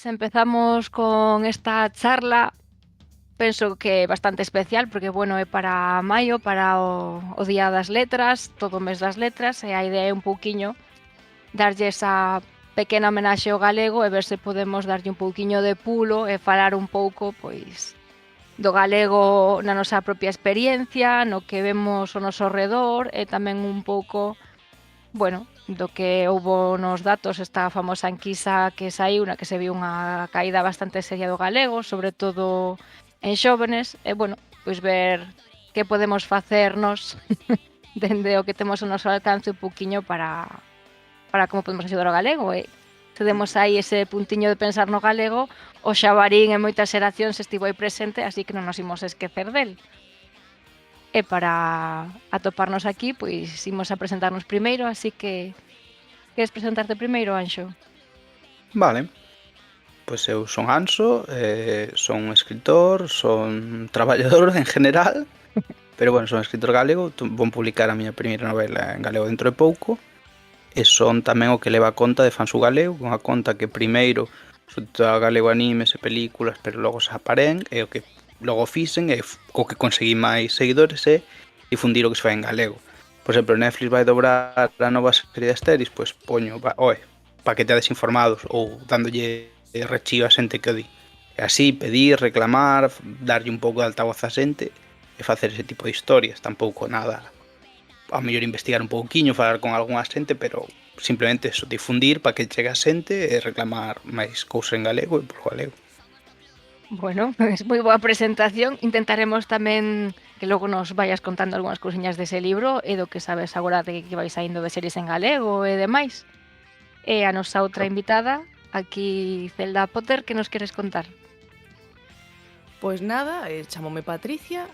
Se empezamos con esta charla, penso que é bastante especial porque, bueno, é para maio, para o Día das Letras, todo o mes das letras, e a idea é un pouquiño darlle esa pequena homenaxe ao galego e ver se podemos darlle un pouquiño de pulo e falar un pouco, pois, do galego na nosa propia experiencia, no que vemos ao noso redor e tamén un pouco, bueno, do que houbo nos datos esta famosa enquisa que saíu na que se viu unha caída bastante seria do galego, sobre todo en xóvenes, e, bueno, pois ver que podemos facernos dende o que temos ao noso alcance un pouquiño para como podemos axudar o galego e se demos aí ese puntiño de pensar no galego, o xabarín en moitas xeracións estivo aí presente, así que non nos imos esquecer del. E para atoparnos aquí, pois imos a presentarnos primeiro, así que queres presentarte primeiro, Anxo? Vale, pois eu son Anso, son un escritor, son traballador en general, pero bueno, son escritor galego, vou publicar a miña primeira novela en galego dentro de pouco, e son tamén o que leva a conta de Fansu Galego, unha conta que primeiro sobre galego animes e películas, pero logo se aparén, e o que logo fixen e o que conseguí máis seguidores é difundir o que se fai en galego. Por exemplo, Netflix vai dobrar a nova serie de Asterix, pois poño, pa que teades informados, ou dándolle rechío a xente que o di. E así, pedir, reclamar, darlle un pouco de altavoz a xente e facer ese tipo de historias, tampouco nada. A mellor investigar un pouquiño, falar con algunha xente, pero simplemente eso, difundir para que chegue a xente e reclamar máis cousas en galego e por galego. Bueno, pois moi boa presentación. Intentaremos tamén que logo nos vayas contando algunhas cousiñas dese libro e do que sabes agora de que vais saindo de series en galego e demais. E a nosa outra invitada, aquí Zelda Potter, que nos queres contar? Pois nada, chamome Patricia,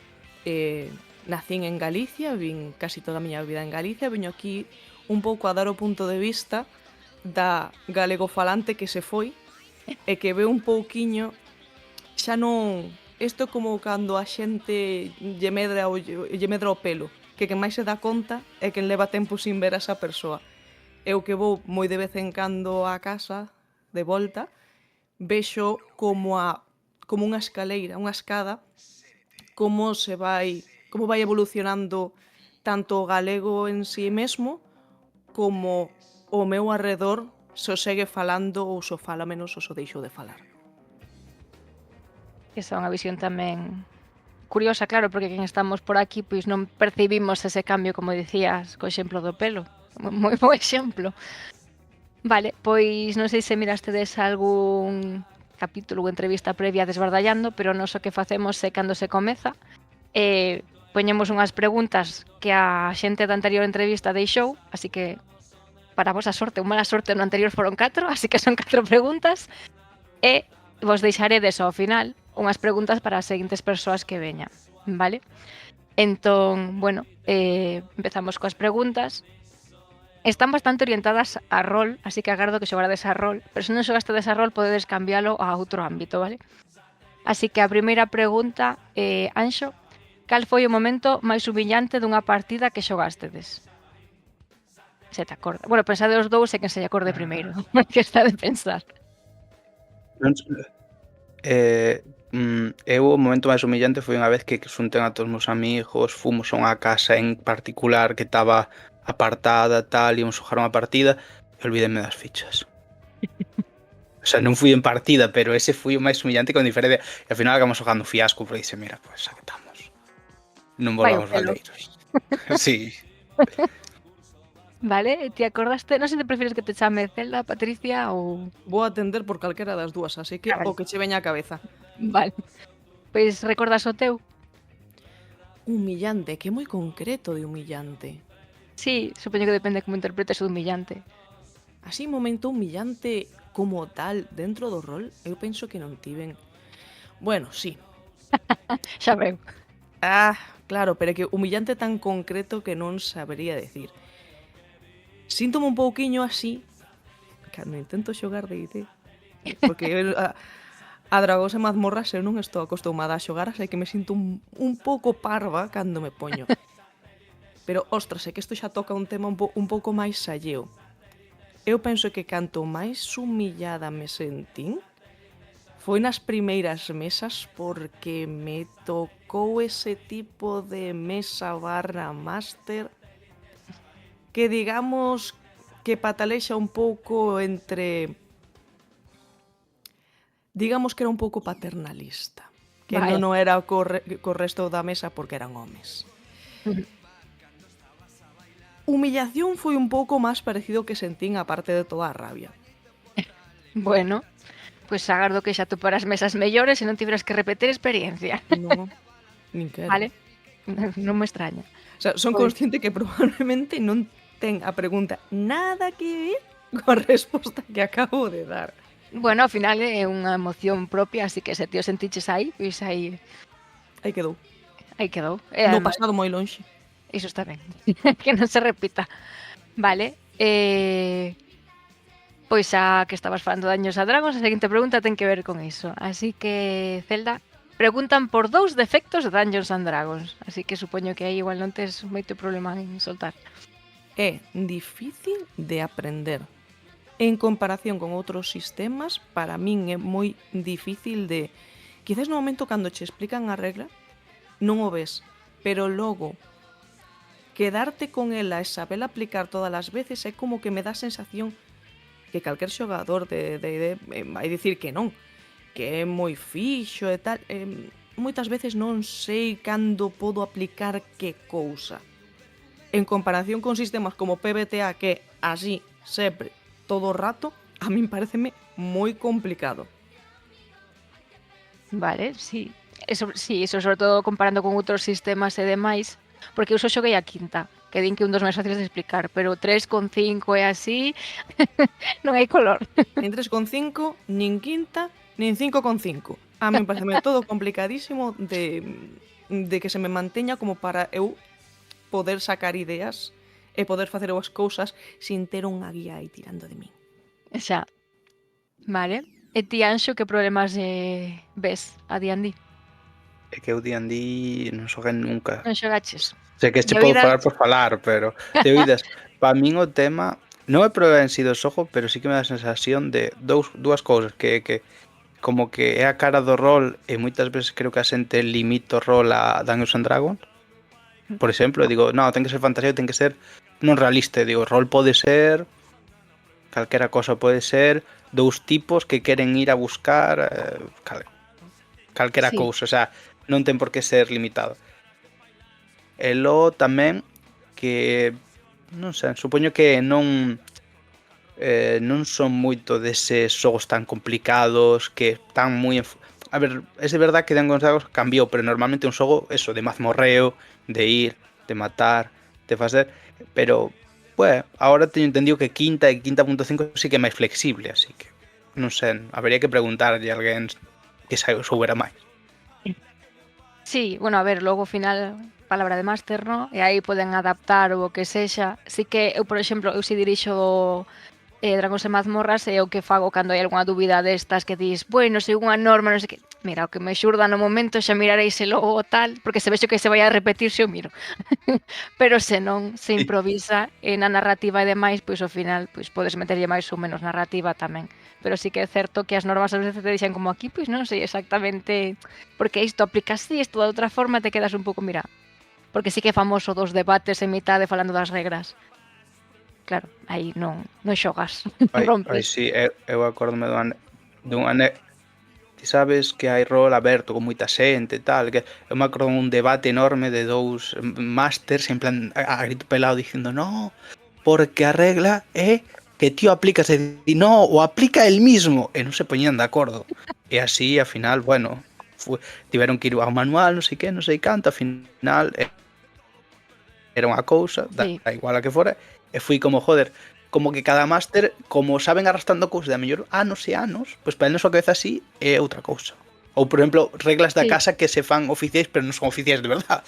nacín en Galicia, vin casi toda a miña vida en Galicia, veño aquí un pouco a dar o punto de vista da galegofalante que se foi e que ve un pouquiño xa non isto como cando a xente lle medra o pelo, que quen máis se dá conta é quen leva tempo sin ver a esa persoa. Eu que vou moi de vez en cando á casa, de volta, vexo como unha escaleira, unha escada, como vai evolucionando tanto o galego en si mesmo, como o meu arredor se o segue falando ou se o fala menos ou se o deixou de falar. Esa é unha visión tamén curiosa, claro, porque quen estamos por aquí pois non percibimos ese cambio, como dicías, co exemplo do pelo. Moi bo exemplo. Vale, pois non sei se mirastedes algún capítulo ou entrevista previa a Desbardallando, pero nós o que facemos é cando se comeza, poñemos unhas preguntas que a xente da anterior entrevista deixou, así que para a vosa sorte ou mala sorte no anterior foron 4, así que son 4 preguntas, e vos deixaredes ao final unhas preguntas para as seguintes persoas que veñan, vale? Entón, bueno, empezamos coas preguntas. Están bastante orientadas a rol, así que agardo que xogades a rol, pero se non xogastades a rol podedes cambialo a outro ámbito, vale? Así que a primeira pregunta, Anxo, cal foi o momento máis humillante dunha partida que xogastedes? Se te acorda. Bueno, pensade os dous e quen se lle acorde primeiro, porque está de pensar. Eu o momento máis humillante foi unha vez que xuntén a todos os meus amigos, fomos a unha casa en particular que estaba apartada, tal, íamos xogar unha partida e olvídeme das fichas. O sea, non fui en partida, pero ese foi o máis humillante con diferencia. E ao final acabamos xogando fiasco, porque dixe, mira, pues xa que estamos. Non Vai o volvamos pelo. valeiros. Sí. Vale, ti acordaste? Non sei se prefires que te chame Zelda, Patricia ou... Vou atender por calquera das dúas, así que Vale. o que che veña á cabeza. Vale. Pois recordas o teu? Humillante, que é moi concreto de humillante. Sí, supoño que depende como interpretes o humillante. Así, momento humillante como tal dentro do rol, eu penso que non tiven. Bueno, sí. Xa veu. Claro, pero é que humillante tan concreto que non sabría decir. Síntome un pouquiño así cando intento xogar D&D, porque a Dragóns e Mazmorras eu non estou acostumada a xogar, así que me sinto un pouco parva cando me poño. Pero, ostras, é que isto xa toca un tema un pouco máis salleo. Eu penso que canto máis humillada me sentín foi nas primeiras mesas porque me tocou ese tipo de mesa barra máster que digamos que patalexa un pouco entre... Digamos que era un pouco paternalista. Que Vaya. non era co resto da mesa porque eran homes. Humillación foi un pouco máis parecido que sentín a parte de toda a rabia. Bueno, pois agardo que xa toparas mesas mellores e non tiveras que repetir experiencia, Non, nin quero. vale? Non me extraña. O sea, son Pois consciente que probablemente non ten a pregunta nada que ver coa resposta que acabo de dar. bueno, ao final é unha emoción propia, así que se ti o sentiches aí, pois aí Aí quedou. quedou. E No ademais, pasado moi lonxe. iso está ben, que non se repita. Vale, pois xa que estabas falando de Daños a Dragons, a seguinte pregunta ten que ver con iso. Así que, Zelda, preguntan por 2 defectos de Dungeons and Dragons. Así que supoño que aí igual non tes moito problema en soltar. É difícil de aprender. En comparación con outros sistemas, para min é moi difícil de... Quizás no momento cando che explican a regla, non o ves, pero logo quedarte con ela e saber aplicar todas as veces é como que me dá a sensación que calquer xogador de vai dicir que non, que é moi fixo e tal. Moitas veces non sei cando podo aplicar que cousa. En comparación con sistemas como PBTA, que é así, sempre, todo o rato, a min pareceme moi complicado. Vale, sí. Eso sobre todo comparando con outros sistemas e demais, porque eu só xoguei a quinta, que din que un dos máis fáciles de explicar, pero 3,5 e así, non hai color. Nin 3,5, nin quinta, nin 5,5. A min pareceme todo complicadísimo de que se me manteña como para eu poder sacar ideas e poder facer as cousas sin ter unha guía aí tirando de min. Xa. Vale. E ti, Anxo, que problemas ves a D&D? É que eu D&D non xoguei nunca. Non xogaches? Sei que che De podo oídas? falar por falar, pero de oídas, para min o tema non é problema en si do xogo, pero sí que me dá a sensación de dúas cousas, que como que é a cara do rol e moitas veces creo que a xente limita o rol a Dungeons and Dragons. Por exemplo, digo, non, ten que ser fantasía, ten que ser non realista, digo, o rol pode ser calquera cosa, pode ser dous tipos que queren ir a buscar calquera Sí. cousa, o sea, non ten por que ser limitado. E logo tamén que non sei, supoño que non son moito deses xogos tan complicados que están moi a ver, é de verdad que Dungeons and Dragons cambiou, pero normalmente un xogo eso de mazmorreo, de ir, de matar, de facer, pero pues, ahora teño entendido que quinta e 5.5 sí que é máis flexible, así que non sei, habería que preguntarlle a alguén que soubera máis. Sí, bueno, a ver, logo ao final palabra de máster, no? E aí poden adaptar o que sexa. Sí que eu, por exemplo, eu si dirixo Dragons e Mazmorras e o que fago cando hai algunha dúbida destas que dis, bueno, según a norma, non sei que, mira, o que me xurda no momento xa mirareis se logo o tal, porque se vexo que se vai a repetir se o miro. Pero se non se improvisa na narrativa e demais, pois ao final pois podes meterlle máis ou menos narrativa tamén. Pero sí que é certo que as normas ás veces te dixen como aquí, pois non sei exactamente porque isto aplica así, isto de outra forma, te quedas un pouco, mira, porque sí que é famoso dos debates en mitade falando das regras. Claro, aí non xogas, Ai, rompes. sí, eu acórdome dun ti sabes que hai rol aberto con moita xente e tal, que eu me acordo un debate enorme de dous masters en plan a grito pelado dicindo no, porque a regla é que tío aplicas e di no, o aplica el mismo e non se poñían de acordo e así, ao final, bueno tiveron que ir ao manual, non sei que, non sei canto, ao final era unha cousa, Sí. da igual a que fora, e fui como, joder, como que cada máster, como saben arrastrando cousas de a mellor anos e anos, pois para eles a cabeza así é outra cousa. Ou, por exemplo, reglas da Sí. casa que se fan oficiais, pero non son oficiais de verdad.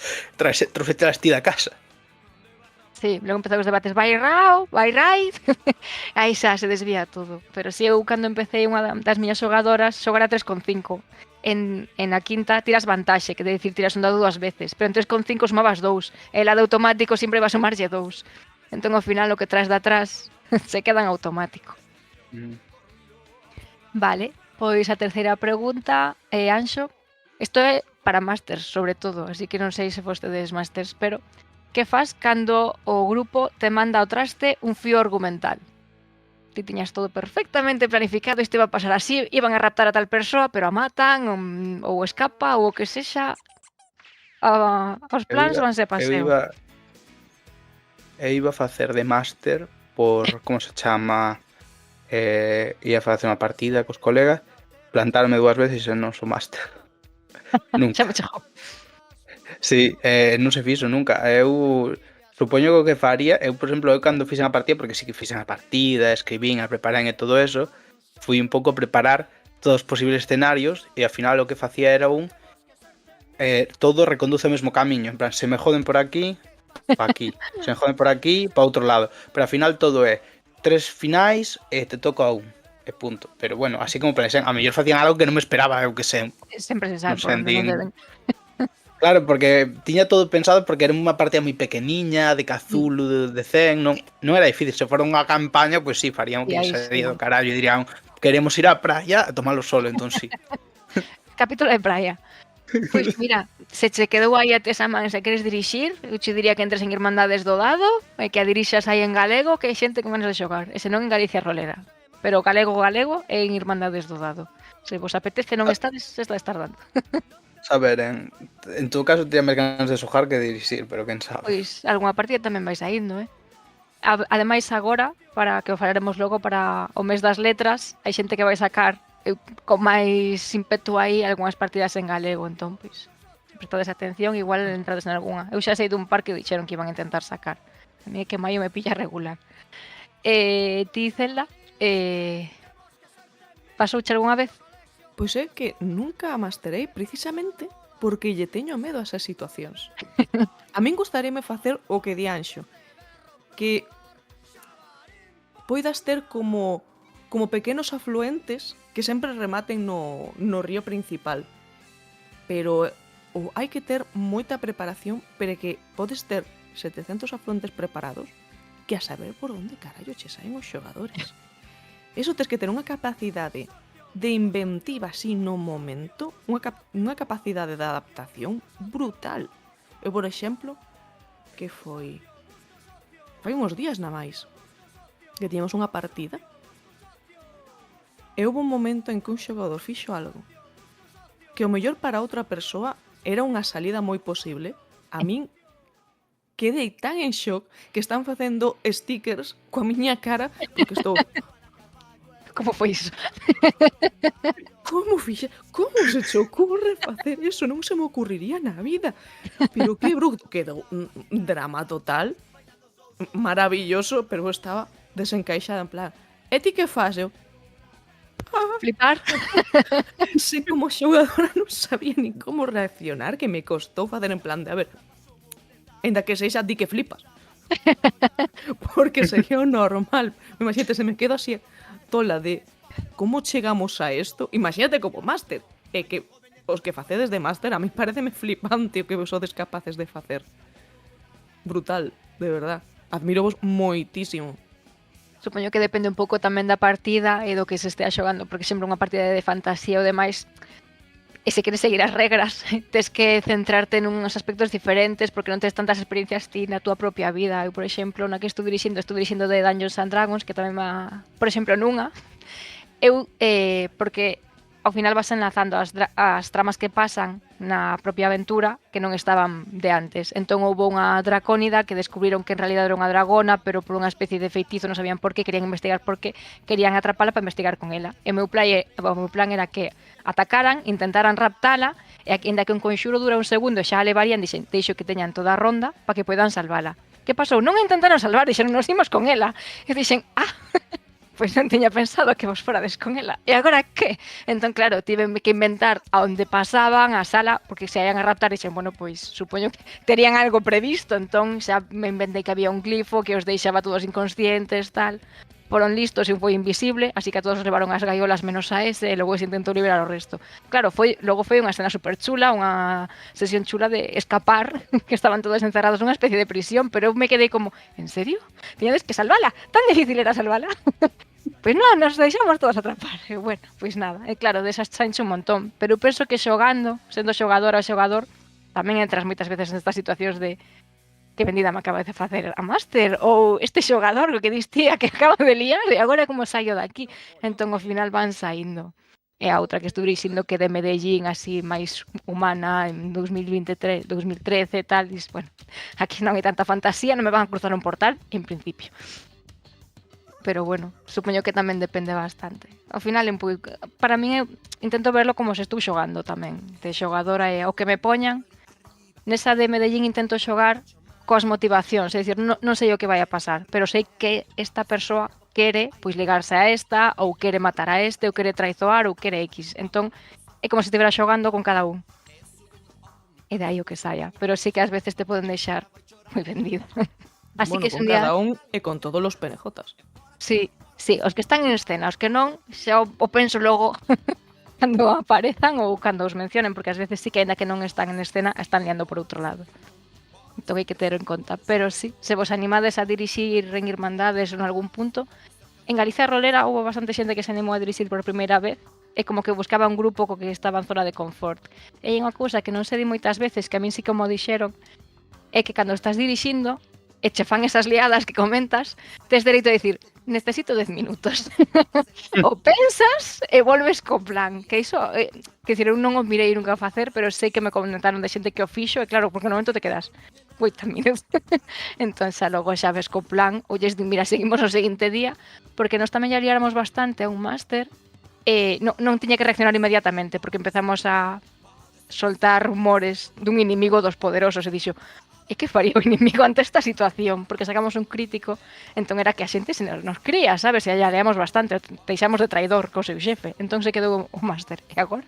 Trouxetelas ti da casa. Sí, logo empezou os debates vai rao, vai right, aí xa se desvía todo. Pero si eu cando empecé unha das miñas xogadoras xogara 3,5. En a quinta tiras vantaxe, que de dicir tiras un dado 2 veces, pero en 3,5 sumabas 2. E la de automático sempre va a sumarlle 2. Entón ao final o que traes de atrás se queda en automático. Vale, Pois a terceira pregunta, Anxo, isto é para másters, sobre todo, así que non sei se fostedes másters, pero que fas cando o grupo te manda ao traste un fío argumental? Ti tiñas todo perfectamente planificado, isto iba a pasar así, iban a raptar a tal persoa, pero a matan, ou escapa, ou o que sexa, os Eu plans iba, vanse a eu paseo. iba, eu iba a facer de máster por, como se chama, ia a facer unha partida cos colegas, plantarme 2 veces e non sou máster. Xa Nunca. me chegou. Sí, non se fixo nunca. Eu supoño que o que faría, eu, por exemplo, eu cando fixen a partida, porque sí que fixen a partida, escribín, a preparén e todo eso, fui un pouco a preparar todos os posibles escenarios e ao final o que facía era todo reconduce ao mesmo camiño, en plan, se me joden por aquí, pa aquí, se me joden por aquí, pa outro lado, pero ao final todo é 3 finais e te toca un, e punto. Pero bueno, así como pensé, a mellor facían algo que non me esperaba, eu que sei, Sempre se non sabe por sei, onde non din. deben. Claro, porque tiña todo pensado porque era unha partida moi pequeniña, de Cthulhu, de Zen, non era difícil. Se fora unha campaña, pois sí, farían o E que lle aí sí. sería do carallo e dirían, queremos ir á praia a tomar o sol, entón sí. Capítulo de praia. Pois mira, se che quedou aí a tes a man se queres dirixir, eu che diría que entres en Irmandades do Dado e que a dirixas aí en galego, que hai xente que menos de xogar, e se non en Galicia Rolera. Pero galego é en Irmandades do Dado. Se vos apetece non estades tardando. Saber, en todo caso, tiña máis ganas de sojar que de dirixir, pero quen sabe. Pois algunha partida tamén vai saindo, Ademais agora, para que o falaremos logo para o mes das letras, hai xente que vai sacar con máis ímpetu aí algunhas partidas en galego, entón, pois, se prestades atención, igual entrades en algunha. Eu xa sei dun par que dixeron que iban a intentar sacar. A mí é que maio me pilla regular. Ti, Zelda, pasouche algunha vez? Pois é que nunca a masterei precisamente porque lle teño medo a esas situacións. A min gustaríame facer o que di Anxo, que poidas ter como pequenos afluentes que sempre rematen no río principal. Pero hai que ter moita preparación, pero que podes ter 700 afluentes preparados que a saber por onde carallo che saen os xogadores. Eso tes que ter unha capacidade de inventiva así no momento, unha capacidade de adaptación brutal. Eu, por exemplo, que fai uns días na máis, que tiñamos unha partida e houve un momento en que un xogador fixo algo que o mellor para outra persoa era unha salida moi posible. A min quedei tan en shock que están facendo stickers coa miña cara porque estou... Como foi iso? Como se che ocurre facer eso? Non se me ocurriría na vida. Pero que bruto, quedou un drama total, maravilloso, pero eu estaba desencaixada en plan, e ti que fas? Eu, Flipar? se como xogadora non sabía nin como reaccionar, que me costou facer en plan de, a ver, ainda que sexa di que flipas. Porque sería o normal. Imagínate, se me quedo así tola de como chegamos a isto. Imagínate como máster. É que os que facedes de máster a mí pareceme flipante o que vos sodes capaces de facer. Brutal, de verdad. Admiro vos moitísimo. Supoño que depende un pouco tamén da partida e do que se estea xogando, porque sempre unha partida de fantasía ou demais, e se queres seguir as regras, tes que centrarte nuns aspectos diferentes porque non tes tantas experiencias ti na túa propia vida. Eu, por exemplo, na que estou dirixindo de Dungeons and Dragons, que tamén por exemplo, nunha, eu, porque ao final vas enlazando as tramas que pasan na propia aventura que non estaban de antes. Entón houve unha dracónida que descubriron que en realidad era unha dragona, pero por unha especie de feitizo non sabían por qué, querían investigar por qué, querían atrapala para investigar con ela. E o meu plan era que atacaran, intentaran raptala, e ainda que un conxuro dura un segundo xa a levarían, deixo que teñan toda a ronda para que poidan salvala. Que pasou? Non a intentaron salvar, dixeron, nos imos con ela. E dixen, pois non tiña pensado que vos forades con ela. E agora que? Entón, claro, tive que inventar a onde pasaban, a sala, porque se ian a raptar, dixen, bueno, pois supoño que terían algo previsto, entón xa me inventei que había un glifo que os deixaba todos inconscientes, tal. Foron listos e un foi invisible, así que a todos os levaron as gaiolas menos a ese, e logo se intentou liberar o resto. Claro, logo foi unha escena super chula, unha sesión chula de escapar, que estaban todos encerrados nunha especie de prisión, pero eu me quedei como, en serio? Tiñades que salvala? Tan difícil era salvala? Pois non, nos deixamos todos atrapar. E bueno, pois nada. E claro, desas chainche un montón. Pero eu penso que xogando, sendo xogadora ou xogador, tamén entras moitas veces nestas situacións de que vendida me acaba de facer a máster ou este xogador que dis tía que acaba de liar e agora como saio daqui. Entón ao final van saindo. E a outra que estuve dicindo que de Medellín así máis humana en 2023, 2013 e tal, dis, bueno, aquí non hai tanta fantasía, non me van a cruzar un portal en principio. Pero bueno, supoño que tamén depende bastante. Ao final, para min, eu intento verlo como se estou xogando tamén. De xogadora e o que me poñan. Nesa de Medellín intento xogar coas motivacións, é dicir, non sei o que vai a pasar, pero sei que esta persoa quere pois ligarse a esta, ou quere matar a este, ou quere traizoar, ou quere X. Entón, é como se estivera xogando con cada un. E de aí o que saia. Pero sí que ás veces te poden deixar moi vendido. Así Bueno, que con cada un e con todos os penejotas. Sí, sí, os que están en escena, os que non, xa o penso logo cando aparezan ou cando os mencionen, porque ás veces sí que aínda que non están en escena, están liando por outro lado. Entón hai que ter en conta. Pero sí, se vos animades a dirixir en Irmandades ou en algún punto, en Galicia Rolera houve bastante xente que se animou a dirixir por primeira vez, e como que buscaba un grupo co que estaba en zona de confort. E hai unha cousa que non se di moitas veces, que a min sí que mo dixeron, é que cando estás dirixindo, e che fan esas liadas que comentas, tes dereito a dicir, necesito 10 minutos. O pensas e volves co plan. Que iso, que dicir, eu non o mirei nunca a facer, pero sei que me comentaron de xente que o fixo, e claro, porque no momento te quedas 8 minutos. Entón, xa logo xa ves co plan, ou lles di, mira, seguimos o seguinte día, porque nós tamén ya liáramos bastante a un máster, e non tiña que reaccionar inmediatamente, porque empezamos a soltar rumores dun inimigo dos poderosos, e dixo, e que faría o inimigo ante esta situación? Porque sacamos un crítico, entón era que a xente se nos cría, sabes? E allá leamos bastante, deixamos de traidor co seu xefe, entón se quedou o máster. E agora?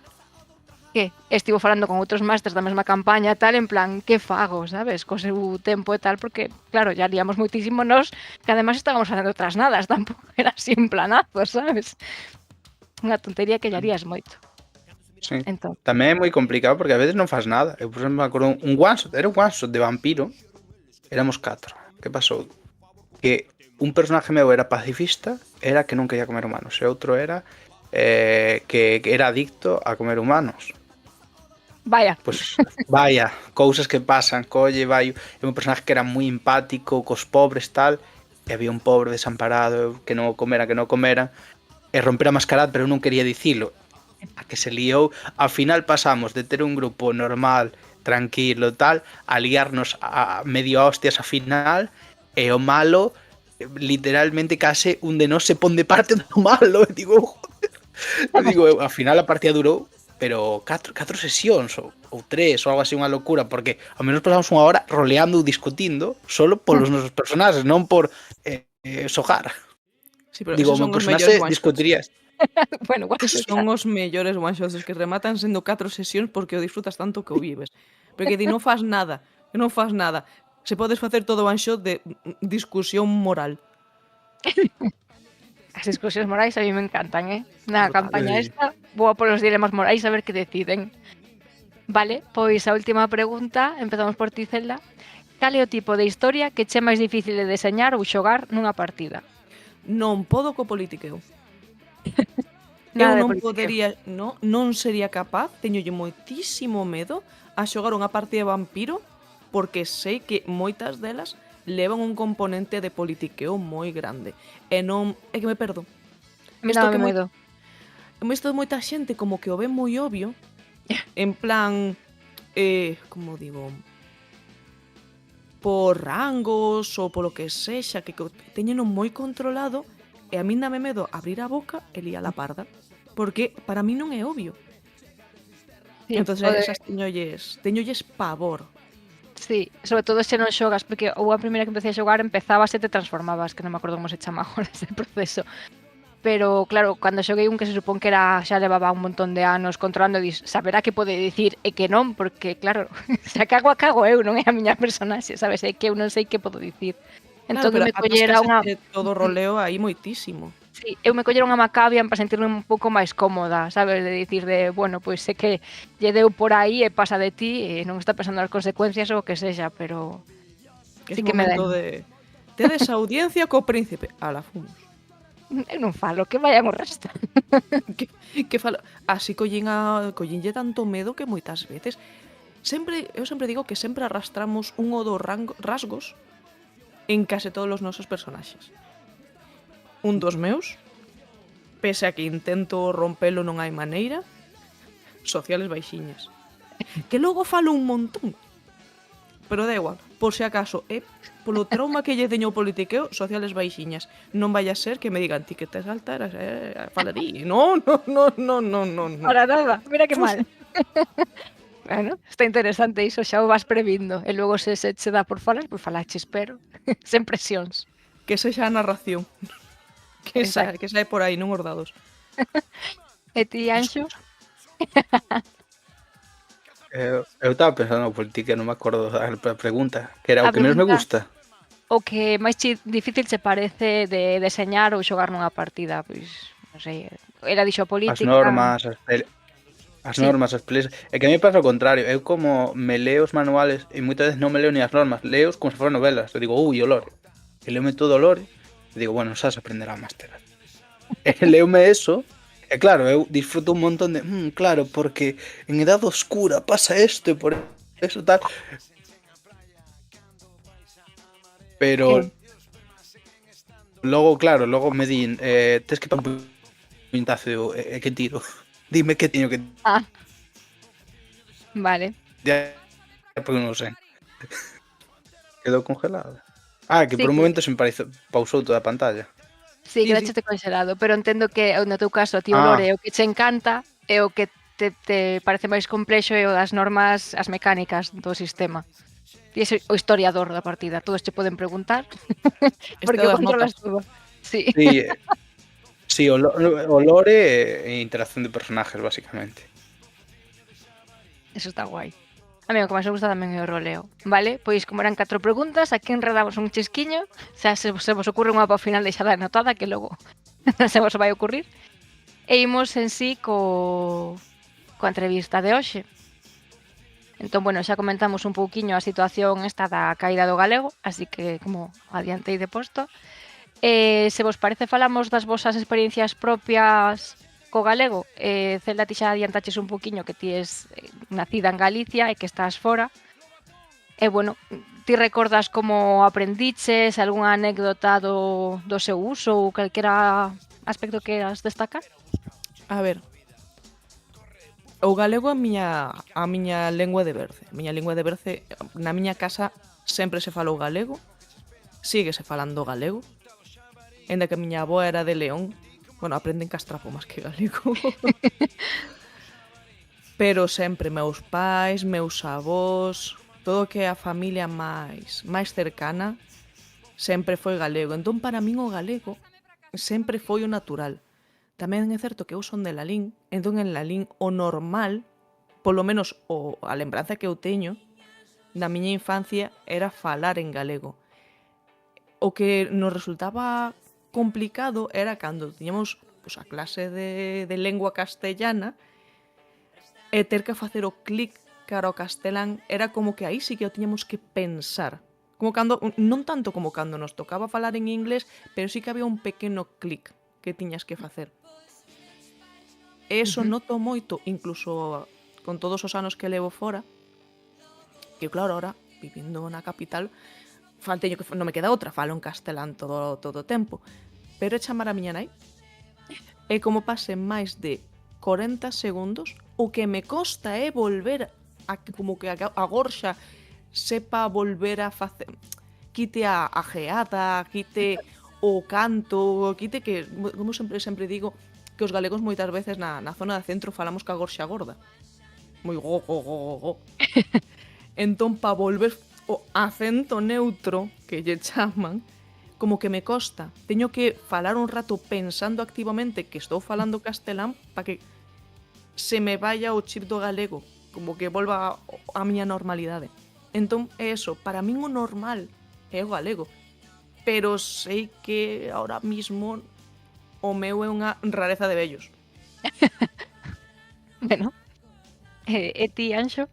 Que? Estivo falando con outros másters da mesma campaña e tal, en plan, que fago, sabes? Co seu tempo e tal, porque, claro, ya liamos moitísimo nos, que ademais estábamos facendo outras nadas, tampouco era así un planazo, sabes? Unha tontería que llarías moito. Sí. Entón, Tamén é moi complicado porque a veces non fas nada. Eu, por exemplo, me acordo un one shot, era un one shot de vampiro. Éramos 4. Que pasou? Que un personaje meu era pacifista, era que non quería comer humanos, e outro era que era adicto a comer humanos. vaya, Pois vaya, cousas que pasan, colle, vai, é un personaje que era moi empático cos pobres tal, e había un pobre desamparado que non o comera, e romper a mascarada, pero eu non quería dicilo. A que se liou, ao final pasamos de ter un grupo normal, tranquilo, tal, a liarnos a medio hostias a final, e o malo, literalmente case un de nós se pon de parte do malo, e digo, ao final a partida durou, pero 4 sesións, ou 3, ou algo así, unha locura, porque ao menos pasamos unha hora roleando ou discutindo, solo polos nosos personaxes, non por xogar. Sí, pero Digo, o esos meu son os personaxe mellores one-shots. discutirías. bueno, igual Son os mellores one-shots os que rematan sendo 4 sesións porque o disfrutas tanto que o vives. Porque ti non fas nada, que non fas nada. Se podes facer todo one-shot de discusión moral. As discusións morais a mí me encantan, Na Brutal. campaña Sí. esta, vou a polos dilemas morais a ver que deciden. Vale, pois a última pregunta, empezamos por ti, Zelda. Cal é o tipo de historia que che é máis difícil de deseñar ou xogar nunha partida? Non podo co politiqueo. Nada Eu de non politiqueo. podería, non sería capaz, teñolle moitísimo medo a xogar unha partida de vampiro porque sei que moitas delas levan un componente de politiqueo moi grande. E non, é que me perdo. Me Isto dá que medo. Isto de moita xente como que o ve moi obvio, en plan, como digo, por rangos ou polo que sexa, que teñeno moi controlado, e a min dame medo abrir a boca e lía la parda, porque para mí non é obvio. Sí, Entonces o de- esas teñolles pavor. Sí, sobre todo se non xogas, porque ou a primeira que empecé a xogar empezabas e te transformabas, que non me acordo como se chama agora ese proceso. Pero claro, cando xoguei un que se supón que era xa levaba un montón de anos controlando, dis, saberá que pode dicir e que non, porque claro, se a cago eu, non é a miña personaxe, sabes? É que eu non sei que podo dicir. Claro, Entón pero me collera unha todo o roleo aí moitísimo. Sí, eu me collera unha Macabian para sentirme un pouco máis cómoda, sabes? De dicir de, bueno, pois sé que lle deu por aí e pasa de ti e non está pensando nas consecuencias ou o que sexa, pero Que sí ese que me dá. momento de tedes audiencia co príncipe, ala fumos. Eu non falo, que vayan o resto. Que falo, así collinlle tanto medo que moitas veces eu sempre digo que sempre arrastramos un ou dos rasgos en case todos os nosos personaxes. Un dos meus, pese a que intento rompelo non hai maneira, sociales baixiñas. Que logo falo un montón. Pero da igual, por se acaso, polo trauma que lle teño o politiqueo, sociales baixiñas. Non vai a ser que me digan ti que tes alta, falarí. No. Para nada, mira que Fus, mal. Bueno, está interesante iso, xa o vas previndo. E logo se che dá por falar, pois falaches, pero sen presións. que sexa a narración. Exacto. Que sae por aí, non os dados. E ti, Anxo? Eu estaba pensando no política, non me acordo da pregunta, que era A o que menos me pregunta, gusta. o que máis difícil che parece de deseñar ou xogar nunha partida, pois, non sei, era dixo As política. normas, as Sí. normas, as peleas. É que a mí me pasa o contrario. Eu como me leo os manuales e moitas veces non me leo ni as normas, leo como se foran novelas. Eu digo, o lore. E leome todo o lore e digo, bueno, xa se aprenderá máis teras. E leome eso. E claro, eu disfruto un montón de, claro, porque en Edade Oscura pasa isto e por eso tal. Pero logo, claro, logo me din, tes que un puñetazo e eu, que tiro? Dime que teño que Ah, vale. tirar porque non sei. Quedou congelado. Que Sí, por un que momento se me pausou toda a pantalla. sí, Sí, quedaste congelado, pero entendo que no teu caso a ti o Ah. lore é o que che encanta e o que te parece máis complexo é o das normas, as mecánicas do sistema. Ti és o historiador da partida, todos che poden preguntar, porque o das controlas notas. todo. Sí. Sí, sí, o lore e interacción de personajes, basicamente. Eso está guai. A mí o que máis me gusta tamén é o roleo. Vale, pois como eran 4 preguntas, aquí enredamos un chisquiño. Xa se vos ocurre unha para o final deixada anotada que logo se vos vai ocurrir. E imos en sí coa entrevista de hoxe. Entón, bueno, xa comentamos un pouquiño a situación esta da caída do galego, así que como adiantei de posto. Se vos parece falamos das vosas experiencias propias co galego. Celda, ti xa adiantaches un pouquiño que ti es nacida en Galicia e que estás fora. E bueno, ti recordas como aprendiches, algunha anécdota do seu uso ou calquera aspecto que queras destacar? A ver, o galego é a miña lengua de berce. A miña lingua de berce, na miña casa sempre se falou galego, síguese falando galego, ainda que a miña avó era de León. Bueno, aprenden castrapo máis que galego. Pero sempre meus pais, meus avós, todo o que é a familia máis cercana, sempre foi galego. Entón, para min o galego sempre foi o natural. Tamén é certo que eu son de Lalín, entón en Lalín o normal, polo menos a lembranza que eu teño da miña infancia era falar en galego. O que nos resultaba complicado era cando tiñamos pois, a clase de lengua castellana e ter que facer o clic cara ao castelán era como que aí sí que o tiñamos que pensar. Como cando, non tanto como cando nos tocaba falar en inglés, pero sí que había un pequeno clic que tiñas que facer. E eso noto moito, incluso con todos os anos que levo fora, que claro, ahora, vivindo na capital, teño que non me queda outra, falo en castelán todo o tempo. Pero é chamar a miña nai. E como pase máis de 40 segundos, o que me costa é volver a que como que a gorxa sepa volver a facer, quite a geada, quite o canto, quite que, como sempre digo, que os galegos moitas veces na zona de centro falamos ca gorxa gorda. Moi go. Entón, pa volver o acento neutro, que lle chaman, como que me costa. Teño que falar un rato pensando activamente que estou falando castelán para que se me vaya o chip do galego, como que volva a miña normalidade. Entón, é eso, para min o normal é o galego. Pero sei que ahora mismo o meu é unha rareza de vellos. Bueno, e ti, Anxo?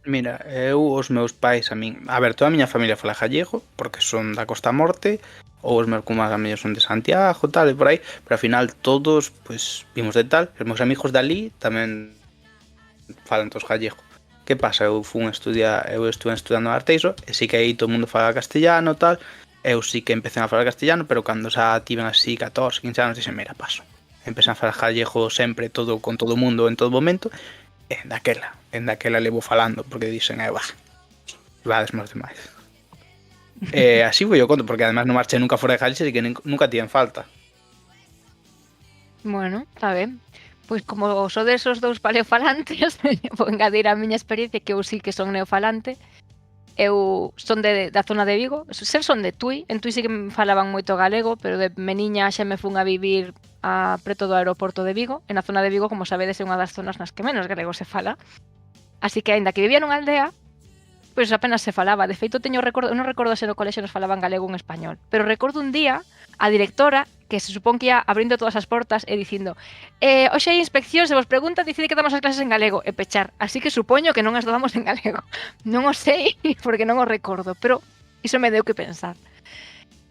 Mira, os meus pais a min... A ver, toda a miña familia fala gallego, porque son da Costa Morte, ou os meus comas a mellor son de Santiago, tal, e por aí, pero ao final todos, pois, vimos de tal, os meus amigos dali tamén falan todos gallego. Que pasa? Eu estuve estudando en Arteixo, e sí que aí todo o mundo fala castellano, tal, eu sí que empecé a falar castellano, pero cando xa tiven así 14, 15 anos, dixen, mira, paso. Empecé a falar gallego sempre todo con todo o mundo en todo momento, e en daquela levo falando, porque dixen, vades máis demais. Así foi o conto, porque además non marchei nunca fora de Galicia e que nunca tiven falta. Bueno, está ben. Pois como só desos dous paleofalantes, vou engadir a miña experiencia, que eu sí que son neofalante. Eu son da zona de Vigo, son de Tui. En Tui sí que me falaban moito galego, pero de meniña xa me fun a vivir preto do aeroporto de Vigo. E na zona de Vigo, como sabedes, é unha das zonas nas que menos galego se fala. Así que, aínda que vivía nunha aldea, pois apenas se falaba. De feito, eu non recordo se no colexio nos falaban galego ou en español, pero recordo un día a directora, que se supón que ia abrindo todas as portas e dicindo hoxe hai inspección, se vos preguntan, dicide que damos as clases en galego e pechar. Así que supoño que non as damos en galego. Non o sei, porque non o recordo, pero iso me deu que pensar.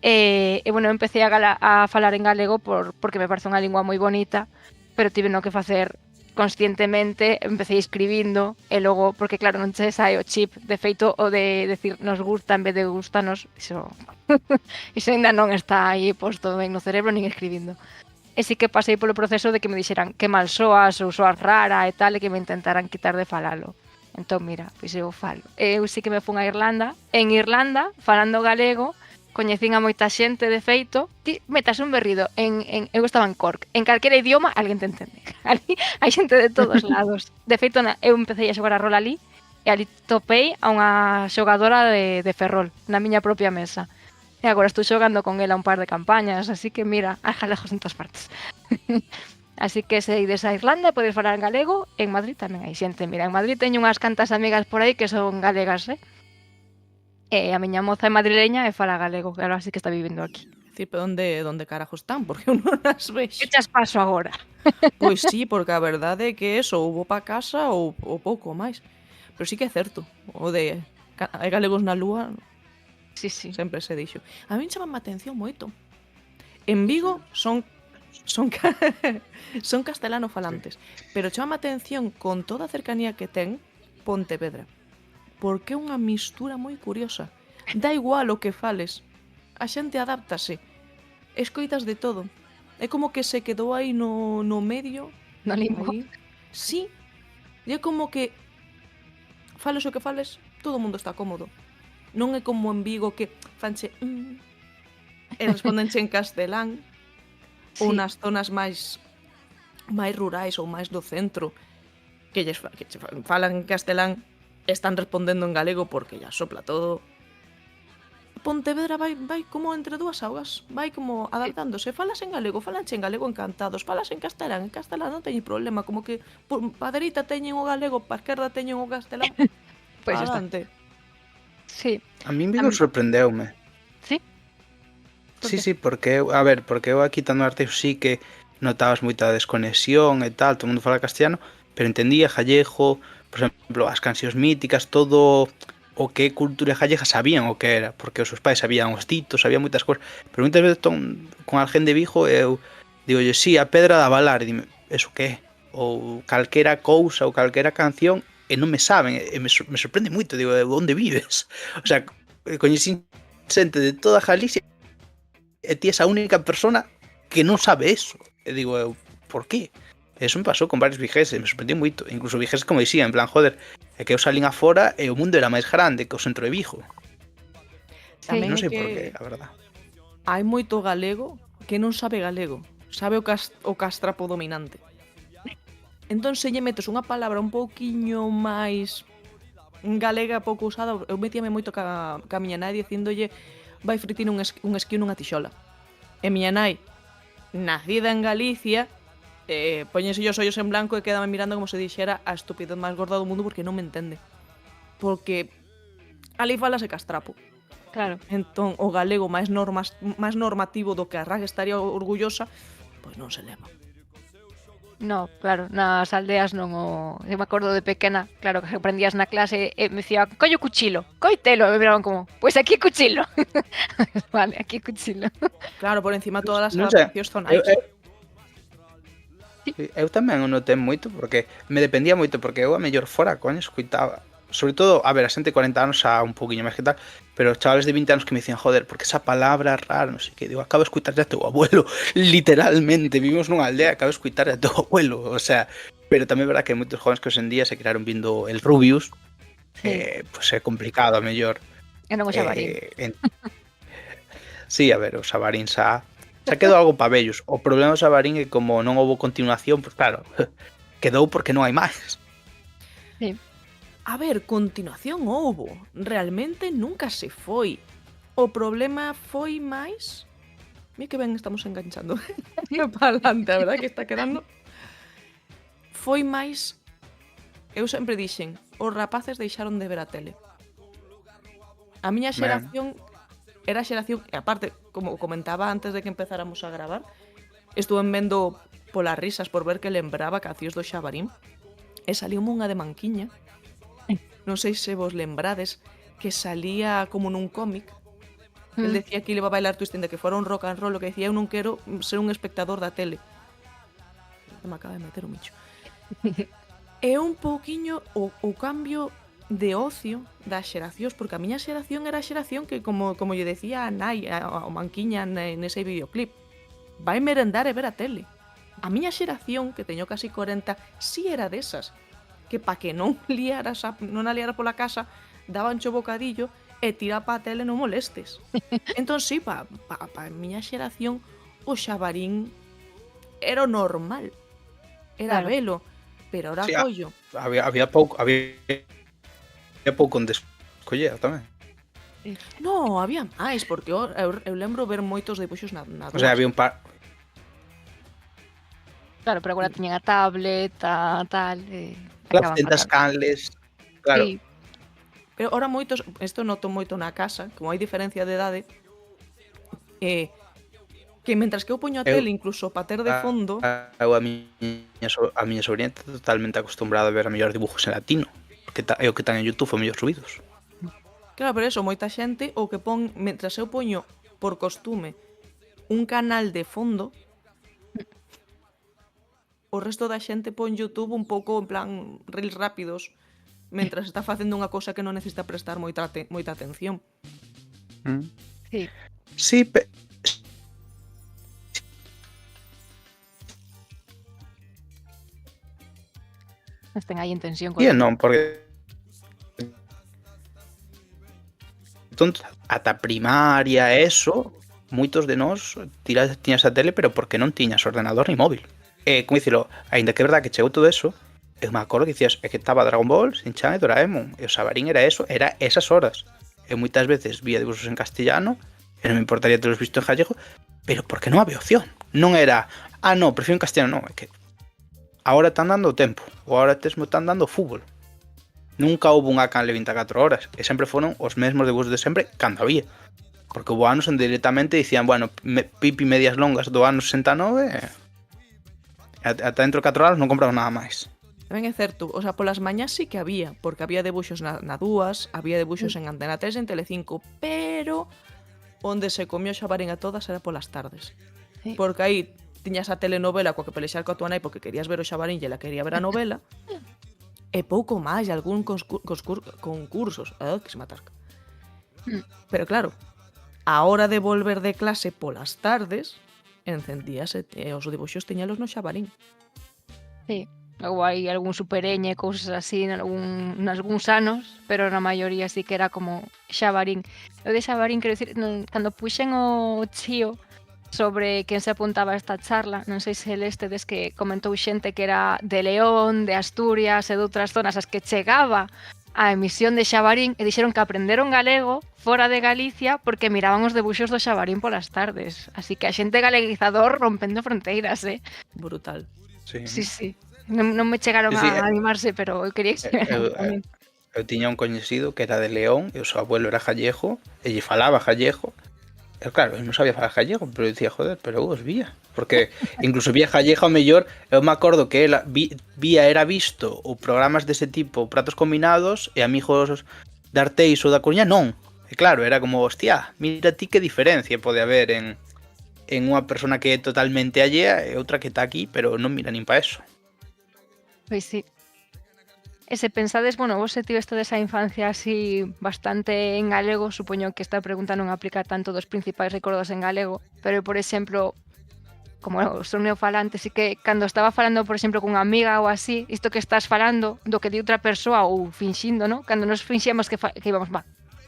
Bueno, empecé a falar en galego porque me parece unha lingua moi bonita, pero tive no que facer conscientemente, empecé escribindo e logo, porque claro, non che sae o chip, de feito o de decir nos gusta en vez de gustanos, iso ainda non está aí posto ben no cerebro nin escribindo. E sí que pasei polo proceso de que me dixeran que mal soas ou soas rara e tal, e que me intentaran quitar de falalo. Entón, mira, pois eu falo. Eu sí que me fun a Irlanda. En Irlanda, falando galego, coñecín a moita xente, de feito, ti metas un berrido eu estaba en Cork, en calquera idioma alguén te entende. Ali hai xente de todos lados. De feito, eu empecé a xogar a rol ali, e ali topei a unha xogadora de Ferrol na miña propia mesa. E agora estou xogando con ela un par de campañas, así que mira, hai galegos en todas partes. Así que se ides a Irlanda podes falar en galego, en Madrid tamén hai xente. Mira, en Madrid teño unhas cantas amigas por aí que son galegas, E a miña moza é madrileña e fala galego, que agora sí que está vivindo aquí. Dicir, pero onde carajo están? Porque eu non as vexo. Echas paso agora. Pois sí, porque a verdade é que eso, ou vou pa casa ou pouco máis. Pero sí que é certo, o de hai galegos na lúa Sí, sí. sempre se dixo. A min chamame a atención moito. En Vigo son son castelano falantes, pero chama a atención con toda a cercanía que ten Pontevedra. Porque é unha mistura moi curiosa. Da igual o que fales, a xente adáptase, escoitas de todo. É como que se quedou aí no medio. No limbo. Aí. Sí, e é como que fales o que fales, todo o mundo está cómodo. Non é como en Vigo que fanche e respondenche en castelán, Sí. ou nas zonas máis rurais ou máis do centro que falan en castelán, están respondendo en galego porque ya sopla todo. Pontevedra vai como entre dúas augas, vai como adaptándose. Falas en galego, falanche en galego encantados. Falas en castelán non teñen problema. Como que pa dereita teñen o galego, pa esquerda teñen o castelán. Pois está. Adelante. Sí. A min Vigo sorprendeume. Sí? Por Sí, qué? sí, porque eu aquí estando no Arteixo sí que notabas moita desconexión e tal, todo o mundo fala castellano, pero entendía gallego, por exemplo, as cancións míticas, todo o que é cultura gallega sabían o que era, porque os seus pais sabían os ditos, sabían moitas cousas, pero moitas veces con alguén de Vigo eu digo, sí, a pedra da Valar, e dime, eso que é? Ou calquera cousa ou calquera canción e non me saben, e me sorprende moito, digo, onde vives? O sea, coñecín xente de toda Galicia e ti esa única persona que non sabe eso. E digo, por qué? Eso me pasou con varios vigueses, me sorprendiu moito. Incluso vigueses como dicía, en plan, joder, é que eu salín afora e o mundo era máis grande que o centro de Vigo. Tamén Non é sei por que qué, a verdad. hai moito galego que non sabe galego. Sabe o castrapo dominante. Entón, se lle metes unha palabra un pouquiño máis galega, pouco usada, eu metíame moito ca miña nai dicíndolle vai fritir un esquío nunha tixola. E miña nai, nacida en Galicia, poñese os ollos en blanco e quedame mirando como se dixera a estupidez máis gorda do mundo porque non me entende. Porque ali falase castrapo. Claro. Entón, o galego máis normativo do que a RAG estaría orgullosa, pois non se leva. No, claro, nas aldeas non o... Eu me acordo de pequena, claro, que aprendías na clase e me dicía, collo cuchilo, coitelo, e me miraban como, pois aquí cuchilo. Vale, aquí cuchilo. Claro, por encima todas as Non sei, adaptacións eu, zonais. eu, eu tamén o notei moito porque me dependía moito porque eu a mellor fora, coño, escuitaba. Sobre todo, a ver, a xente de 40 anos xa un poquinho máis que tal, pero chavales de 20 anos que me dicían, joder, porque esa palabra rara, non sei que, digo, acabo de escutar a teu abuelo, literalmente, vivimos nunha aldea, acabo de escutar a teu abuelo, o sea, pero tamén é verdad que hai moitos jóvenes que hoxe en día se quedaron vindo el Rubius, Sí, pues é complicado a mellor. e non o xabarín. En... Sí, a ver, o Xabarín xa quedou algo pa vellos. O problema do Xabarín é como non houve continuación, pues claro, quedou porque non hai máis. Sí. A ver, continuación houbo. Realmente nunca se foi. O problema foi máis... Mira que ben estamos enganchando. Para adelante, a verdad que está quedando... Foi máis... Eu sempre dixen, os rapaces deixaron de ver a tele. A miña xeración era a xeración... E aparte, como comentaba antes de que empezáramos a gravar, estuve vendo polas risas por ver que lembraba cancións do Xabarín e saliu unha de Manquiña. Non sei se vos lembrades que salía como nun cómic. El decía que iba a bailar twisting, de que fora un rock and roll, o que decía, eu non quero ser un espectador da tele. Me acaba de meter un micho. É un pouquiño o cambio de ocio das xeracións, porque a miña xeración era a xeración que, como lle decía a Nai, ao Manquiña nese videoclip, vai merendar e ver a tele. A miña xeración, que teño casi 40, si era desas, que pa que non a liaras pola casa, daban cho bocadillo e tira pa a tele non molestes. Entón, sí, pa a miña xeración, o Xabarín era o normal. Era Claro. velo. Pero ahora Sí, collo. Había pouco onde escoller tamén. No, había máis, porque eu lembro ver moitos debuxos na O sea, había un par... Claro, pero agora teñen a tablet, a tal, Claro, acaban tentas facendo. canles... Claro, Sí, Pero ahora moitos, isto noto moito na casa, como hai diferencia de idade, que mentras que eu poño a Eu- tele incluso pa ter de fondo, eu a miña sobrinha está totalmente acostumbrada a ver a mellor dibujos en latino, porque é o que están en YouTube os mellor subidos. claro, pero eso, moita xente o que pon, mentras eu poño por costume un canal de fondo, o resto da xente pon YouTube un pouco en plan reels rápidos, mentras está facendo unha cousa que non necesita prestar moita atención. sí. Sí, Estén aí en tensión e non, porque entón, ata primaria, eso, moitos de nós tiñas a tele, pero porque non tiñas ordenador ni móvil. Como dicilo, aínda que é verdad que chegou todo eso, eu me acordo que dicías, é que estaba Dragon Ball, Shin-chan e Doraemon, e o Xabarín era eso, era esas horas. E moitas veces vía dibujos en castellano, e non me importaría telos visto en gallego, pero porque non había opción. Non era, no, prefiro en castellano, non, é que agora están dando o tempo, ou agora mesmo están dando fútbol. Nunca houve unha canle 24 horas, e sempre foron os mesmos dibujos de sempre cando había. Porque houve anos onde directamente dicían, bueno, pipi medias longas do ano 69, ata dentro de 4 horas non compramos nada máis. Tamén é certo, o sea, polas mañas sí que había, porque había debuxos na 2, había debuxos en Antena 3 e en Telecinco, pero onde se comió o Xabarín a todas era polas tardes. Sí. Porque aí tiñas a telenovela coa que pelexar coa tua nai porque querías ver o Xabarín e ela quería ver a novela, e pouco máis, algún concursos, que se matarca. Pero claro, a hora de volver de clase polas tardes, encendíase e os dibuxos tiñalos no Xabarín. Sí. Ou hai algún supereñe, cousas así, nalgúns anos, pero na maioría sí que era como Xabarín. Eu de Xabarín, quero dicir, cando puxen o chío sobre quen se apuntaba a esta charla, non sei se lestedes que comentou xente que era de León, de Asturias e de outras zonas as que chegaba a emisión de Xabarín e dixeron que aprenderon galego fora de Galicia porque miraban os debuxos do Xabarín polas tardes. Así que a xente galeguizador rompendo fronteiras, Brutal. Sí. Sí, sí. Non me chegaron Sí, a animarse, pero eu quería que se tamén. Eu tiña un coñecido que era de León e o seu abuelo era gallego e lle falaba gallego Claro, eu non sabía falar gallego, pero eu dicía, joder, pero eu os vía. Porque incluso vía gallego ao mellor, eu me acordo que ela vía era visto ou programas dese tipo, pratos combinados, e amigos de Arteixo ou da Coruña non. E claro, era como, hostia, mira ti que diferencia pode haber en unha persona que é totalmente allea e outra que está aquí, pero non mira nin pa eso. Pois sí. E se pensades, bueno, vos se tivestes esa infancia así bastante en galego, supoño que esta pregunta non aplica tanto dos principais recordos en galego, pero, por exemplo, como son neofalante, sí que cando estaba falando, por exemplo, cunha amiga ou así, isto que estás falando, do que di outra persoa ou finxindo, ¿no? Cando nos finxemos que íbamos,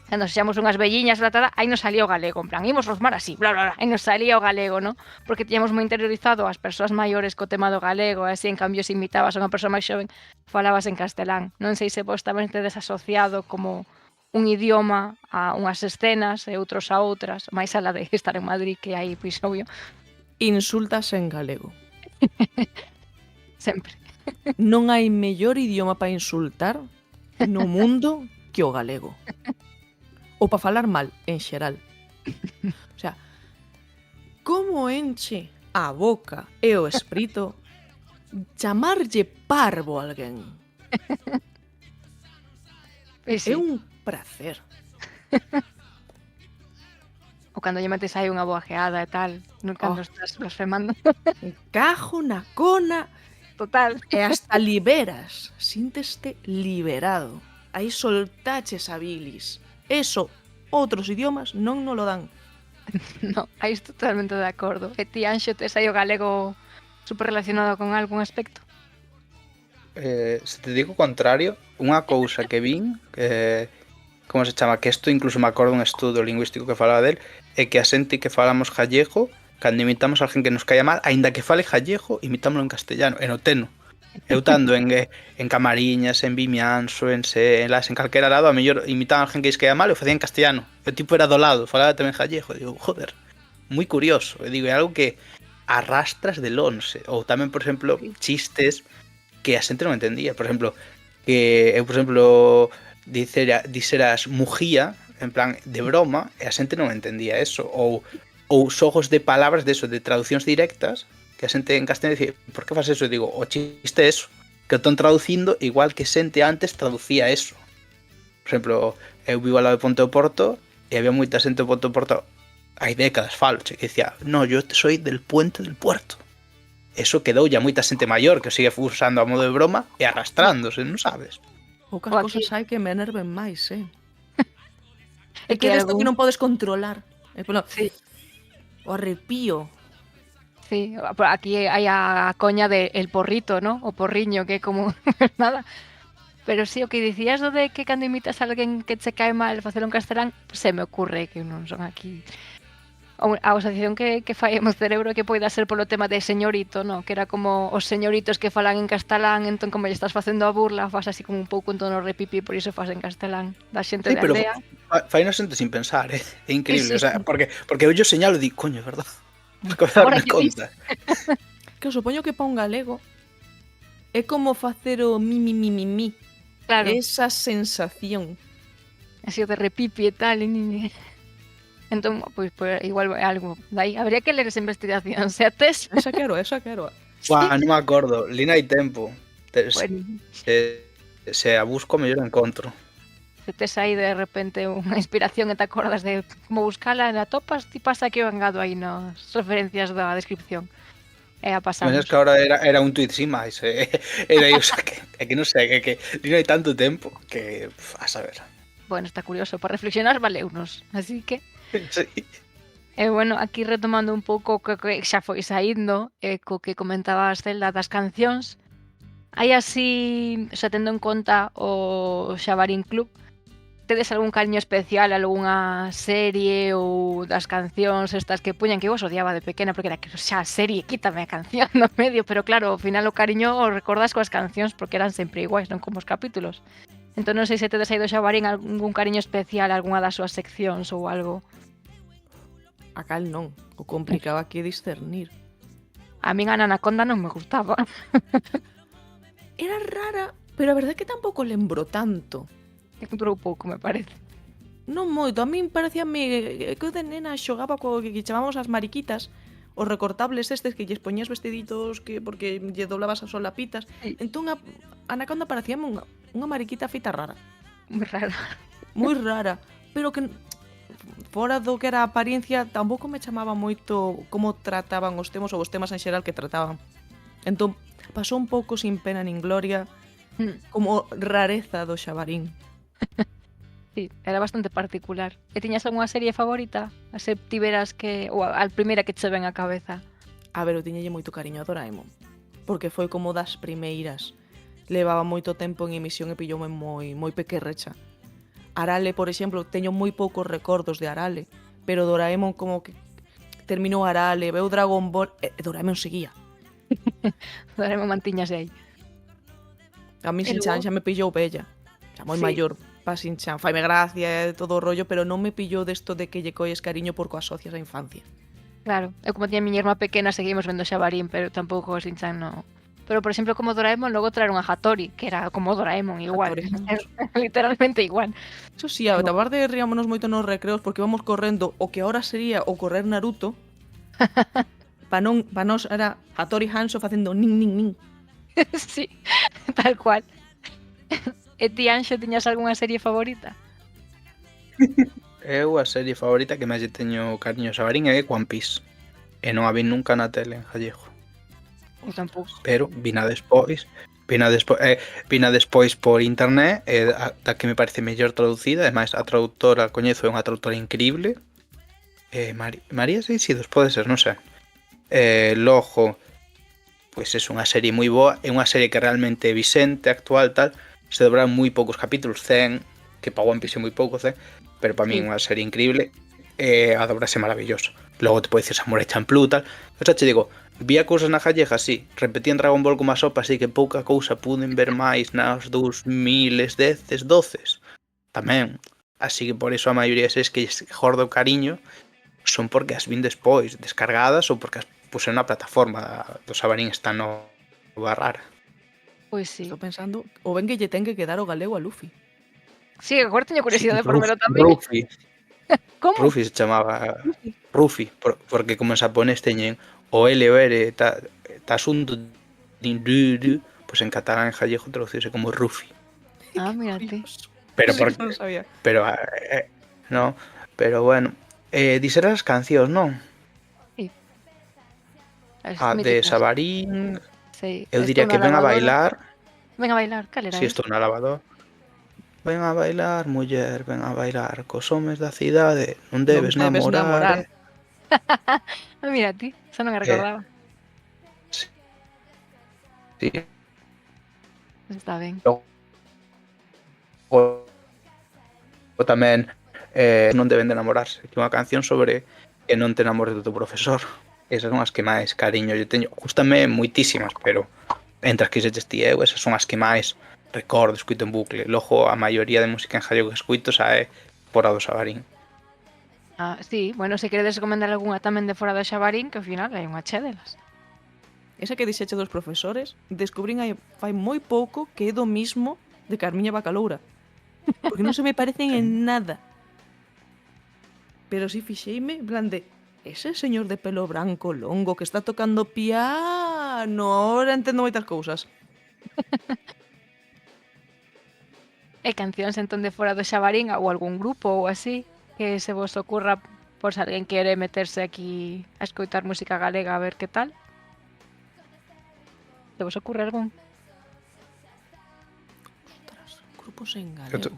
cando xamos unhas velliñas, aí nos salía o galego, en plan, imos rosmar así, bla, bla, bla, aí nos salía o galego, ¿no? Porque tiñamos moi interiorizado as persoas maiores co tema do galego, así, en cambio, se imitabas a unha persoa máis xoven, falabas en castelán. Non sei se vos tamén tedes asociado como un idioma a unhas escenas e outros a outras, máis alá de estar en Madrid, que aí, pois, obvio, Insultas en galego. sempre. Non hai mellor idioma para insultar no mundo que o galego. Ou para falar mal, en xeral. O sea, como enche a boca e o espírito chamarlle parvo a alguén? Pois sí. É un placer. Ou cando lle metes aí unha boajeada e tal, non cando estás blasfemando. Cajo na cona Total. e hasta liberas. Sínteste liberado. Aí soltaches a bilis. Eso, outros idiomas non nos lo dan. No, aí estou totalmente de acordo. E ti, Anxo, tes aí o galego super relacionado con algún aspecto? Se te digo o contrario, unha cousa que vin, como se chama, que isto incluso me acordo un estudo lingüístico que falaba del, é que a xente que falamos gallego, cando imitamos a alguén que nos caia mal, aínda que fale gallego, imitámoslo en castellano, e no teno. Eu tando en Camariñas, en Vimianzo, en Selas, en calquera lado, a mellor imitaban a alguén que lles caia mal e o facía en castellano. E o tipo era do lado, falaba tamén gallego, e digo, joder, moi curioso. E digo, é algo que arrastras de lonxe. Ou tamén, por exemplo, chistes que a xente non entendía. Por exemplo, que eu, por exemplo, dixeras mujía, en plan de broma, e a xente non entendía eso. Ou xogos de palabras de eso, de traduccións directas, que a xente en castellano dice, por que faz eso? E digo, o chiste é eso, que o están traducindo igual que xente antes traducía eso. Por exemplo, eu vivo ao lado de Ponte do Porto e había moita xente de Ponte do Porto hai décadas, falo, que dicía, no, yo soy del puente del puerto. Eso quedou ya moita xente maior que o sigue usando a modo de broma e arrastrándose, non sabes? Poucas O aquí. cosas hai que me enerven máis, É É que desto que algún- non podes controlar. Sí. O arrepío. Sí, aquí hai a coña de el porrito, ¿no? O porriño, que é como nada. Pero sí, o que dicías do de que cando imitas a alguén que che cae mal facelo en castelán, se me ocurre que non son aquí a asociación que fai o meu cerebro que poida ser polo tema de señorito, no? Que era como os señoritos que falan en castelán, entón como lle estás facendo a burla, fas así como un pouco en tono repipi, por iso fas en castelán, da xente Sí, de pero aldea. fai na xente sin pensar, é increíble, Sí, sí. o sea, porque eu yo señalo e digo, coño, é verdad? Porque Ahora darme que conta. Que eu supoño que pa un galego é como facer o mi. Claro, Esa sensación. así o de repipi e tal, entón, pois igual é algo dai, habría que ler esa investigación, se ates, Esa quero. Buah, non me acordo, lina hai tempo. bueno, Se a busco, mellor encontro. se tes aí de repente unha inspiración e te acordas de como buscala e la topas, ti pasa que o engado aí nas referencias da descripción. E a Mas pasamos. es que ahora era un tweet sin máis, era aí, o sea, que non sei, que lina hai tanto tempo que, a saber. Bueno, está curioso, para reflexionar valeunos, así que Sí. bueno, aquí retomando un pouco que xa foi saindo, co que comentabas, Zelda, das cancións, hai así, xa tendo en conta o Xabarín Club, tedes algún cariño especial, algunha serie ou das cancións estas que puñan, que eu os odiaba de pequena, porque era que xa a serie, quítame a canción no medio, pero claro, ao final o cariño o recordas coas cancións porque eran sempre iguais, non como os capítulos. Entón non sei se tedes aí do Xabarín algún cariño especial, algunha das súas seccións ou algo. A cal non. O complicado aquí é discernir. A min a Anaconda non me gustaba. Era rara, pero a verdade é que tampouco lembro tanto. Durou pouco, me parece. Non moito, a min parecíame que eu de nena xogaba co que chamamos as mariquitas, os recortables estes que lles poñías vestiditos que porque lle doblabas as solapitas. Sí, Entón a Anaconda parecíame unha mariquita feita rara, moi raro. moi rara, pero que fora do que era a apariencia tampouco me chamaba moito como trataban os temas ou os temas en xeral que trataban. Entón pasou un pouco sin pena nin gloria, como rareza do Xabarín. Sí, era bastante particular. E tiñas algunha serie favorita? A se tiveras que... ou a primeira que che ven á cabeza? A ver, eu tiñalle moito cariño a Doraemon, porque foi como das primeiras. Levaba moito tempo en emisión e pilloume moi pequerrecha. Arale, por exemplo, teño moi poucos recordos de Arale, pero Doraemon como que terminou Arale, veu Dragon Ball e Doraemon seguía. Doraemon mantiñase aí. A mí E Shin-chan logo? xa me pillou bella, xa moi Sí. maior pa Shin-chan. Faime gracia e todo o rollo, pero non me pillou desto de que lle colles cariño porque o asocias á infancia. Claro, eu como tiña a miña irmá pequena seguimos vendo Xabarín, pero tampouco o Shin-chan no... Pero, por exemplo, como Doraemon, logo traeron a Hattori, que era como Doraemon, igual. Hattori. Literalmente igual. Eso sí, a tarde ríamonos moito nos recreos porque íbamos correndo o que ahora sería o correr Naruto. Pa nos era Hattori Hanzo facendo nin nin nin. Sí, tal cual. E ti, Anxo, tiñas algunha serie favorita? Eu a serie favorita que máis lle teño cariño a Xabarín é One Piece. E non a vi nunca na tele en gallego. Eu tampouco. Pero vina despois por internet e da que me parece mellor traducida. Ademais, a traductora coñezo, é unha traductora increíble. María Seixidos, pode ser, non sei. Logo, pois é unha serie moi boa. É unha serie que realmente é vixente, actual, tal. Se dobraron moi poucos capítulos, 100, que para One Piece é moi pouco, 100. Pero para mí é unha serie increíble. A dobrase maravilloso. Logo te pode dicir Samurai Champloo, tal. O sea, che digo, vía cousas na gallega, sí. Repetían Dragon Ball como a sopa, así que pouca cousa puden ver máis nas 2010, 12. Tamén. Así que por iso a maioría de series que gordo cariño son porque as vin despois, descargadas ou porque as puse na plataforma do Xabarín esta nova rara. Pois sí. Estou pensando, o ben que lle ten que quedar o galego a Luffy. Sí, agora teño curiosidade por velo tamén. Rufi. Como? Rufi se chamaba Rufi, porque como en xaponés teñen o L o R tasunto pois en catalán en gallego traduciuse como Rufi. Ah, mírate. Pero Sí, porque non sabía. pero no, pero bueno, diser as cancións, non? As A de míticas. Xabarín, Sí. eu Estou diría que na ven a lavadora. bailar, Ven a bailar, cal era si esa? estou na lavadora. Ven a bailar, muller, ven a bailar cos homes da cidade, non debes namorar. Ah, mira ti, xa non me recordaba. Sí. Está ben. O tamén non deben de enamorarse, que é unha canción sobre que non te enamores do teu profesor. Esas son as que máis cariño yo teño. Gústame moitísimas, pero entre as que se ti eu, esas son as que máis recordo, escuito en bucle. Logo, a maioría de música en gallego que escuito xa é fora do Xabarín. Ah, sí, bueno, se queredes recomendar algunha tamén de fora do Xabarín, que ao final hai unha che delas. Esa que dixeche dos profesores, descubrín hai fai moi pouco que é do mismo de Carmiña Bacaloura. Porque non se me parecen en nada. Pero si fixeime, en plan de, ese señor de pelo branco longo que está tocando piano, ahora entendo moitas cousas. E cancións entón de fora do Xabarín ou algún grupo ou así que se vos ocurra por se alguén quere meterse aquí a escoitar música galega a ver que tal. Se vos ocurre algún? Ostras, grupos en galego.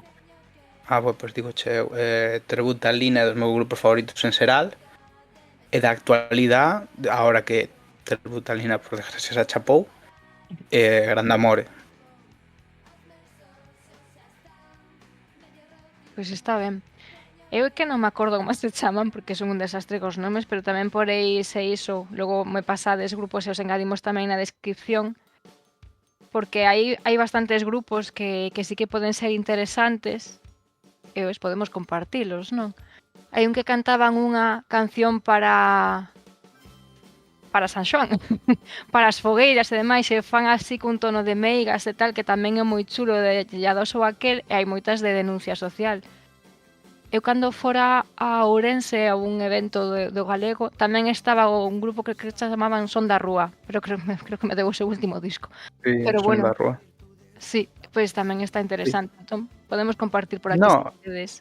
Pois digo che, Tributa Lina é dos meus grupos favoritos en xeral. E da actualidade, agora que Tributa Lina por desgracia xa chapou, Grande Amore. Pois está ben. Eu é que non me acordo como se chaman porque son un desastre cos nomes, pero tamén por aí se iso, logo me pasades grupos e os engadimos tamén na descripción, porque hai bastantes grupos que sí que poden ser interesantes e os podemos compartilos, non? Hai un que cantaban unha canción para San Xoán, para as fogueiras e demais, e fan así cun tono de meigas e tal, que tamén é moi chulo de lladoso aquel, e hai moitas de denuncia social. eu cando fora a Ourense a un evento do galego, tamén estaba un grupo que se chamaban Son da Rúa, pero creo que me deu o seu último disco. Sí, Pero son bueno, da rúa. sí, pois tamén está Sí. interesante. Entón, podemos compartir por aquí se No, queredes.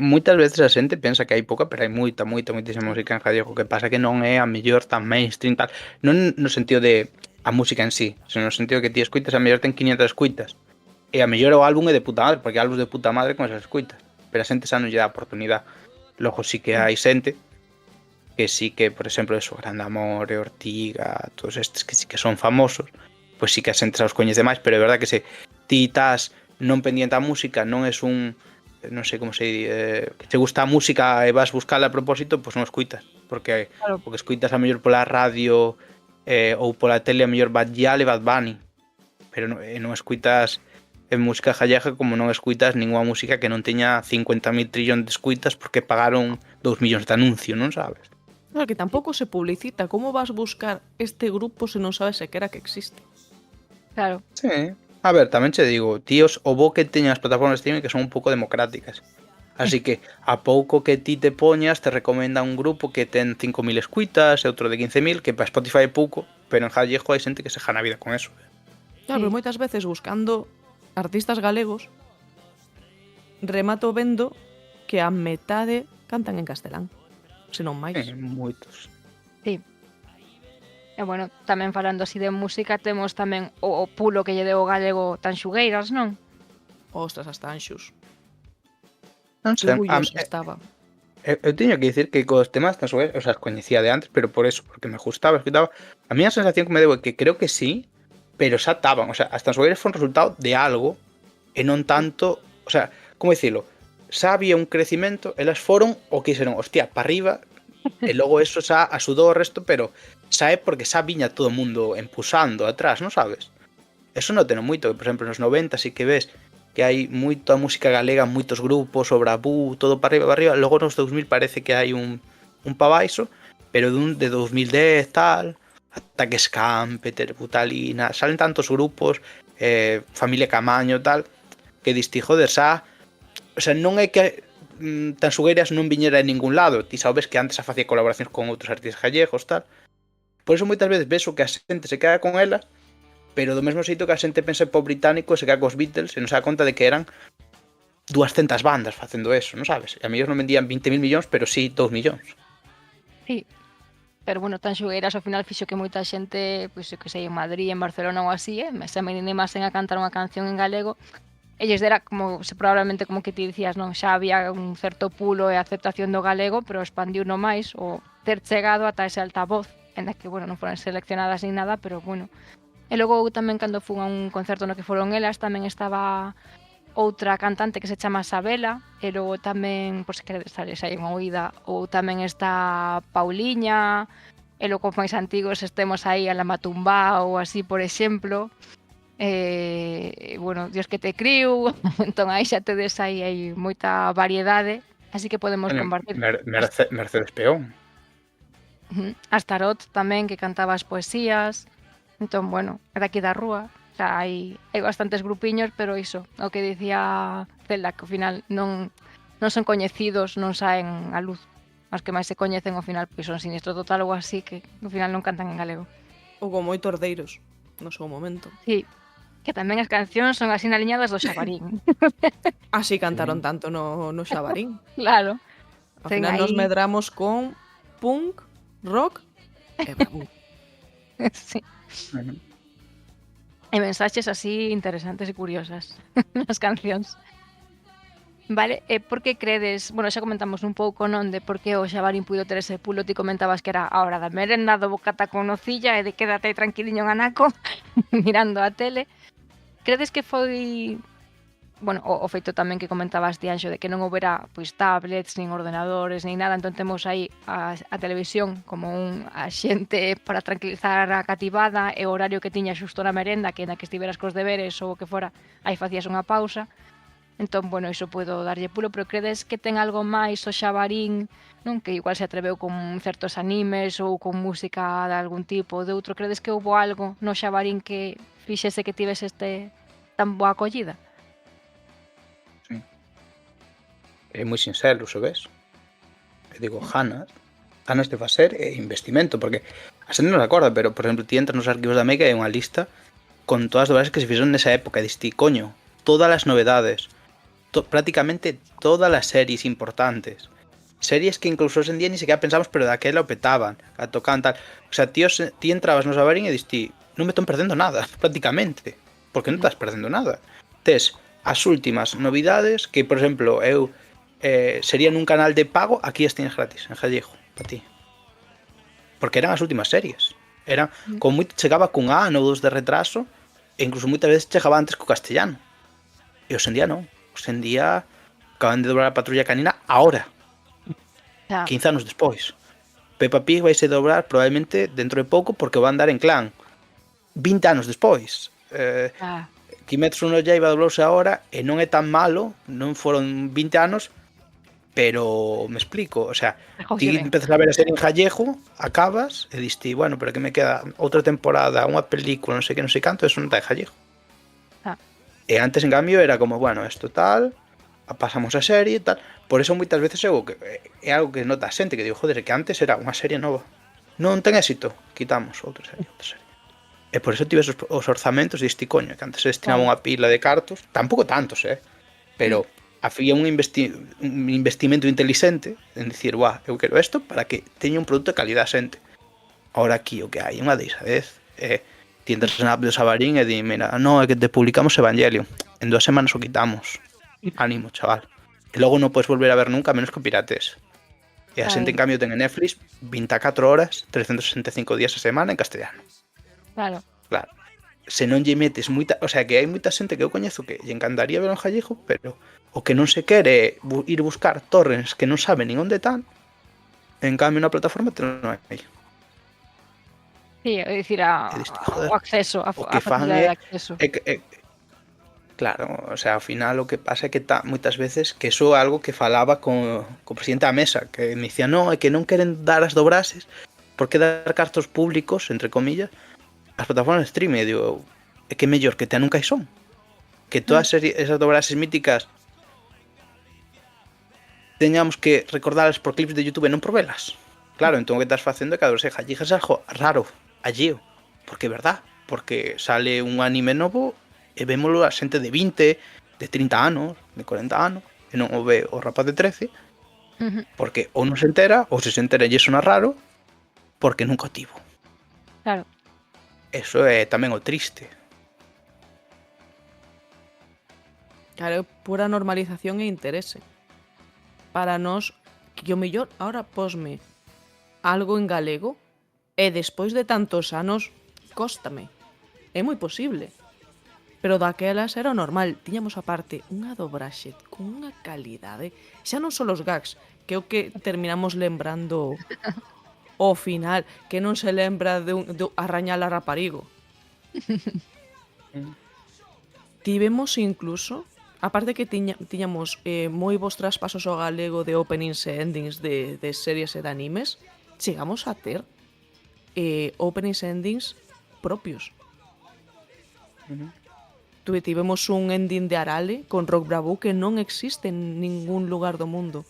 moitas veces a xente pensa que hai pouca, pero hai moitísima Sí, música en gallego, que pasa que non é a mellor tan mainstream tal, non no sentido de a música en sí, senón no sentido que ti escuitas a mellor ten 500 escuitas, e a mellor o álbum é de puta madre, porque hai álbuns de puta madre con esas escuitas, pero a xente xa non lle dá oportunidade. Logo sí que sí, hai xente que sí que, por exemplo, eso, Grande Amore, Ortiga, todos estes que sí que son famosos, pois sí que a xente xa os coñece máis, pero é verdad que se ti estás non pendiente a música, non es un, non sei como se di, que te gusta a música e vas buscala a propósito, pois non escuitas, porque claro, o que escuitas a mellor pola radio ou pola tele a mellor Bad Gyal e Bad Bunny, pero non escuitas en música gallega como non escuitas ninguna música que non teña 50.000 trillón de escuitas porque pagaron 2 millóns de anuncio, non sabes? Claro que tampouco se publicita. Como vas buscar este grupo se non sabes sequera que existe? claro. Sí. A ver, tamén che digo, tíos, o bo que teñen as plataformas de streaming que son un pouco democráticas. Así que a pouco que ti te poñas te recomenda un grupo que ten 5.000 escuitas e outro de 15.000, que para Spotify é pouco, pero en gallego hai xente que se jana a vida con eso. Claro, pero Sí, moitas veces buscando artistas galegos remato vendo que a metade cantan en castelán, se non máis. Moitos. sí. E bueno, tamén falando así de música, temos tamén o pulo que lle deu o galego Tanxugueiras, non? Ostras, hasta Anxus. Non Que sei, orgullosa estaba. eu teño que dicir que cos temas tan o sea, os coñecía de antes, pero por eso, porque me gustaba, escutaba. A mí a sensación que me deu é que creo que sí, pero xa estaban, o sea, as Tansogueiras foi un resultado de algo e non Sí. tanto, o sea, como dicilo, xa había un crecimento, elas foron o que dixeron, hostia, para arriba, e logo eso xa axudou o resto, pero xa é porque xa viña todo o mundo empusando atrás, non sabes? Eso non teno moito, que por exemplo nos 90 sí que ves que hai moita música galega, moitos grupos, o Bravú, todo para arriba, logo nos 2000 parece que hai un pa baixo, pero de 2010 tal, Ataque Scam, Peter Butalina, salen tantos grupos, Familia Camaño tal, que diste, joder, xa, o sea, non é que Tansugueiras non viñera en ningún lado, ti sabes que antes a facía colaboracións con outros artistas gallegos tal, por eso moitas veces ves o que a xente se queda con elas, pero do mesmo xeito que a xente pensa en pop británico e se queda cos Beatles e non se dá conta de que eran 200 bandas facendo eso, non sabes? E a mellor non vendían 20.000 millóns, pero sí 2 millóns. Sí. Pero bueno, Tanxugueiras ao final fixo que moita xente, pois eu que sei, en Madrid, en Barcelona ou así, se animasen a cantar unha canción en galego, elles dera como probablemente como que ti dicías, non, xa había un certo pulo e aceptación do galego, pero expandiu no máis o ter chegado ata ese altavoz, en que, bueno, non foron seleccionadas nin nada, pero bueno. E logo tamén cando fun a un concerto no que foron elas, tamén estaba outra cantante que se chama Sabela, e logo tamén, por se queredes darles aí unha oída, ou tamén está Pauliña, e logo máis antigos estemos aí a La Matumbá ou así, por exemplo. Bueno, Dios que te criu, entón aí xa tedes aí moita variedade, así que podemos compartir Mercedes Peón. as Tarot tamén, que cantaba as poesías. Entón, bueno, é daqui da rúa. O sea, hai bastantes grupiños, pero iso, o que dicía Zelda, que ao final non son coñecidos, non saen a luz. Os que máis se coñecen ao final pois son Sinistro Total ou así, que ao final non cantan en galego. Ou como moitos ordeiros no seu momento. Sí, que tamén as cancións son así aliñadas do Xabarín. Así cantaron tanto no Xabarín. Claro. Ao Ten final nos aí- medramos con punk, rock e bravú. Sí. E mensaxes así interesantes e curiosas nas cancións. Vale, e por que credes, bueno, xa comentamos un pouco, non, de por que o Xabarín puido ter ese pulo, ti comentabas que era a hora da merenda, do bocata con nocilla e de quédate aí tranquiliño en anaco mirando a tele. Credes que foi, bueno, o feito tamén que comentabas ti, Anxo, de que non houbera pois tablets, nin ordenadores, nin nada, entón temos aí a televisión como un axente para tranquilizar a cativada e o horario que tiña xusto na merenda, que na que estiveras cos deberes ou o que fora, aí facías unha pausa. Entón, bueno, iso podo darlle pulo, pero credes que ten algo máis o Xabarín, non? Que igual se atreveu con certos animes ou con música de algún tipo ou de outro. Credes que houbo algo no Xabarín que fixese que tivese tan boa acollida? Sí. é moi sinxelo, sabes? Eu digo, ganas de facer investimento, porque a xente non se acorda, pero, por exemplo, ti entras nos arquivos da Mega e hai unha lista con todas as doblaxes que se fixeron nesa época, e diste, coño, todas as novedades, prácticamente todas as series importantes, series que incluso hoxe en día ni siquiera pensamos, pero daquela o petaban, a tocaban tal. O sea, ti entrabas no Sabarín e diste, non me están perdendo nada, prácticamente, porque non estás perdendo nada. Tes as últimas novidades que, por exemplo, eu serían un canal de pago, aquí as tienes gratis, en gallego, para ti. Porque eran as últimas series. Eran, como moito chegaba cun ano ou dos de retraso, e incluso moitas veces chegaba antes co castellano. E hoxe en día non. Hoxe en día acaban de doblar a Patrulla Canina ahora, 15 anos despois. Peppa Pig vai se dobrar probablemente dentro de pouco porque van dar en Clan 20 anos despois. Kimetsu no Yaiba doblouse agora e non é tan malo, non foron 20 anos, pero me explico, o sea, ti empezas a ver a serie en gallego, acabas e diste, bueno, pero que me queda outra temporada, unha película, non sei que, non sei canto, eso non está en gallego. E antes, en cambio, era como, bueno, esto tal, pasamos a serie e tal. Por eso moitas veces é algo que nota a xente, que digo, joder, que antes era unha serie nova. Non ten éxito, quitamos outra serie. E por eso tives os orzamentos e diste, coño, que antes se destinaba unha pila de cartos, tampouco tantos, pero había un investimento inteligente en dicir, guau, eu quero isto para que teña un produto de calidad xente. Ahora aquí o que hai é unha deixadez. Ti entras na app do Sabarín e di, mira, no, é que te publicamos Evangelion, en 2 semanas o quitamos. Ánimo, chaval. E logo non podes volver a ver nunca, menos que pirates. E a xente, en cambio, ten en Netflix 24 horas, 365 días a semana en castellano. Claro. Se non lle metes moita... O sea, que hai moita xente que eu coñezo que lle encantaría ver un gallego, pero o que non se quere é ir buscar torrents que non sabe nin onde están, en cambio na plataforma non hai. Sí, é dicir, o acceso, a facilidade de acceso. Claro, o sea, ao final o que pasa é que moitas veces que iso é algo que falaba co presidente da mesa, que me dicía, no, é que non queren dar as dobraxes, por que dar cartos públicos, entre comillas, as plataformas de streaming. E digo, é que mellor que te nunca son, que todas esas dobraxes míticas teñamos que recordarlas por clips de YouTube e non por velas. Claro, entón o que estás facendo é que a dobraxe gallega é algo raro, alleo, porque é verdad, porque sale un anime novo e vémolo a xente de 20, de 30 anos, de 40 anos, e non o ve o rapaz de 13, porque ou non se entera, ou se entera e sona raro, porque nunca o tivo. Claro. Eso é tamén o triste. Claro, pura normalización e interese. Para nós, que o mellor, ahora posme algo en galego, e despois de tantos anos, cóstame. É moi posible. Pero daquelas era o normal. Tiñamos aparte unha dobraxe con unha calidade. Xa non son os gags, que é o que terminamos lembrando o final, que non se lembra de Arrañar a raparigo. Tivemos incluso, aparte que tiñamos moi bons traspasos ao galego de openings e endings de series e de animes, chegamos a ter openings e endings propios. Tivemos un ending de Arale con Rock Bravo que non existe en ningún lugar do mundo.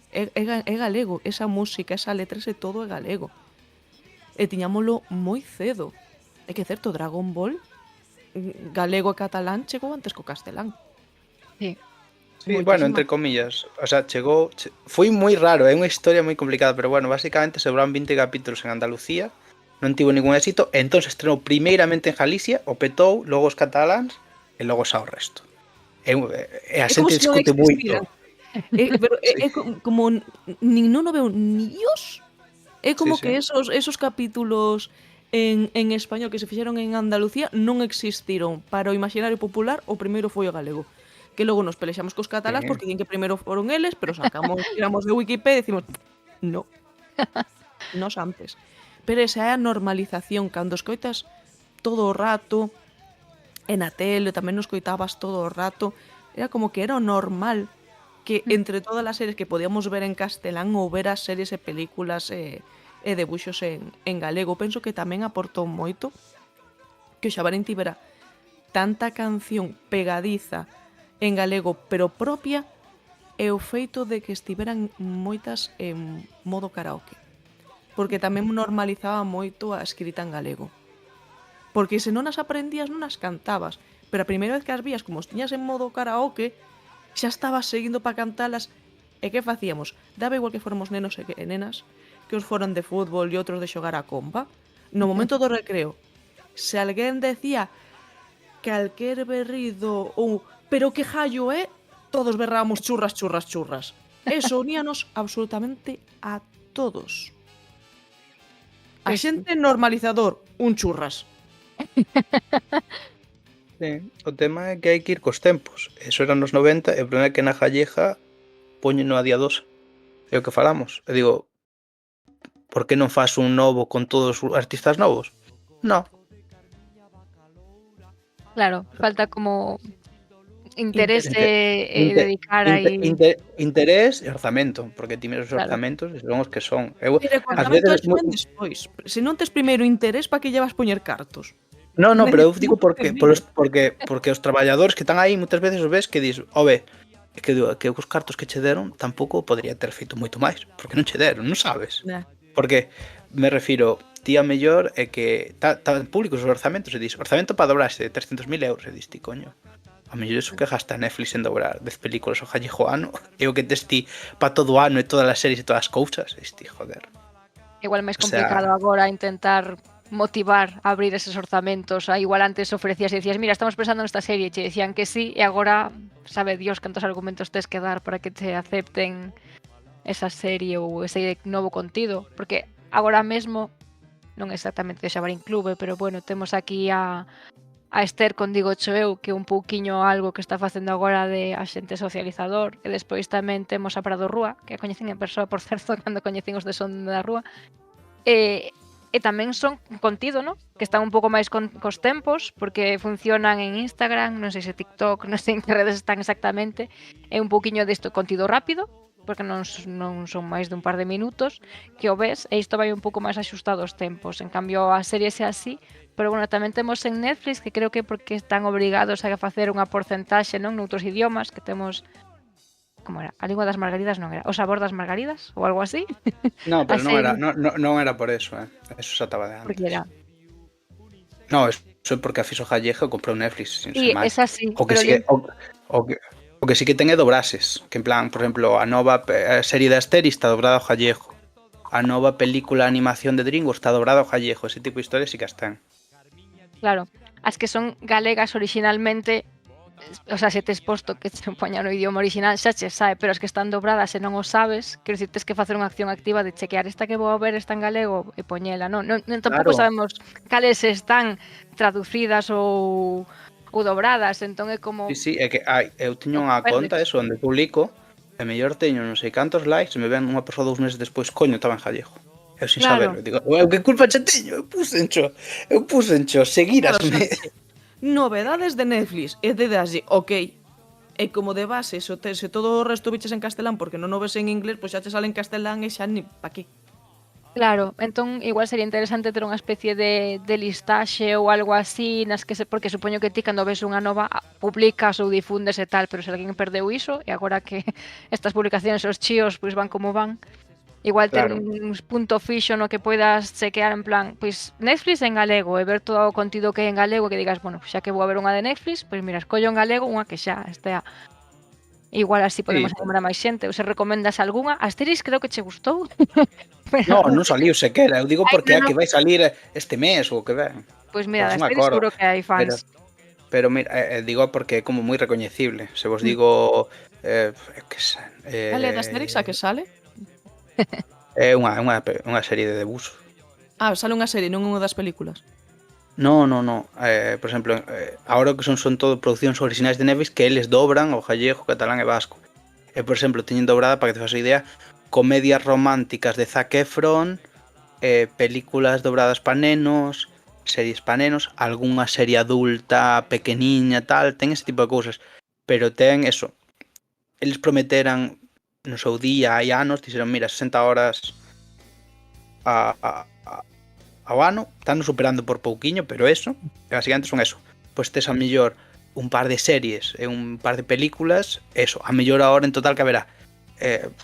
É galego, esa música, esa letra, ese todo é galego. E tiñámolo moi cedo. É que é certo, Dragon Ball galego e catalán chegou antes co castelán. Sí. Sí, bueno, entre comillas, o sea, chegou... Foi moi raro, é unha historia moi complicada, pero bueno, basicamente se dobraron 20 capítulos en Andalucía, non tivo ningún éxito, e entón se estrenou primeiramente en Galicia, o petou, logo os cataláns, e logo xa o resto. E a xente discute moito. Pero é como non o veo ni Dios. É como que esos capítulos en español que se fixeron en Andalucía non existiron. Para o imaginario popular, o primeiro foi o galego. Que logo nos pelexamos cos catalás porque din que primeiro foron eles, pero tiramos de Wikipedia e decimos, no. Nos antes. Pero esa é a normalización, cando escoitas todo o rato, e na tele tamén nos coitabas todo o rato, era como que era o normal que entre todas as series que podíamos ver en castelán ou ver as series e películas e debuxos en galego. Penso que tamén aportou moito que o Xabarín tivera tanta canción pegadiza en galego, pero propia, é o feito de que estiveran moitas en modo karaoke. Porque tamén normalizaba moito a escrita en galego. Porque se non as aprendías non as cantabas, pero a primeira vez que as vías como os tiñas en modo karaoke, xa estabas seguindo para cantalas. E que facíamos? Daba igual que fóramos nenos e nenas, que os foran de fútbol e outros de xogar a compa. No momento do recreo, se alguén decía calquer berrido ou pero que jallo é, todos berrábamos churras, churras, churras. Eso uníanos absolutamente a todos. A Pois sí. xente normalizador, un churras. Sí, o tema é que hai que ir cos tempos. Eso era nos 90 e o problema é que na gallega poñeno a día 2. É o que falamos. E digo, por que non faz un novo con todos os artistas novos? No. Claro, falta como interese dedicar aí. Interés e orzamento, porque ti miras os Claro, orzamentos e son os que son. Eu, Pero o ás orzamento veces, ese ven despois. Se non tes primeiro interés, pa que lle vas poñer cartos? no, pero eu digo Non entendín. porque os traballadores que están aí moitas veces os ves que dis, ove, é que digo, que os cartos que che deron tampouco podría ter feito moito máis, porque non che deron, non sabes. Nah. Porque me refiro, ti a mellor é que tan públicos os orzamentos e dis, orzamento para dobrarse de 300.000 euros, e dis ti, coño, a mellor eso que gasta Netflix en dobrar 10 películas ao gallejo ano, e o que tes ti para todo o ano e todas as series e todas as cousas, e ti, joder. igual máis O sea- complicado agora intentar motivar a abrir eses orzamentos. Igual antes ofrecías e decías, mira, estamos pensando nesta serie, e che decían que sí, e agora sabe Dios cantos argumentos tes que dar para que te acepten esa serie ou ese novo contido, porque agora mesmo non exactamente de Xabarín Clube, pero bueno, temos aquí a Esther con Digocho eu, que é un pouquiño algo que está facendo agora de axente socializador, e despois tamén temos a Prado Rúa, que a coñecín en persoa, por certo, cando coñecín os de Son da Rúa, e tamén son contido, ¿no? Que están un pouco máis cos tempos, porque funcionan en Instagram, non sei se TikTok, non sei en que redes están exactamente, é un pouquiño disto contido rápido, porque non son máis dun par de minutos, que o ves, e isto vai un pouco máis axustado aos tempos. En cambio, a series é así, pero bueno, tamén temos en Netflix, que creo que porque están obrigados a facer unha porcentaxe, non, noutros idiomas, que temos, como era? A lingua das margaridas non era, o sabor das margaridas, ou algo así. No, pero Así, non era por eso, Eso xa estaba de antes. porque era. No, eso é porque a fixo gallega e comprou Netflix, sin Sí, ser máis. esa sí, O que pero sí que, o que sí que ten é dobrases, que en plan, por exemplo, a nova serie de Asterix está dobrada ao gallego. A nova película de animación de DreamWorks está dobrada ao gallego, ese tipo de historias sí que as ten. claro, as que son galegas originalmente, o sea, se tes posto que se poña no idioma original xa che sabe, pero as que están dobradas e non o sabes, quero dicir, tes que facer unha acción activa de chequear esta que vou a ver está en galego e poñela, non tampouco Claro. sabemos cales están traducidas ou dobradas, entón é como Sí, é que eu teño o unha perdes. conta eso onde publico, e mellor teño non sei cantos likes, e me ven unha persoa 2 meses despois, coño, estaba en gallego. Eu sin Claro. saberlo, digo, eu que culpa che teño? Eu puxencho, seguírasme. Novedades de Netflix. E de daslle, ok. E como de base, se todo o resto biches en castelán porque non o ves en inglés, pois xa te sale en castelán e xa ni pa aquí. Claro, entón igual sería interesante ter unha especie de listaxe ou algo así, nas que porque supoño que ti cando ves unha nova publicas ou difundes e tal, pero se alguén perdeu iso e agora que estas publicacións os chíos pois van como van, igual ter Claro. un punto fixo no que poidas chequear en plan, pois Netflix en galego e ver todo o contido que hai en galego e que digas, bueno, xa que vou a ver unha de Netflix, pois mira, escollo en galego unha que xa estea. Igual así podemos animar a máis xente. Ou se recomendas algunha, Asterix creo que che gustou. No, non saliu sequera, eu digo Ai, porque é no, que vai salir este mes ou que ven. pois mira, Pois de non me Asterix acordo. seguro que hai fans. Pero mira, digo porque é como moi recoñecible. Se vos digo, que sei, Cale de Asterix a que sale? é unha serie de debuxos. Ah, sale unha serie, non unha das películas. No. Por exemplo, agora que son todo producións originais de Netflix que eles dobran o gallego, catalán e vasco. E, por exemplo, teñen dobrada, para que te faz a idea, comedias románticas de Zac Efron, películas dobradas pa nenos, series pa nenos, algunha serie adulta pequeniña, tal, ten ese tipo de cousas. Pero ten eso. Eles prometeran no seu día, hai anos, dixeron, mira, 60 horas ao ano, están superando por pouquiño, pero eso, e basicamente son eso. Pois tes a mellor un par de series e un par de películas, eso, a mellor a hora en total que haberá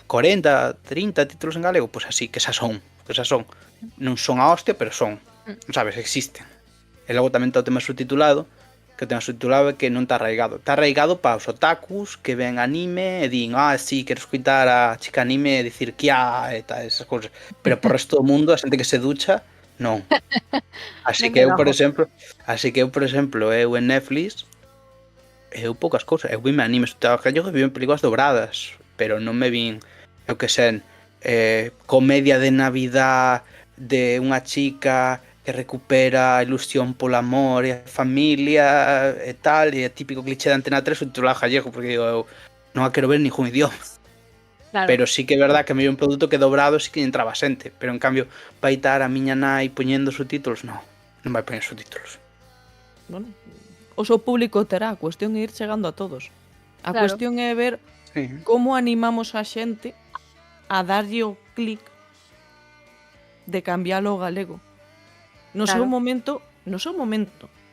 40, 30 títulos en galego, pois así, que xa son. Non son a hostia, pero son. Sabes, existen. E logo tamén está o tema subtitulado, que o tema subtitulado é que non está arraigado. Está arraigado para os otakus que ven anime e din, sí, quero escutar a chica anime e dicir kia e tal, esas cousas. Pero por resto do mundo, a xente que se ducha, non. Así que eu, por exemplo, eu en Netflix, eu poucas cousas, eu vime animes subtitulados gallego e vime películas dobradas, pero non me vin, eu que sei, comedia de Navidad de unha chica que recupera a ilusión polo amor e a familia e tal, e é típico cliché de Antena 3 subtitulado gallego, porque digo, eu non a quero ver en ningún idioma. Claro. Pero sí que é verdad que me un produto que dobrado sí que entraba xente, pero en cambio vai estar a miña nai poñendo subtítulos, non vai poñer subtítulos. Bueno, o seu público terá, a cuestión é ir chegando a todos. A Claro. cuestión é ver Sí. como animamos a xente a darlle o clic de cambialo ao galego. No seu momento,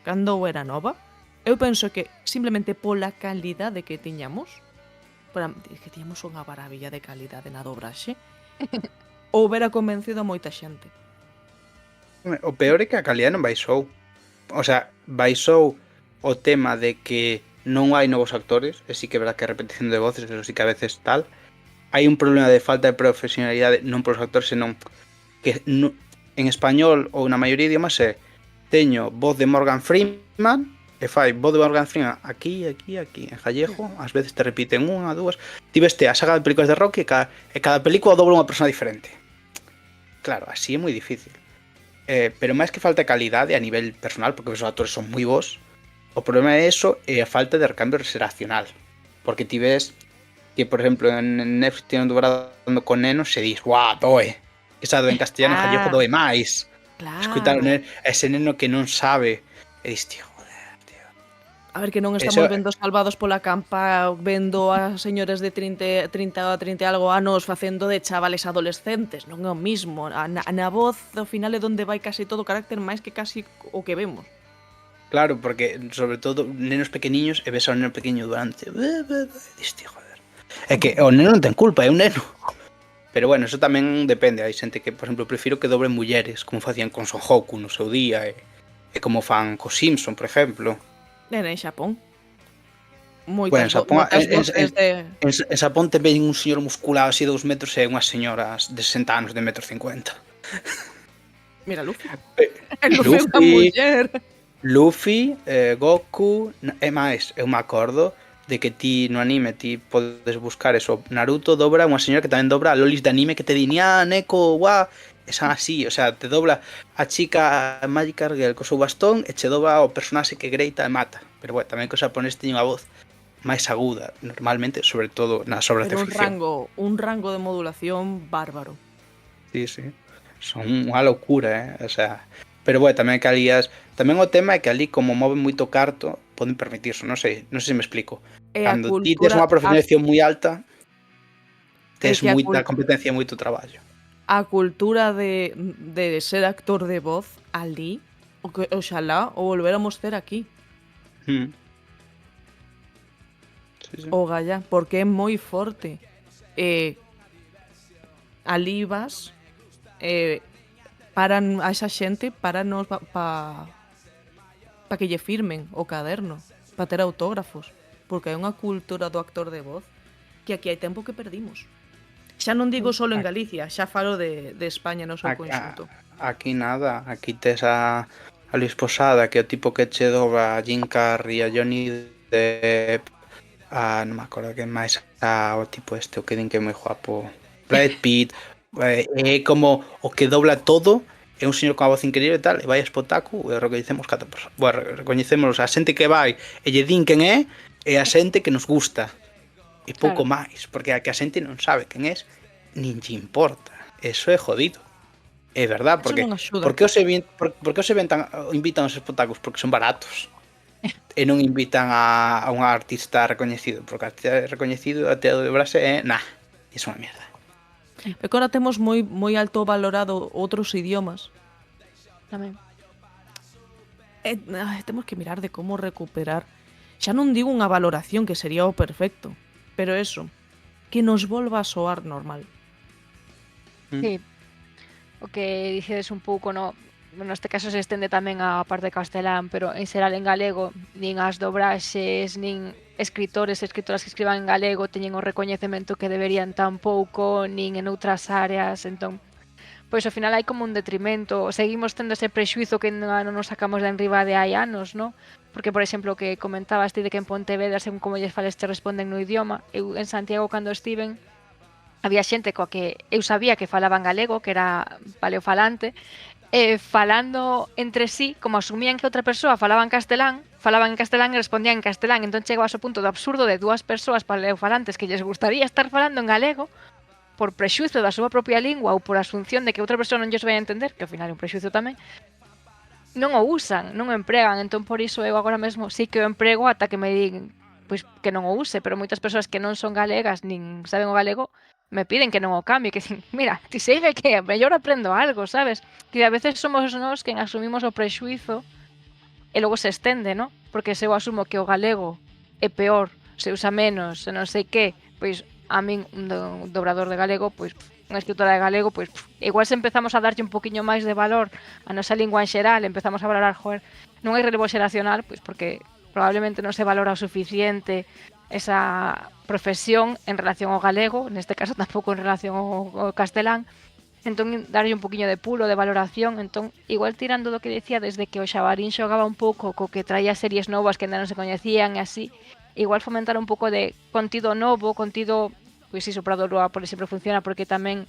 cando eu era nova, eu penso que simplemente pola calidade que tiñamos, que tiñamos unha maravilla de calidade na dobraxe, houbera convencido a moita xente. O peor é que a calidad non baixou. O sea, baixou o tema de que non hai novos actores, e sí que é verdad que a repetición de voces, eso sí que a veces tal. Hai un problema de falta de profesionalidade non polos actores, senón que en español ou na maioría de idiomas teño voz de Morgan Freeman e fai voz de Morgan Freeman aquí, en gallego, ás veces te repiten unha, dúas. Ti veste a saga de películas de Rocky e cada película dobla unha persona diferente. Claro, así é moi difícil. Pero máis que falta de calidade a nivel personal, porque os actores son moi bons, o problema é eso e a falta de recambio xeracional. Porque ti ves que, por exemplo, en Netflix tienen dobrado con nenos e dis, guau, doe. Esa do en castellano gallego doe máis. Claro. Escutar a ese neno que non sabe e dis, tío, joder, tío. A ver, que non estamos vendo Salvados pola Campa, vendo a señores de 30 a 30 e algo anos facendo de chavales adolescentes, non é o mismo. Na voz, ao final, é onde vai casi todo o carácter máis que casi o que vemos. Claro, porque sobre todo nenos pequeniños e ves ao neno pequeño durante dis, tío, joder. É que o neno non ten culpa, é un neno. Pero bueno, eso tamén depende. Hai xente que, por exemplo, prefiro que dobren mulleres, como facían con Son Goku no seu día, e como fan co Simpson, por exemplo. En Xapón. Bueno, en Xapón te ven un señor musculado así 2 metros e unhas señoras de 60 anos de 1,50 m. Mira, Luffy. Luffy é unha muller. Luffy, Goku, e máis, eu me acordo de que ti no anime ti podes buscar eso, Naruto dobra unha señora que tamén dobra lolis de anime que te din, Neko, guau, e son así, o sea, te dobla a chica Magikarp Girl co seu bastón e che dobra o personaxe que greita e mata. Pero bueno, tamén que os japoneses teñen unha voz máis aguda, normalmente, sobre todo na obras de ficción. Un rango de modulación bárbaro. Sí, son unha locura, o sea, pero bueno, tamén que alías, tamén o tema é que ali como moven moito carto, poden permitirse, non sei se me explico. Cando ti tes unha profesionalización moi alta, tes moita competencia e moito traballo. A cultura de ser actor de voz ali, oxalá o volvéramos ter aquí. Sí. O galla, porque é moi forte. Ali vas, paran a esa xente, paranos pa que lle firmen o caderno, pa ter autógrafos, porque é unha cultura do actor de voz que aquí hai tempo que perdimos. Xa non digo solo en Galicia, xa falo de España no seu conxunto. Aquí nada, aquí tes a Luis Posada, que é o tipo que che dobra a Jim Carrey, a Johnny Depp, non me acordo que máis, o tipo este, o que din que é moi guapo, Brad Pitt, é como o que dobla todo, é un señor con a voz increíble e tal, e vai a Spotaku e recoñecemos cada persona. Bueno, recoñecemos a xente que vai e lle din quen é, e a xente que nos gusta. E pouco máis, porque a que a xente non sabe quen é, nin lle importa. Eso é jodido. É verdad, porque os invitan aos Spotacus? Porque son baratos. E non invitan a un artista recoñecido, porque artista recoñecido até o de Brase é unha mierda. Pero agora temos moi alto valorado outros idiomas. Tamén. Temos que mirar de como recuperar xa non digo unha valoración que sería o perfecto, pero eso, que nos volva a soar normal. Sí, o que dicedes un pouco, no, neste caso se estende tamén á parte de castelán, pero en xeral en galego, nin as dobraxes, nin escritores e escritoras que escriban en galego teñen o recoñecemento que deberían tampouco, nin en outras áreas, entón, pois ao final hai como un detrimento, seguimos tendo ese prexuizo que non nos sacamos de enriba de hai anos, no? Porque, por exemplo, que comentabas ti de que en Pontevedra, según como lles fales, te responden no idioma. Eu en Santiago, cando estiven, había xente coa que eu sabía que falaban galego, que era paleofalante, e falando entre sí, como asumían que outra persoa falaban en castelán e respondían en castelán, entón chegabas ao punto do absurdo de dúas persoas paleofalantes que lles gustaría estar falando en galego, por prexuizo da súa propia lingua ou por asunción de que outra persoa non lles vai a entender, que ao final é un prexuizo tamén, non o usan, non o empregan, entón por iso eu agora mesmo sí que o emprego ata que me din pois que non o use, pero moitas persoas que non son galegas nin saben o galego me piden que non o cambie, que dicen, mira, ti segue que mellor aprendo algo, sabes? Que a veces somos nós quen asumimos o prexuizo e logo se estende, ¿no? Porque se eu asumo que o galego é peor, se usa menos, se non sei que, pois a min un dobrador de galego, pois unha escritora de galego, pois igual se empezamos a darlle un poquiño máis de valor a nosa lingua en xeral, empezamos a valorar, joder, non hai relevo xeracional, pois porque probablemente non se valora o suficiente esa profesión en relación ao galego, neste caso tampouco en relación ao castelán, entón darlle un poquinho de pulo, de valoración, entón igual tirando do que decía desde que o Xabarín xogaba un pouco co que traía series novas que ainda non se coñecían e así, igual fomentar un pouco de contido novo, contido, pois iso, Pradoroa por exemplo funciona porque tamén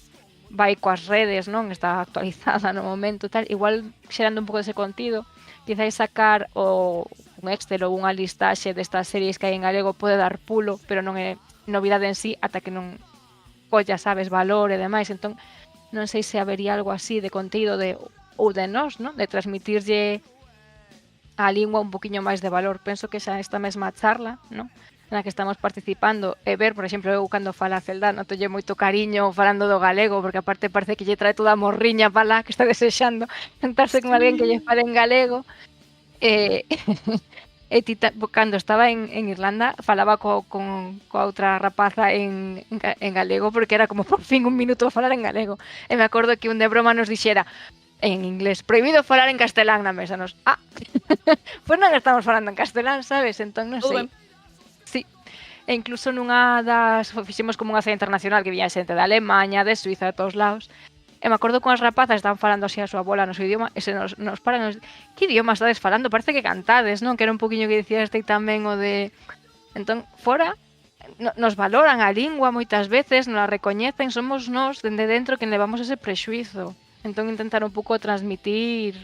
vai coas redes, non? Está actualizada no momento tal, igual xerando un pouco dese contido, quizáis sacar un Excel ou unha listaxe destas series que hai en galego pode dar pulo, pero non é novidade en sí ata que non colla, sabes, valor e demais, entón non sei se habería algo así de contido ou de nós, non? De transmitirlle a lingua un poquinho máis de valor. Penso que esta mesma charla, non? Na que estamos participando e ver, por exemplo, eu cando fala Celda notolle moito cariño falando do galego, porque aparte parece que lle trae toda a morriña para lá, que está desexando sentarse con alguén que lle fale en galego. E, e ti cando estaba en Irlanda falaba coa outra rapaza en galego, porque era como por fin un minuto a falar en galego. E me acordo que un de broma nos dixera en inglés, prohibido falar en castelán na mesa, nos, pois non estamos falando en castelán, sabes? Entón non sei. Sí, e incluso nunha fixemos como unha cena internacional que viña xente de Alemanha, de Suiza, de todos lados, e me acordo con as rapazas estaban falando así a súa abuela no seu idioma, e se nos paran, que idioma estades falando? Parece que cantades, non? Que era un poquinho que dicía este tamén o de... Entón, fora, nos valoran a lingua moitas veces, nos la recoñecen, somos nós, dende dentro, quen levamos ese prexuizo. Entón, intentar un pouco transmitir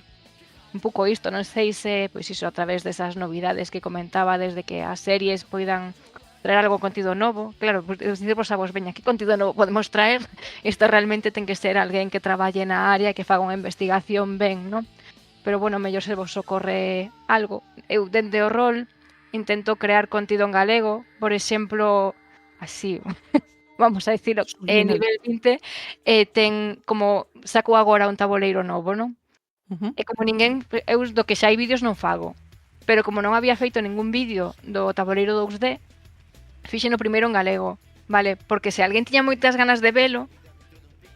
un pouco isto, non sei se, pois iso, a través desas novidades que comentaba, desde que as series poidan traer algo contido novo, claro, pues, decirvos a vos, veña, que contido novo podemos traer? Isto realmente ten que ser alguén que traballe na área, que faga unha investigación ben, non? Pero bueno, mellor se vos ocorre algo. Eu, dende o rol, intento crear contido en galego, por exemplo, así, vamos a dicilo, nivel 20, ten como, saco agora un tabuleiro novo, non? E como ninguén, eu do que xa hai vídeos non fago, pero como non había feito ningún vídeo do tabuleiro 2D, fixeno primeiro en galego, vale? Porque se alguén tiña moitas ganas de velo,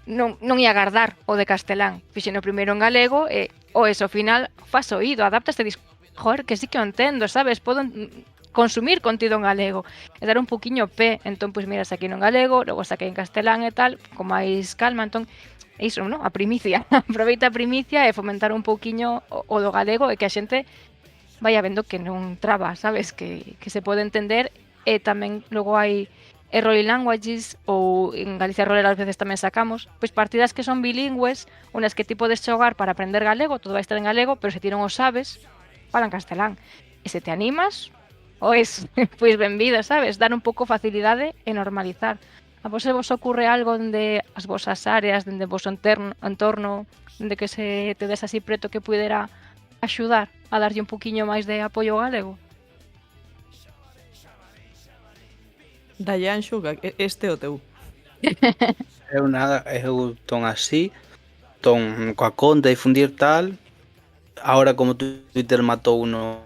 non ia agardar o de castelán. Fixeno primeiro en galego e o eso, ao final, fas oído, adaptas e dis, joder, que sí que o entendo, sabes? Podo consumir contido en galego e dar un poquinho pé. Entón, pois mira, saquei en galego, logo saquei en castelán e tal, con máis calma, entón, iso, non? A primicia. Aproveita a primicia e fomentar un poquinho o do galego e que a xente vaya vendo que non traba, sabes? Que se pode entender. E tamén logo hai Role Languages, ou en Galicia Rolera ás veces tamén sacamos, pois partidas que son bilingües, unas que ti podes xogar para aprender galego, todo vai estar en galego, pero se ti non o sabes, falan castelán. E se te animas, pois benvida, sabes? Dar un pouco facilidade e normalizar. A vos se vos ocurre algo onde as vosas áreas, dende o vosso entorno, onde que se te des así preto que pudera axudar a darlle un poquinho máis de apoio galego? Dalle Anxo, este é o teu. Eu nada, eu ton así, ton coa conta difundir tal. Ahora como Twitter matou uno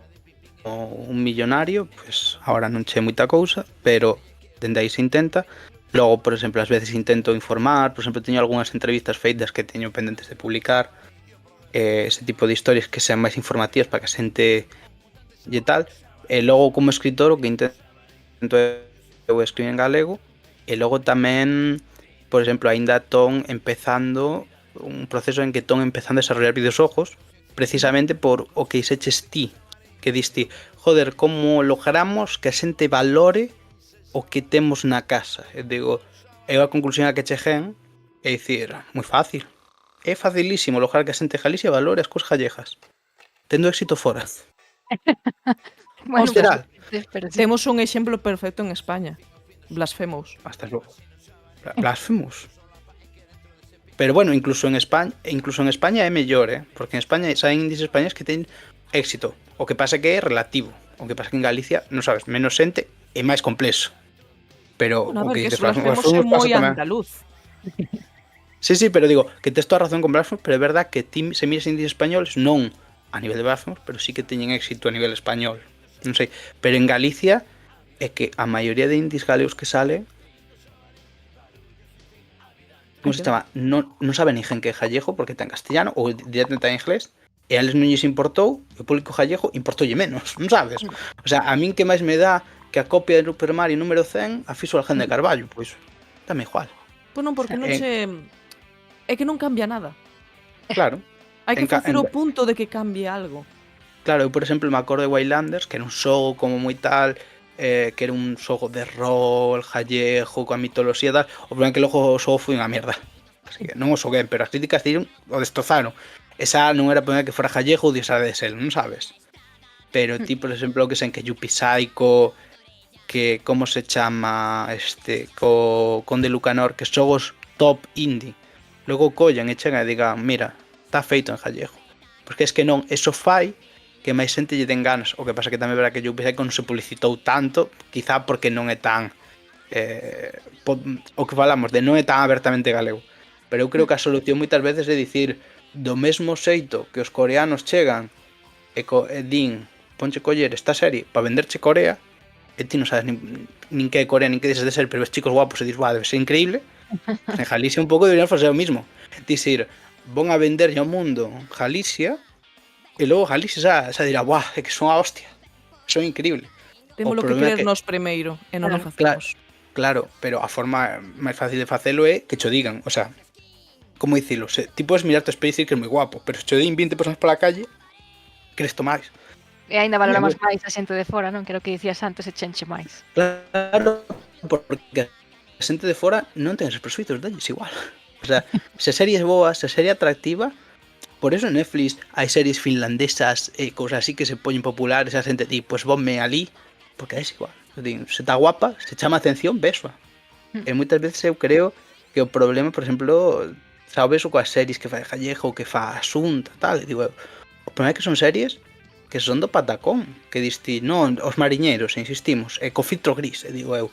un millonario, pues ahora non che moita cousa, pero dende aí se intenta. Logo, por exemplo, ás veces intento informar, por exemplo, teño algunhas entrevistas feitas que teño pendentes de publicar, ese tipo de historias que sean máis informativas para que a xente e tal. E logo como escritor o que intento é eu escribir en galego, e logo tamén, por exemplo, aínda ton empezando un proceso en que ton empezando a desarrollar videoxogos, precisamente por o que xeches ti, que diste, joder, como logramos que a xente valore o que temos na casa. E digo, eu a conclusión a que cheguen é dicir, moi fácil. É facilísimo lograr que a xente de Galicia valore as cousas gallegas. Tendo éxito fora. Bueno, Literal. pero sí. Temos un exemplo perfecto en España. Blasphemous. Hasta luego. Blasphemous. Pero bueno, incluso en España é mellor, porque en España saen indies españoles que teñen éxito. O que pasa que é relativo. O que pasa que en Galicia, non sabes, menos xente e máis complexo. Pero Bueno, a o ver, que que dices Blasphemous é Blasphemous pasa moi tamén. andaluz. Sí, pero digo, que tes toda a razón con Blasphemous, pero é verdad que ti se miras indies españoles non a nivel de Blasphemous, pero sí que teñen éxito a nivel español. Non sei, pero en Galicia é que a maioría de indies galegos que sale, como se chama, non sabe ninguén que é gallego porque está en castellano ou directamente en inglés, e a eles non lles importou, e o público gallego importoulle menos, non sabes? O sea, a min que máis me dá que a copia de Super Mario número 100 a fixo alguén de Carballo, pois dame igual. Pois non, porque non che... É que non cambia nada. Claro. Hai que facer o punto de que cambie algo. Claro, eu por exemplo me acordo de Wildlanders, que era un xogo como moi tal, que era un xogo de rol, gallego, coa mitoloxía e tal. O problema é que logo o xogo foi unha mierda. Así que non o xoguei, pero as críticas diron o destrozaron. Esa non era a primeira que fora gallego ou de esa de ser, non sabes? Pero ti, por exemplo, que sen que Yuppie Psycho, que como se chama con de Lucanor, que xogos top indie, logo collan e chegan e digan, mira, está feito en gallego. Porque es que non, eso fai que máis xente lle den ganas. O que pasa que tamén verá que Yuppie Psycho non se publicitou tanto, quizá porque non é tan o que falamos de non é tan abertamente galego. Pero eu creo que a solución moitas veces é dicir, do mesmo xeito que os coreanos chegan e din, ponche coller esta serie para venderche Corea, e ti non sabes nin que é Corea, nin que dices de ser, pero ves chicos guapos e dis, debe ser increíble. En Galicia un pouco deberían facer o mismo. Dicir, van a venderlle ao mundo Galicia, e logo Galicia xa dirá, é que son a hostia, son increíble. Temos lo que querernos primeiro e non o facemos. Claro, pero a forma máis fácil de facelo é que cho digan, o sea, como dicilo, ti podes mirar tu especie e dicir que é moi guapo, pero se cho din 20 personas pola calle, crees to máis. E aínda valoramos máis a xente de fora, non? Que era o que dicías antes, e chenche máis. Claro, porque a xente de fora non ten esos presuitos delles igual. O sea, se a serie é boa, se a serie é atractiva, por eso en Netflix hai series finlandesas e cousas así que se poñen populares, a xente di, pues ponme ali, porque é igual. Se está guapa, se chama atención, beso. E moitas veces eu creo que o problema, por exemplo, sabes o coas series que fai Gallego, que fa Asunta, tal, e digo eu, o problema é que son series que son do patacón, que diste, non, os mariñeiros, insistimos, e co filtro gris, e digo eu,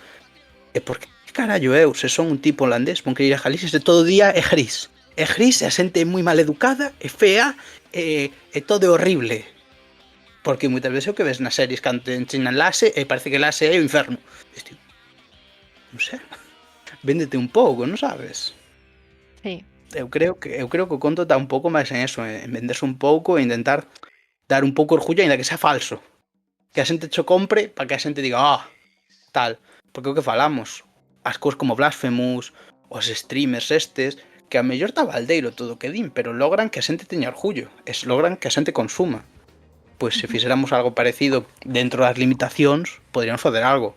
e por que carallo eu, se son un tipo holandés, pon que ir a Galicia, se todo o día é gris, e a xente é moi mal educada, é fea, e todo é horrible, porque moitas veces o que ves nas series cando te enchinan Lase, e parece que Lase é o inferno, diste, non sei, véndete un pouco, non sabes? Sí. Eu creo que o conto está un pouco máis en eso, en venderse un pouco e intentar dar un pouco orgullo, ainda que sea falso. Que a xente cho compre para que a xente diga, tal. Porque o que falamos, as cousas como Blasphemous, os streamers estes, que a mellor está baldeiro todo o que din, pero logran que a xente teña orgullo, logran que a xente consuma. Pois se fixéramos algo parecido dentro das limitacións, poderíamos facer algo.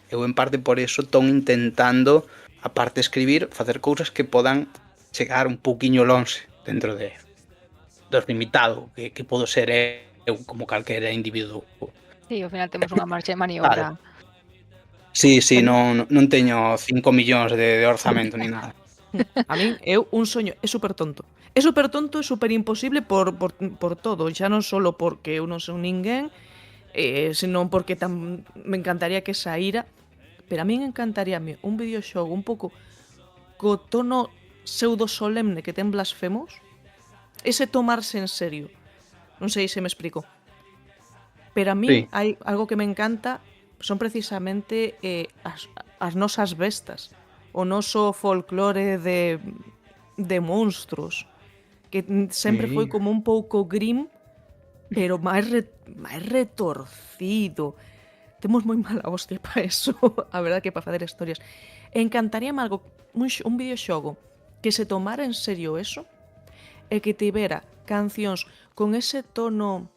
Eu en parte por eso estou intentando, aparte de escribir, facer cousas que podan chegar un pouquiño lonxe dentro dos limitado que podo ser eu como calquera individuo. Sí, ao final temos unha marxa de maniobra. Sí, non teño 5 millóns de orzamento ni nada. A min é un soño, é super tonto. É super tonto, é super imposible por todo, xa non só porque eu non son ninguén, senón porque me encantaría que saíra, pero a min encantaríame un videoxogo un pouco co tono pseudo solemne que ten Blasphemous, ese tomarse en serio. Non sei se me explico. Pero a Sí. min hai algo que me encanta, son precisamente as nosas bestas, o noso folclore de monstruos, que sempre foi Sí. como un pouco grim, pero máis retorcido. Temos moi mala hostia para eso, a verdade que para facer historias. Encantaríame algo, un videoxogo que se tomara en serio eso e que tivera cancións con ese tono,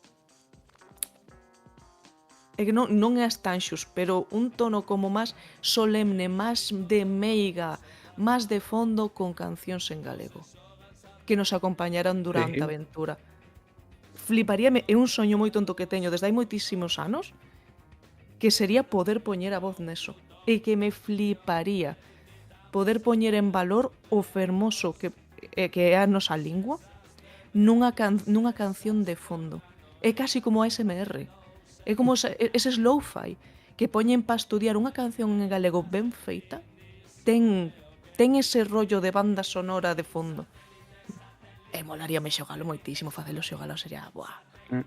é que non é as Tanxus, pero un tono como máis solemne, máis de meiga, máis de fondo con cancións en galego que nos acompañaran durante a Sí. aventura. Fliparíame, é un soño moi tonto que teño desde hai moitísimos anos, que sería poder poñer a voz neso. E que me fliparía poder poñer en valor o fermoso que é a nosa lingua nunha canción de fondo. É casi como a ASMR. É como ese slow-fi que poñen para estudiar unha canción en galego ben feita, ten ese rollo de banda sonora de fondo. E molaríame xogalo moitísimo, facelo xogalo sería, buah.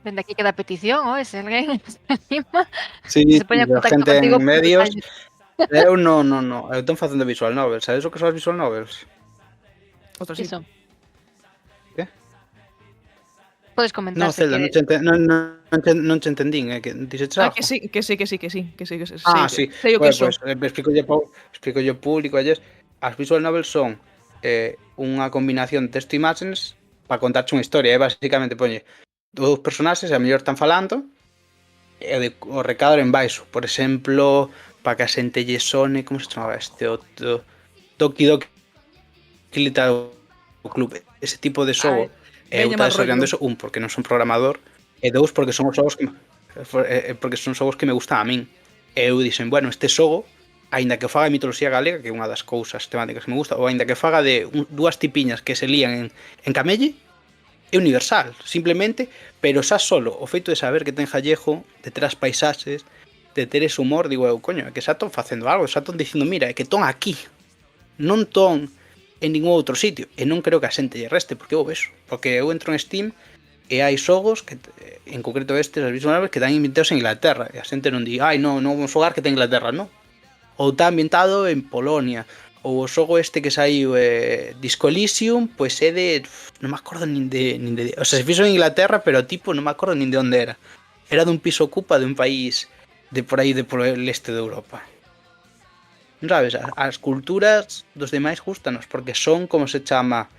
Dende aquí queda petición, se alguén se anima, Sí, que se poña en a contacto gente contigo en por medios. detalles. Eu non. Eu estou facendo visual novels. Sabes o que son as visual novels? Ostras, Que sí. son? Que? Podes comentar No, se Zelda, queres. non che entendín, que dixeches Ah, algo? sí. Ah, sí. Sei o que son. Pues explicolle ao público alles. As visual novels son unha combinación de texto e imaxes para contarche unha historia. Basicamente poñe dous personaxes e a mellor están falando e o recadro en baixo. Por exemplo, para que a xente lle sone, como se chamaba este? O Toki Doki Little Club. Ese tipo de Ai, xogo. Eu veña está mal desarrollando rollo. eso, porque non son programador, e dous, porque son os xogos porque son xogos que me gustan a min. E eu dixen, bueno, este xogo, aínda que faga de mitoloxía galega, que é unha das cousas temáticas que me gusta, ou aínda que faga de dúas tipiñas que se lían en camelle, é universal, simplemente, pero xa solo o feito de saber que ten Jallejo, de ter as paisaxes, de ter ese humor, digo eu, coño, é que xa están facendo algo, xa están dicindo, mira, é que ton aquí, non ton en ningún outro sitio, e non creo que a xente lle reste, porque eu vexo, porque eu entro en Steam e hai xogos que, en concreto estes, as visual novels, que están ambientados en Inglaterra, e a xente non di, ai, non vamos xogar que ten Inglaterra, non. Ou está ambientado en Polonia, ou o xogo este que saiu Disco Elysium, pois é de, non me acordo nin de, o sea, se fixo en Inglaterra, pero tipo non me acordo nin de onde era. Era dun piso ocupa de un país de por aí, de por el este de Europa. Sabes, as culturas dos demais gustanos, porque son, como se chama,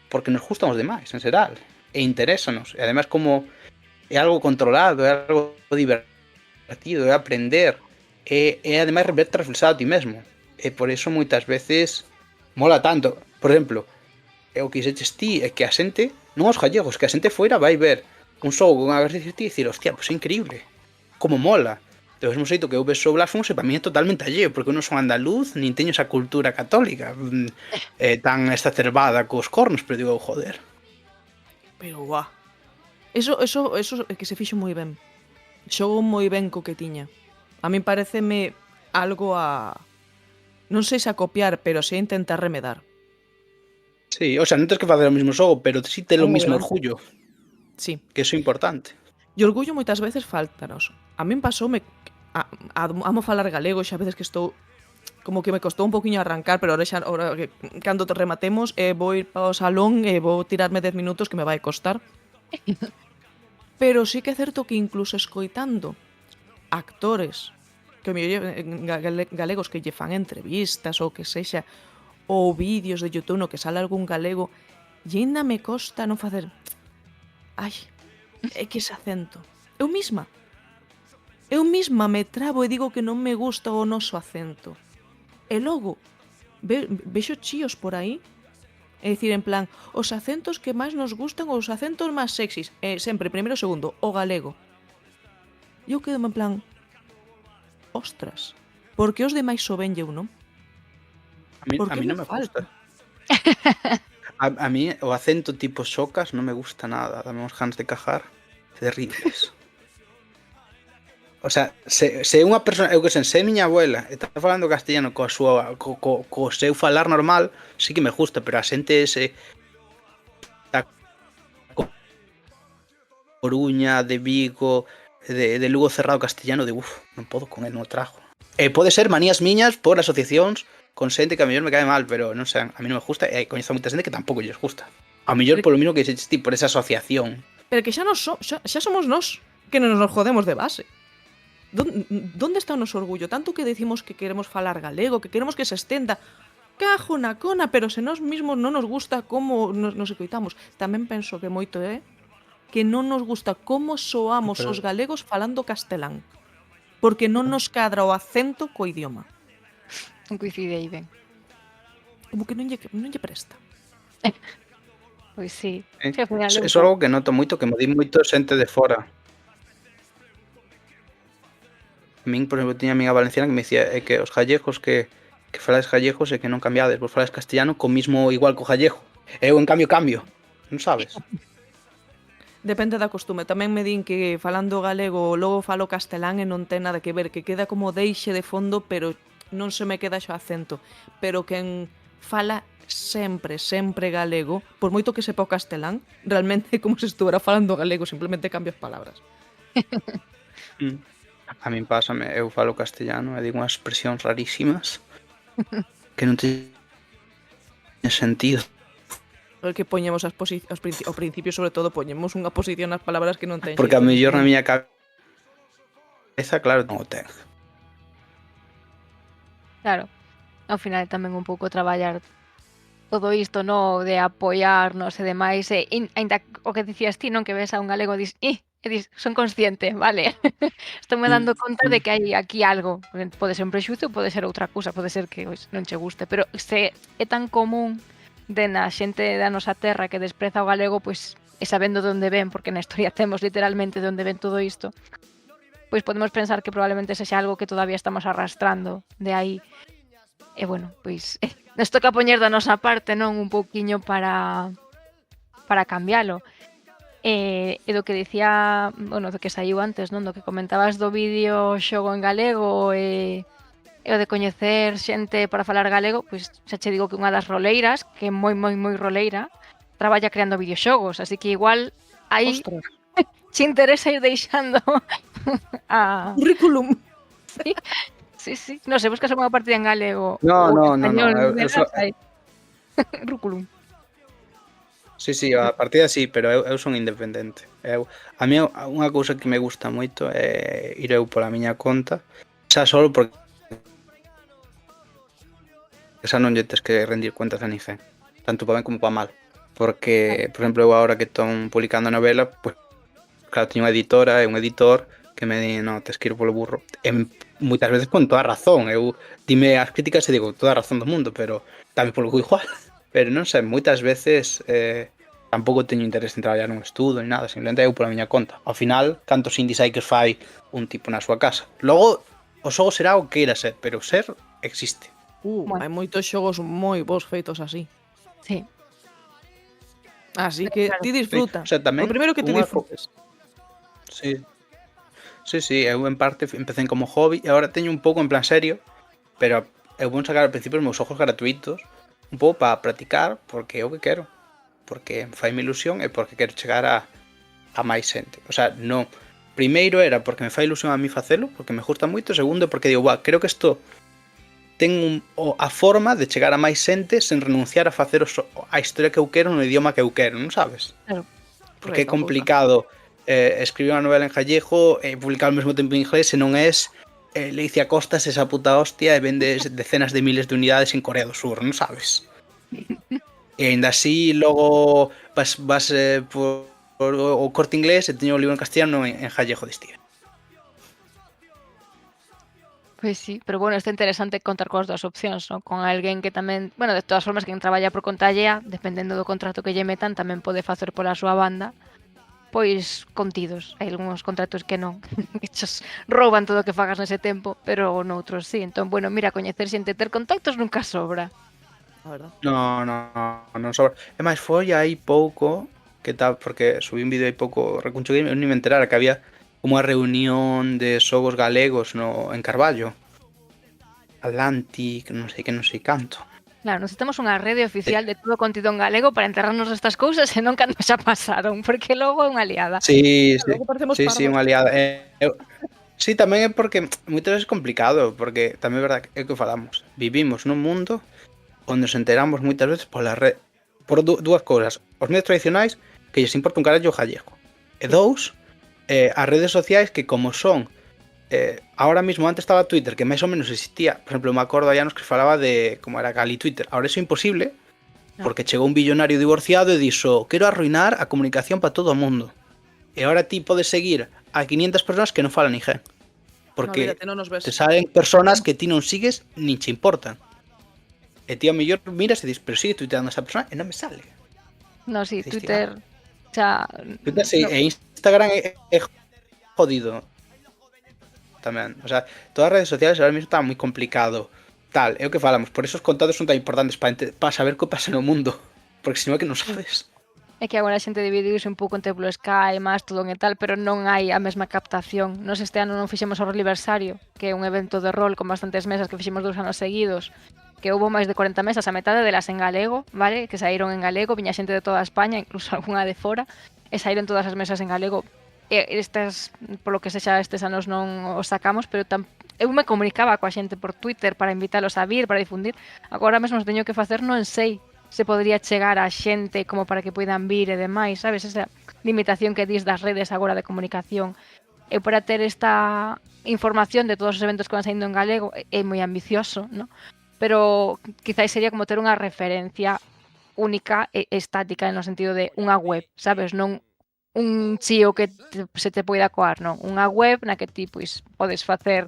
porque nos gustan os demais, en xeral, e interésanos, e ademais como é algo controlado, é algo divertido, é aprender, e ademais verte reflexado a ti mesmo, e por eso moitas veces mola tanto. Por exemplo, o que dixeches ti é que a xente, non os gallegos, que a xente foira vai ver un xogo con a gracia e dicir, hostia, pois é increíble, como mola. Do mesmo xeito que eu vexo Blasphemous e para mí é totalmente alleo, porque eu non son andaluz, nin teño esa cultura católica tan exacerbada cos cornos, pero digo, joder. Pero guau. Eso é que se fixo moi ben. Xogo moi ben co que tiña. A min pareceme algo a... Non sei se a copiar, pero se a intentar remedar. Sí, o sea, non tens que facer o mismo xogo, pero si ten o Un mismo adelante. orgullo, Sí. que eso é importante. E orgullo moitas veces faltanos. A min pasoume... Amo falar galego, xa veces que estou... Como que me costou un poquinho arrancar, pero ahora que cando te rematemos vou ir para o salón e vou tirarme 10 minutos que me vai costar. Pero sí que é certo que incluso escoitando actores que galegos que lle fan entrevistas ou que sexa, ou vídeos de YouTube no que sale algún galego, e ainda me costa non facer... Ai, é que ese acento. Eu misma me trabo e digo que non me gusta o noso acento. E logo, vexo chíos por aí, é dicir, en plan, os acentos que máis nos gustan ou os acentos máis sexys. Sempre, primeiro e segundo, o galego. E eu quedo en plan, ostras, porque os demais so ben eu, non? A mí non me gusta. A mí o acento tipo xocas non me gusta nada, dame uns ganas de cajar terribles. O sea, se unha persona, eu que sei, se miña abuela está falando castellano co seu falar normal, sí que me gusta, pero a xente da Coruña, de Vigo, de Lugo cerrado castellano, de non podo con el, non o trago. Pode ser manías miñas por asociacións con xente que a mellor me cae mal, pero non sei, a mí non me gusta, e coñezo a moita xente que tampouco lles gusta. A mellor polo mismo que dixeches ti, por esa asociación. Pero que xa somos nós que non nos jodemos de base. Donde está o noso orgullo? Tanto que decimos que queremos falar galego, que queremos que se estenda. Cajo na cona, pero se nós mismos non nos gusta como nos escoitamos. Tamén penso que moito é que non nos gusta como soamos Pero- os galegos falando castelán. Porque non nos cadra o acento co idioma. Non coincidei ben. Como que non lle presta. Pois sí. Sí. Sí, ao final é un Eso é algo que noto moito, que me di moito xente de fora. A min, por exemplo, tiña a amiga valenciana que me dicía que os gallegos que falades gallegos e que non cambiades, vos falades castellano co mismo igual co gallego. Eu, en cambio, non sabes? Depende da costume. Tamén me din que falando galego logo falo castelán e non ten nada que ver, que queda como deixe de fondo, pero non se me queda xo acento. Pero quen fala sempre galego, por moito que sepa o castelán, realmente é como se estuvera falando galego, simplemente cambio as palabras. A min pásame, eu falo castellano e digo unhas expresións rarísimas que non teñen sentido. O que poñemos ao principio, sobre todo, poñemos unha posición nas palabras que non ten Porque a xeito mellor na ningún. miña cabeza, claro, non o ten. Claro, ao final tamén un pouco traballar todo isto, no, de apoiarnos e demais, e aínda o que dicías ti, non, que ves a un galego e dis, e dis, son consciente, vale, estou me dando conta de que hai aquí algo, pode ser un prexuízo, pode ser outra cousa, pode ser que pois, non che guste, pero se é tan común de na xente da nosa terra que despreza o galego, pois, e sabendo de onde ven, porque na historia temos literalmente de onde ven todo isto, pois podemos pensar que probablemente sexa algo que todavía estamos arrastrando de aí. E bueno, pois nos toca poñer da nosa parte, non, un pouquiño para cambialo. E do que dicía, bueno, do que saiu antes, non, do que comentabas do vídeo xogo en galego e o de coñecer xente para falar galego, pois xa che digo que unha das roleiras, que é moi roleira, traballa creando videoxogos, así que igual aí Ostras, che interesa ir deixando a... currículum. Sí. Non sei, buscas unha partida en galego No, ou no, español, eu verás so- aí. Rúculum. Sí, a partida sí, pero eu son independente. A mí unha cousa que me gusta moito é ir eu pola miña conta, xa solo porque xa non lle tes que rendir cuentas a ninguén, tanto para ben como para mal. Porque, por exemplo, eu agora que estou publicando a novela, pues, claro, teño unha editora e un editor que me di, no, tes que ir polo burro. E moitas veces con toda razón, eu dime as críticas e digo, toda a razón do mundo, pero dame polo cu igual. Pero non sei, moitas veces tampouco teño interés en traballar nun estudo ni nada, simplemente eu pola miña conta. Ao final, cantos indies hai que os fai un tipo na súa casa. Logo, o xogo será o que queira ser, pero ser existe. Bueno. Hai moitos xogos moi bons feitos así. Sí. Así que Claro. ti disfruta. O sea, tamén O primeiro que ti unha disfrutes. Sí, eu en parte empecé como hobby e agora teño un pouco en plan serio, pero eu vou sacar ao principio os meus xogos gratuitos un pouco para practicar, porque é o que quero, porque faime ilusión e porque quero chegar a máis xente. O sea, non, primeiro era porque me fai ilusión a mí facelo, porque me gusta moito, segundo porque digo, creo que isto ten a forma de chegar a máis xente sen renunciar a facer a historia que eu quero no idioma que eu quero, non sabes? Claro. Porque é Correcto, complicado escribir unha novela en gallego e publicar ao mesmo tempo en inglés se non és Leicia Costas esa puta hostia e vendes decenas de miles de unidades en Corea do Sur, non sabes? E aínda así logo vas por o Corte Inglés e teño o libro en castellano en gallego de Steven. Pois sí, pero bueno, está interesante contar coas dúas opcións, non? Con alguén que tamén, bueno, de todas formas, quen traballa por conta allea, dependendo do contrato que lle metan, tamén pode facer pola súa banda, pois contidos. Hai algúns contratos que non, que chos rouban todo o que fagas nese tempo, pero noutros sí. Entón, bueno, mira, coñecer xente, ter contactos nunca sobra. A verdad. Non sobra. E máis foi aí pouco que tal, porque subí un vídeo aí pouco recuncho game, eu ni me enterara que había como unha reunión de xogos galegos en Carballo. Atlantic, non sei canto. Claro, necesitamos unha rede oficial de todo o contido en galego para enterrarnos destas cousas e non cando xa pasaron, porque logo é unha liada. Sí, sí, Logo parecemos sí, parvos. unha liada. Sí, tamén é porque moitas veces é complicado, porque tamén é verdad que é o que falamos. Vivimos nun mundo onde nos enteramos moitas veces pola red, por dúas cousas. Os medios tradicionais, que lles importa un carallo o gallego. E Sí. dous, as redes sociais que como son ahora mismo, antes estaba Twitter, que máis ou menos existía. Por exemplo, me acordo hai anos que falaba de como era Gali Twitter. Ahora é imposible, porque chegou un billonario divorciado e dixo: quero arruinar a comunicación para todo o mundo. E ahora ti podes seguir a 500 personas que non fala ninguén. No, Porque olvídate, non nos ves. te salen personas que ti non sigues nin che importan. E ti ao mellor miras e dis, pero sigue tuiteando a esa persona e non me sale. No, sí, E dis, Twitter xa... Twitter sí, no, e Instagram é jodido tamén. O sea, todas as redes sociales ahora mismo está moi complicado. Tal, é o que falamos, por eso os contados son tan importantes para saber que pasa no mundo. Porque senón é que non sabes. É que agora a xente dividiuse un pouco entre Blue Sky, Mastodon e tal, pero non hai a mesma captación. Nos este ano non fixemos o Roliversario, que é un evento de rol con bastantes mesas que fixemos 2 anos seguidos, que houbo máis de 40 mesas, a metade delas en galego, vale? Que saíron en galego, viña xente de toda España, incluso algunha de fora, e saíron todas as mesas en galego. E estas, polo que sexa, estes anos non os sacamos, pero eu me comunicaba coa xente por Twitter para invitalos a vir, para difundir. Agora mesmo os teño que facer, non sei se podría chegar a xente como para que poidan vir e demais, sabes? Esa limitación que dis das redes agora de comunicación. Eu para ter esta información de todos os eventos que van saindo en galego é moi ambicioso, ¿no? Pero quizáis sería como ter unha referencia única e estática no sentido de unha web, sabes? Non un chío que se te poida coar, non? Unha web na que ti pois podes facer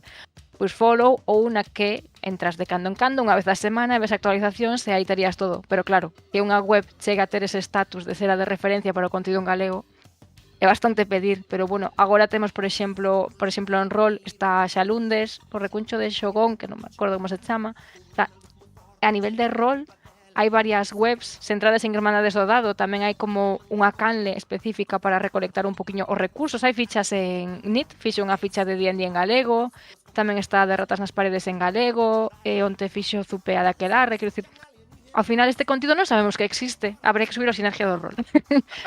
pois follow ou na que entras de cando en cando, unha vez a semana, e ves actualizacións e aí terías todo. Pero claro, que unha web chega a ter ese status de ser a de referencia para o contido en galego é bastante pedir, pero bueno, agora temos, por exemplo en rol está Xalundes, o recuncho de Xogón, que non me acordo como se chama. O sea, a nivel de rol hai varias webs centradas en Irmandades do Dado, tamén hai como unha canle específica para recolectar un poquinho os recursos, hai fichas en NIT, fixo unha ficha de D&D en galego, tamén está de Ratas nas Paredes en galego, e onte fixo Zupea daquelarre, quero dicir, ao final este contido non sabemos que existe, habrá que subir a Sinergia do Rol.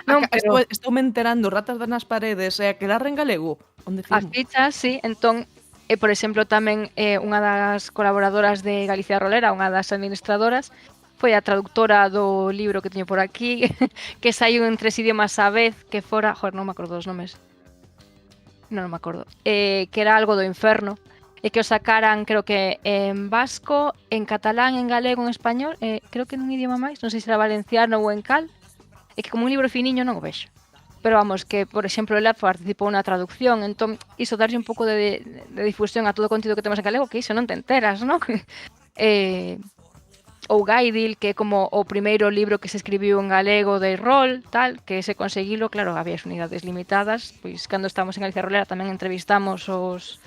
Non, pero Estou me enterando, Ratas nas Paredes e aquelarre en galego. Onde a firmo? ficha, sí, entón, por exemplo, tamén unha das colaboradoras de Galicia Rolera, unha das administradoras, foi a traductora do libro que teño por aquí, que saiu en 3 idiomas á vez, que fora... Joder, non me acordo dos nomes. Non me acordo. Que era algo do inferno. E que o sacaran, creo que en vasco, en catalán, en galego, en español, creo que nun idioma máis, non sei se era valenciano ou en cal. E que como un libro finiño non o vexo. Pero vamos, que, por exemplo, ela participou na traducción, entón, iso darlle un pouco de difusión a todo o contido que temos en galego, que iso non te enteras, non? Ou Gaidil, que é como o primeiro libro que se escribiu en galego de rol, tal, que se conseguilo, claro, había as unidades limitadas, pois cando estamos en Galicia Rolera tamén entrevistamos os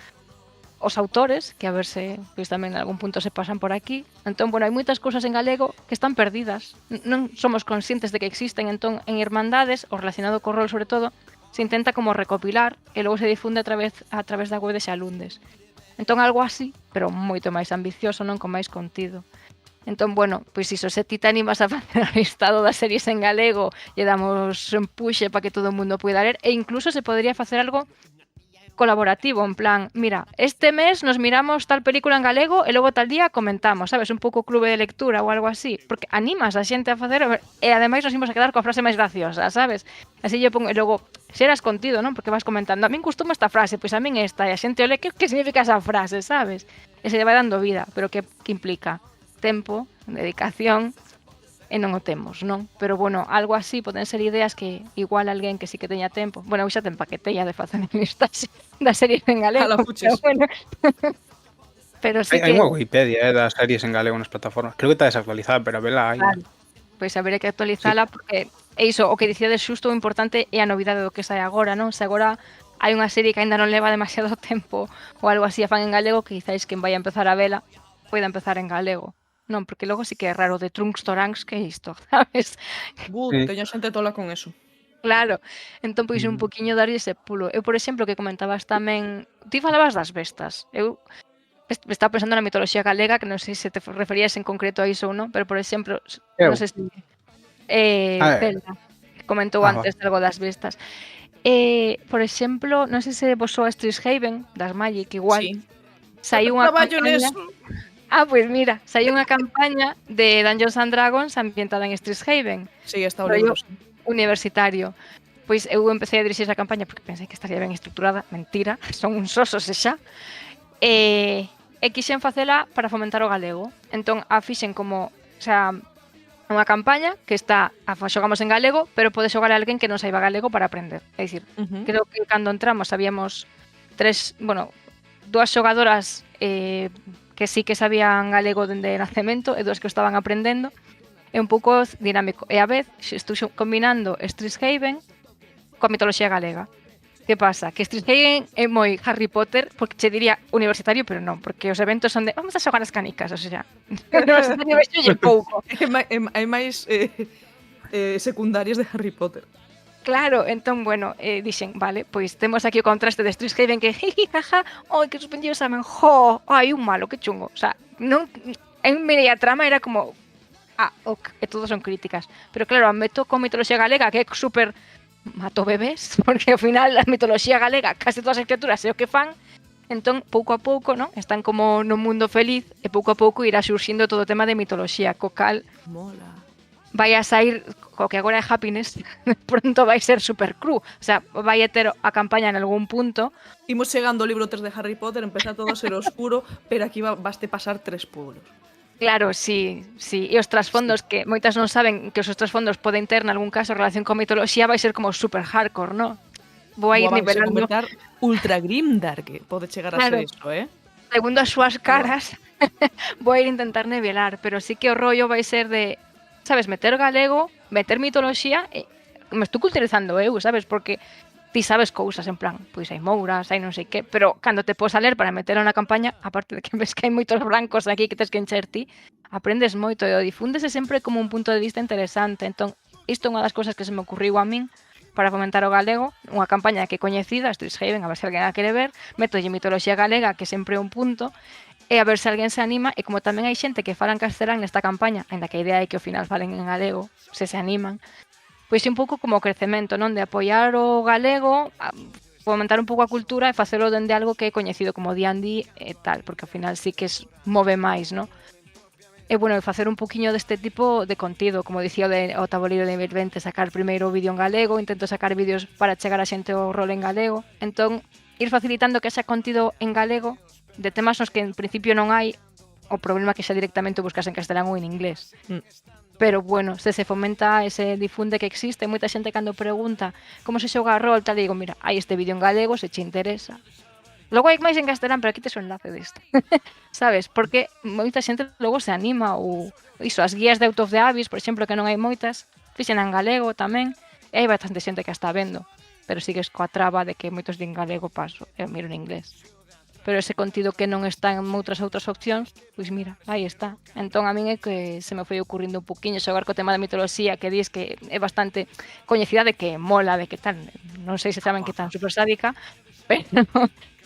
autores, que a ver se pois tamén en algún punto se pasan por aquí. Entón, bueno, hai moitas cousas en galego que están perdidas. Non somos conscientes de que existen, entón, en Irmandades, o relacionado co rol sobre todo, se intenta como recopilar e logo se difunde a través da web de Xalundes. Entón, algo así, pero moito máis ambicioso, non, con máis contido. Entón, bueno, pois iso, se ti te animas a facer o listado das series en galego, lle damos un puxe para que todo o mundo poida ler, e incluso se podría facer algo colaborativo, en plan, mira, este mes nos miramos tal película en galego e logo tal día comentamos, sabes, un pouco clube de lectura ou algo así, porque animas a xente a facer, e ademais nos imos a quedar coa frase máis graciosa, sabes? Así lle pongo, e logo, xeras contido, non? Porque vas comentando, a min gustoume esta frase, pois a min esta, e a xente ole, que significa esa frase, sabes? E se lle vai dando vida, pero que implica tempo, dedicación, e non o temos, non? Pero, bueno, algo así poden ser ideas que igual alguén que sí que teña tempo. Bueno, eu xa ten paquetella de facer listaxe das series en galego. Ala, puches. Pero, bueno. Pero sí Hai que... unha Wikipedia das series en galego nas plataformas. Creo que está desactualizada, pero a vela hai. Vale. Pois haberé que actualizala, porque é iso, o que dicíades xusto, o importante é a novidade do que sai agora, non? Se agora hai unha serie que aínda non leva demasiado tempo ou algo así a fan en galego, que quizáis quen vai a empezar a vela poida empezar en galego. Non, porque logo sí que é raro de Trunks Toranks, que é isto, sabes? Sí. Teño xente tola con eso. Claro, entón pois un poquinho darlle ese pulo. Eu, por exemplo, que comentabas tamén, ti falabas das bestas. Eu Estaba pensando na mitoloxía galega, que non sei se te referías en concreto a iso ou non, pero, por exemplo, non Eu. sei se Ah, Zelda, que comentou vale. antes algo das vistas. Por exemplo, non sei se vos soa Strixhaven, das Magic, igual, Sí. saiu unha Traballo campaña. neso. Pois mira, saiu unha campaña de Dungeons and Dragons ambientada en Strixhaven, Sí, está o rollo libro, sí. universitario. Pois eu empecé a dirixir esa campaña porque pensei que estaría ben estruturada, mentira, son uns osos e xa. E quixen facela para fomentar o galego. Entón a fixen como, o sea, unha campaña que xogamos en galego, pero pode xogar a alguén que non saiba galego para aprender. É dicir, Ujú. creo que cando entramos habíamos dúas xogadoras que sí que sabían galego dende nacemento e dúas que o estaban aprendendo. É un pouco dinámico. E a vez estou combinando Strixhaven coa mitoloxía galega. Que pasa? Que Strixhaven é moi Harry Potter, porque che diría universitario, pero non, porque os eventos son de vamos a xogar as canicas, o sea, universitario vexolle pouco. Hai máis secundarias de Harry Potter. Claro, entón, bueno, dixen, vale, pois temos aquí o contraste de Strixhaven que jiji, jaja, oi, que suspendido o examen, jo, ai, un malo, que chungo. O sea, non, en media trama era como, ok, e todos son críticas. Pero claro, meto con mitoloxía galega, que é super mato bebés, porque ao final a mitoloxía galega, case todas as criaturas é o que fan, entón, pouco a pouco, non? Están como no mundo feliz e pouco a pouco irá surxindo todo o tema de mitoloxía, co cal Mola. vai a sair, co que agora é Happiness, pronto vai ser super cru. O sea, vai a ter a campaña en algún punto. Imos chegando ao libro 3 de Harry Potter, empeza todo a ser oscuro, pero aquí baste pasar 3 pueblos. Claro, sí. E os trasfondos, Sí. que moitas non saben que os trasfondos poden ter, nalgún caso, relación con mitoloxía, vai ser como super hardcore, non? Vou a ir Vai se nivelando. converter ultra grimdark, que pode chegar a Claro. ser eso, Segundo as súas caras, vou a ir intentar nivelar, pero sí que o rollo vai ser de, sabes, meter galego, meter mitoloxía, e me estou culturizando eu, sabes, porque ti sabes cousas, en plan, pois hai mouras, hai non sei que, pero cando te pos a ler para meter na campaña, aparte de que ves que hai moitos blancos aquí que tes que encher ti, aprendes moito e o difúndese sempre como un punto de vista interesante. Entón, isto é unha das cousas que se me ocurriu a min para fomentar o galego, unha campaña que é coñecida, Strixhaven, a ver se alguén a quere ver, métolle mitoloxía galega, que sempre é un punto, e a ver se alguén se anima, e como tamén hai xente que falan castelán nesta campaña, ainda que a idea é que ao final falen en galego, se animan, pois é un pouco como o crecemento, non? De apoiar o galego, fomentar un pouco a cultura e facelo dende algo que é coñecido como D&D e tal, porque ao final sí que move máis, non? E bueno, facer un poquinho deste tipo de contido, como dicía o tabuleiro de nivel 20, sacar primeiro o vídeo en galego, intento sacar vídeos para chegar a xente ao rol en galego, entón ir facilitando que haxa contido en galego de temas nos que en principio non hai, o problema que xa directamente buscas en castelán ou en inglés. Pero bueno, se fomenta e se difunde que existe, moita xente cando pregunta como se xoga a rol, tal, digo, mira, hai este vídeo en galego, se che interesa. Logo hai máis en castelán, pero aquí tes o enlace disto. Sabes? Porque moita xente logo se anima, ou iso, as guías de Out of the Abyss, por exemplo, que non hai moitas, fixen en galego tamén, e hai bastante xente que a está vendo, pero sigues coa traba de que moitos din galego paso, eu miro en inglés. Pero ese contido que non está en outras opcións, pois mira, aí está. Entón a min é que se me foi ocurrindo un poquinho xogar co tema da mitoloxía, que dis que é bastante coñecida, de que mola, de que tal, non sei se saben que tan super sádica,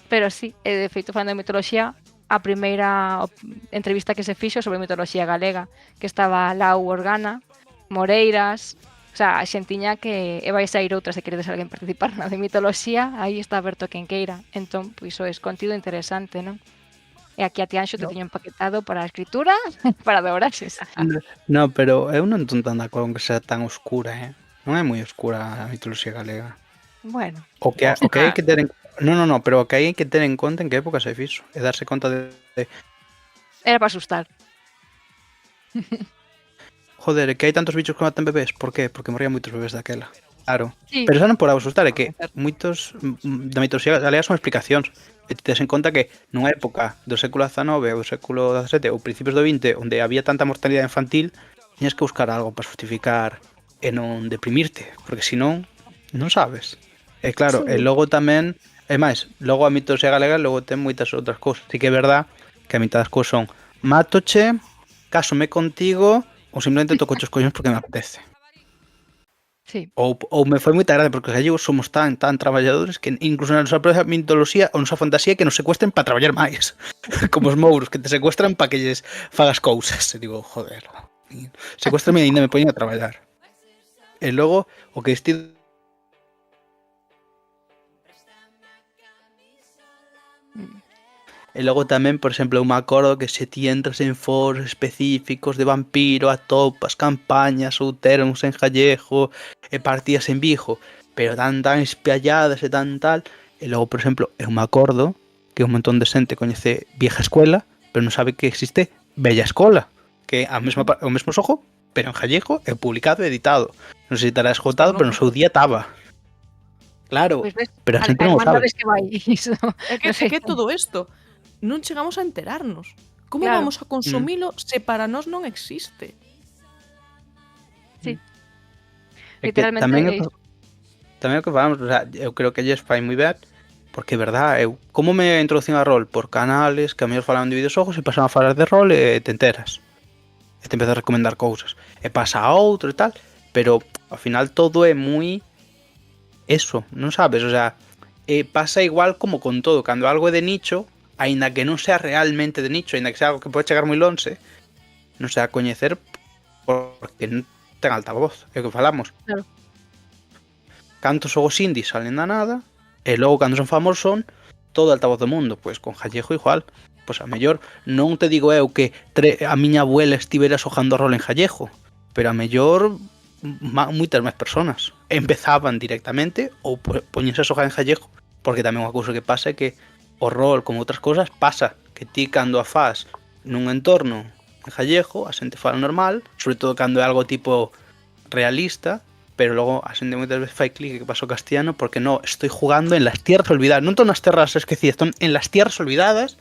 pero sí, de feito, falando de mitoloxía, a primeira entrevista que se fixo sobre mitoloxía galega, que estaba Lau Organa, Moreiras, o sea, a xentiña que vai sair outra se queredes alguén participar na de mitoloxía, aí está aberto quen queira. Entón, pois é contido interesante, non? E aquí a Tianxo te teño empaquetado para a escritura, para dobraxes. No, pero eu non estou tan de acordo que sea tan oscura, Non é moi oscura a mitoloxía galega. Bueno. O que hai que ter en... No, pero o que hai que ter en conta en que época se fixo e darse conta de... Era para asustar. Joder, que hai tantos bichos que matan bebés. Por qué? Porque morrían moitos bebés daquela. Claro. Sí. Pero xa non por asustar, é que moitos da mitoloxía galega son explicacións. E te tes en conta que nunha época do século XIX ou do século XVII ou principios do XX onde había tanta mortalidade infantil, tiñas que buscar algo para justificar e non deprimirte, porque senón non sabes. E claro, Sí. e logo tamén, é máis, logo a mitoloxía galega logo ten moitas outras cousas. Así que é verdad que a mitad das cousas son mátoche, cásome contigo ou simplemente toco os collóns porque me apetece. Sí. Ou me foi moita gracia, porque os gallegos somos tan traballadores que incluso na nosa propia mitoloxía ou nosa fantasía que nos secuestren para traballar máis. Como os mouros, que te secuestran para que lles fagas cousas. E digo, joder, secuéstrame e ainda me poñen a traballar. E logo, o que estido Mm. e logo tamén, por exemplo, eu me acordo que se ti entras en foros específicos de vampiro, atopas campañas ou termos en gallego e partidas en Vigo, pero tan espialladas e tan tal, e logo, por exemplo, eu me acordo que un montón de xente coñece vieja escuela, pero non sabe que existe bella escola, que é o mesmo xogo, pero en gallego e publicado e editado. Non sei se estará esgotado, pero no seu día estaba. Claro, Pois ves, pero a xente a non o sabe. irmandades que vai iso, non sei. É que todo isto non chegamos a enterarnos. Como Claro. vamos a consumilo se para nós non existe? Sí. É que Literalmente tamén é iso. o que falamos, o sea, eu creo que lles fai moi ben, porque é verdad, eu como me introducín a rol por canales que a mellor falaban de videoxogos e pasaban a falar de rol e te enteras. E te empezas a recomendar cousas. E pasa a outro e tal, pero ao final todo é moi eso, non sabes? O sea, pasa igual como con todo, cando algo é de nicho, aínda que non sea realmente de nicho, aínda que sea algo que pode chegar moi lonxe, non se a coñecer porque non ten altavoz, é o que falamos. Claro. Cantos xogos indies salen da nada, e logo cando son famosos son todo altavoz do mundo, pois con gallego igual. Pois a mellor non te digo eu que a miña abuela estivera xogando rol en gallego, pero a mellor moitas máis persoas empezaban directamente ou poñense a xogar en gallego, porque tamén unha cousa que pasa é que o rol, como outras cousas, pasa que ti cando a faz nun entorno en gallego, a xente fala normal, sobre todo cando é algo tipo realista, pero logo a xente moitas veces fai clic que paso castellano porque no, estoy jugando en las tierras olvidadas, non son nas terras esquecidas, están en las tierras olvidadas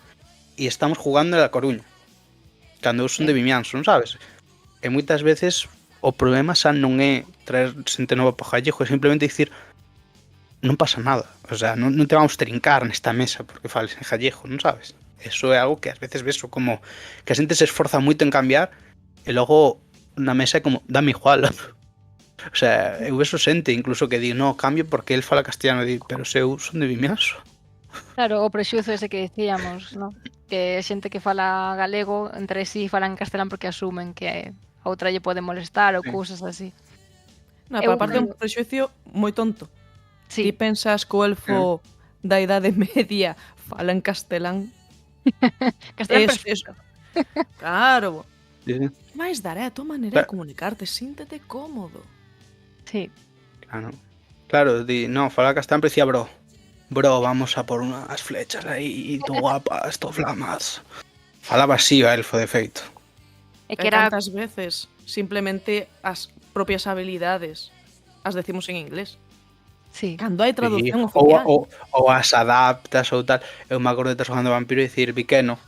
e estamos jugando en La Coruña, cando eu son de Vimianzo, non sabes? E moitas veces o problema xa non é traer xente nova para gallego, é simplemente dicir non pasa nada, o sea, non te vamos trincar nesta mesa porque fales en gallego, non sabes? Eso é algo que ás veces ves como que a xente se esforza moito en cambiar e logo na mesa é como, dame igual. O sea, eu veso xente incluso que di, no, cambio porque el fala castellano, e di, pero se eu son de Vimianzo. Claro, o prexuzo ese que dicíamos, ¿no? Que xente que fala galego entre sí falan castelán porque asumen que a outra lle pode molestar ou Sí. cousas así. Na, Eu para parte é un cando- prexuicio moi tonto. Ti Sí, pensas que o elfo da Idade Media fala en castelán? castelán Es- Claro. Sí, sí. Mais daré a tua maneira de Claro. comunicarte, síntete cómodo. sí. Claro, di, no, fala castellano, pero decía, bro, vamos a por unas flechas aí, tú guapas, tú flamas. Falaba así o elfo de feito. É E que era cantas veces simplemente as propias habilidades as decimos en inglés. sí. Cando hai traducción Sí, oficial. ou as adaptas ou tal. Eu me acordo de estar xogando Vampiro e dicir Viqueno.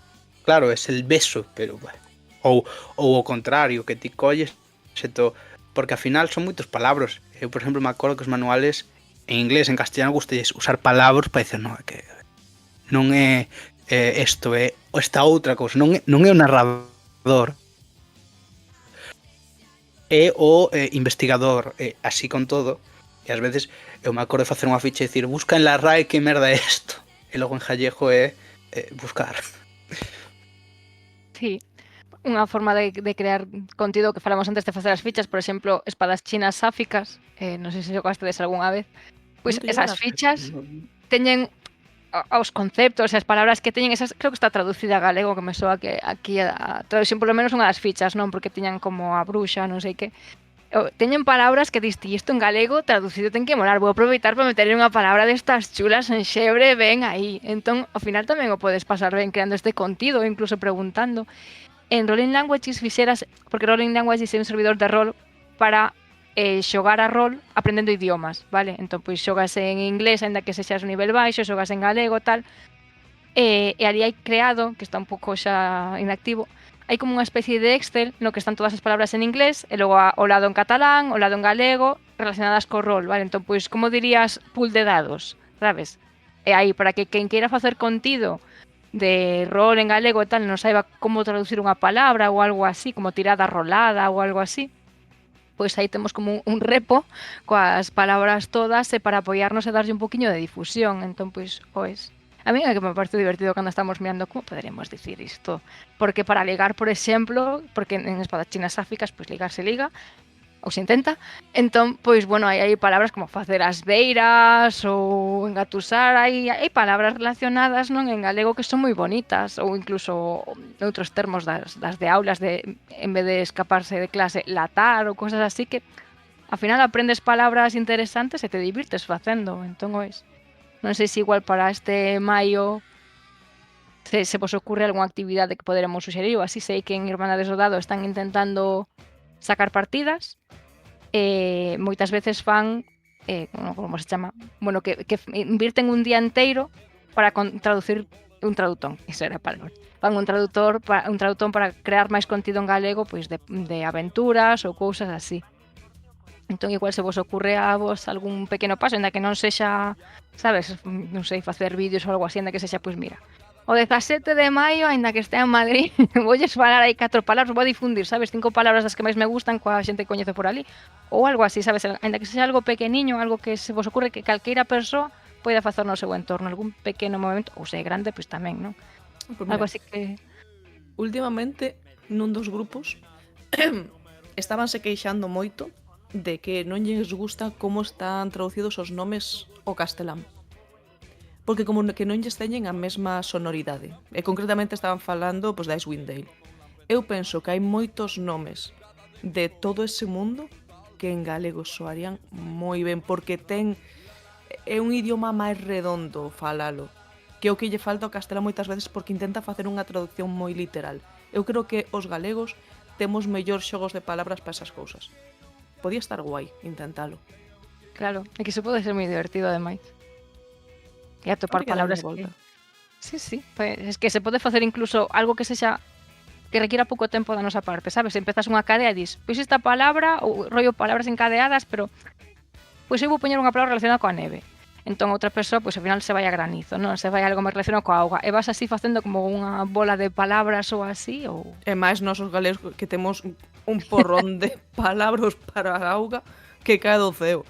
Claro, es el beso, pero bueno. Ou o contrario, que ti colles xeto, porque ao final son moitos palabras. Eu, por exemplo, me acordo que os manuales en inglés, en castellano, gustalles usar palabras para dicer, no, é que non é isto, é esta outra cousa, non é o narrador, é o investigador, así con todo. E ás veces eu me acordo de facer unha ficha e dicir, busca en la RAE que merda é isto. E logo en gallego é buscar. Sí, unha forma de crear contido que falamos antes de facer as fichas, por exemplo, espadas chinas sáficas, non sei se xogastes algunha vez, pois Non te esas llevarás. fichas teñen os conceptos e as palabras que teñen, esas creo que está traducida a galego, que me soa que aquí a traducción polo menos unha das fichas, non? Porque tiñan como a bruxa, non sei que. Teñen palabras que diste, isto en galego traducido ten que molar, vou aproveitar para meter unha palabra destas chulas en xebre, ben aí. Entón, ao final tamén o podes pasar ben creando este contido, incluso preguntando. En Rolling Languages fixeras, porque Rolling Languages é un servidor de rol para xogar a rol aprendendo idiomas, vale? Entón, pois xogas en inglés, aínda que sexas un nivel baixo, xogas en galego, tal. E ali hai creado, que está un pouco xa inactivo, hai como unha especie de Excel no que están todas as palabras en inglés e logo o lado en catalán, o lado en galego, relacionadas co rol, vale? Entón, pois, como dirías, pool de dados, sabes? E aí, para que quen queira facer contido de rol en galego e tal, non saiba como traducir unha palabra ou algo así, como tirada rolada ou algo así, pois aí temos como un repo coas palabras todas e para apoiarnos e darlle un poquinho de difusión. Entón, pois, a mí é que me parece divertido cando estamos mirando como poderemos dicir isto. Porque para ligar, por exemplo, porque en espadachinas sáficas, pois ligar se liga, ou se intenta. Entón, pois, bueno, hai palabras como facer as beiras ou engatusar, hai palabras relacionadas, non, en galego que son moi bonitas, ou incluso outros termos das de aulas, de en vez de escaparse de clase, latar ou cosas así, que ao final aprendes palabras interesantes e te divirtes facendo. Entón, non sei se igual para este maio se vos ocurre algunha actividade que poderemos suxerir, ou así. Sei que en Irmandades do Dado están intentando sacar partidas, moitas veces fan, como se chama? Bueno, que invirten un día enteiro para traducir un traductón, iso era a palabra. Fan un traductor para crear máis contido en galego, pois de aventuras ou cousas así. Entón, igual se vos ocurre a vos algún pequeno paso, ainda que non sexa, sabes, non sei, facer vídeos ou algo así, ainda que sexa, pois mira, o 17 de maio, ainda que estea en Madrid, voulles falar aí 4 palabras, vou a difundir, sabes, 5 palabras das que máis me gustan coa xente que coñezo por ali, ou algo así, sabes, ainda que sexa algo pequeniño, algo que se vos ocurre que calqueira persoa poida facer no seu entorno, algún pequeno movimento, ou se é grande, pois tamén, non? Pues Algo mira, así que... últimamente nun dos grupos estabanse queixando moito de que non lles gusta como están traducidos os nomes ao castelán. Porque como que non lles teñen a mesma sonoridade. E concretamente estaban falando pois, da Icewind Dale. Eu penso que hai moitos nomes de todo ese mundo que en galego soarían moi ben, porque é un idioma máis redondo falalo, que é o que lle falta ao castelán moitas veces porque intenta facer unha traducción moi literal. Eu creo que os galegos temos mellor xogos de palabras para esas cousas. Podía estar guai intentalo. Claro, é que iso pode ser moi divertido, ademais. E atopar Habría que darlle palabras volta. que... Sí, pues es que se pode facer incluso algo que sexa que requiera pouco tempo da nosa parte, sabes? Empezas unha cadea e dis, pois esta palabra, ou rollo palabras encadeadas, pero pois eu vou poñer unha palabra relacionada coa neve. Entón outra persoa, pois ao final se vai a granizo, non? Se vai a algo máis relacionado coa auga. E vas así facendo como unha bola de palabras ou así, ou... E máis nosos galegos que temos un porrón de palabras para a auga que cae do ceo.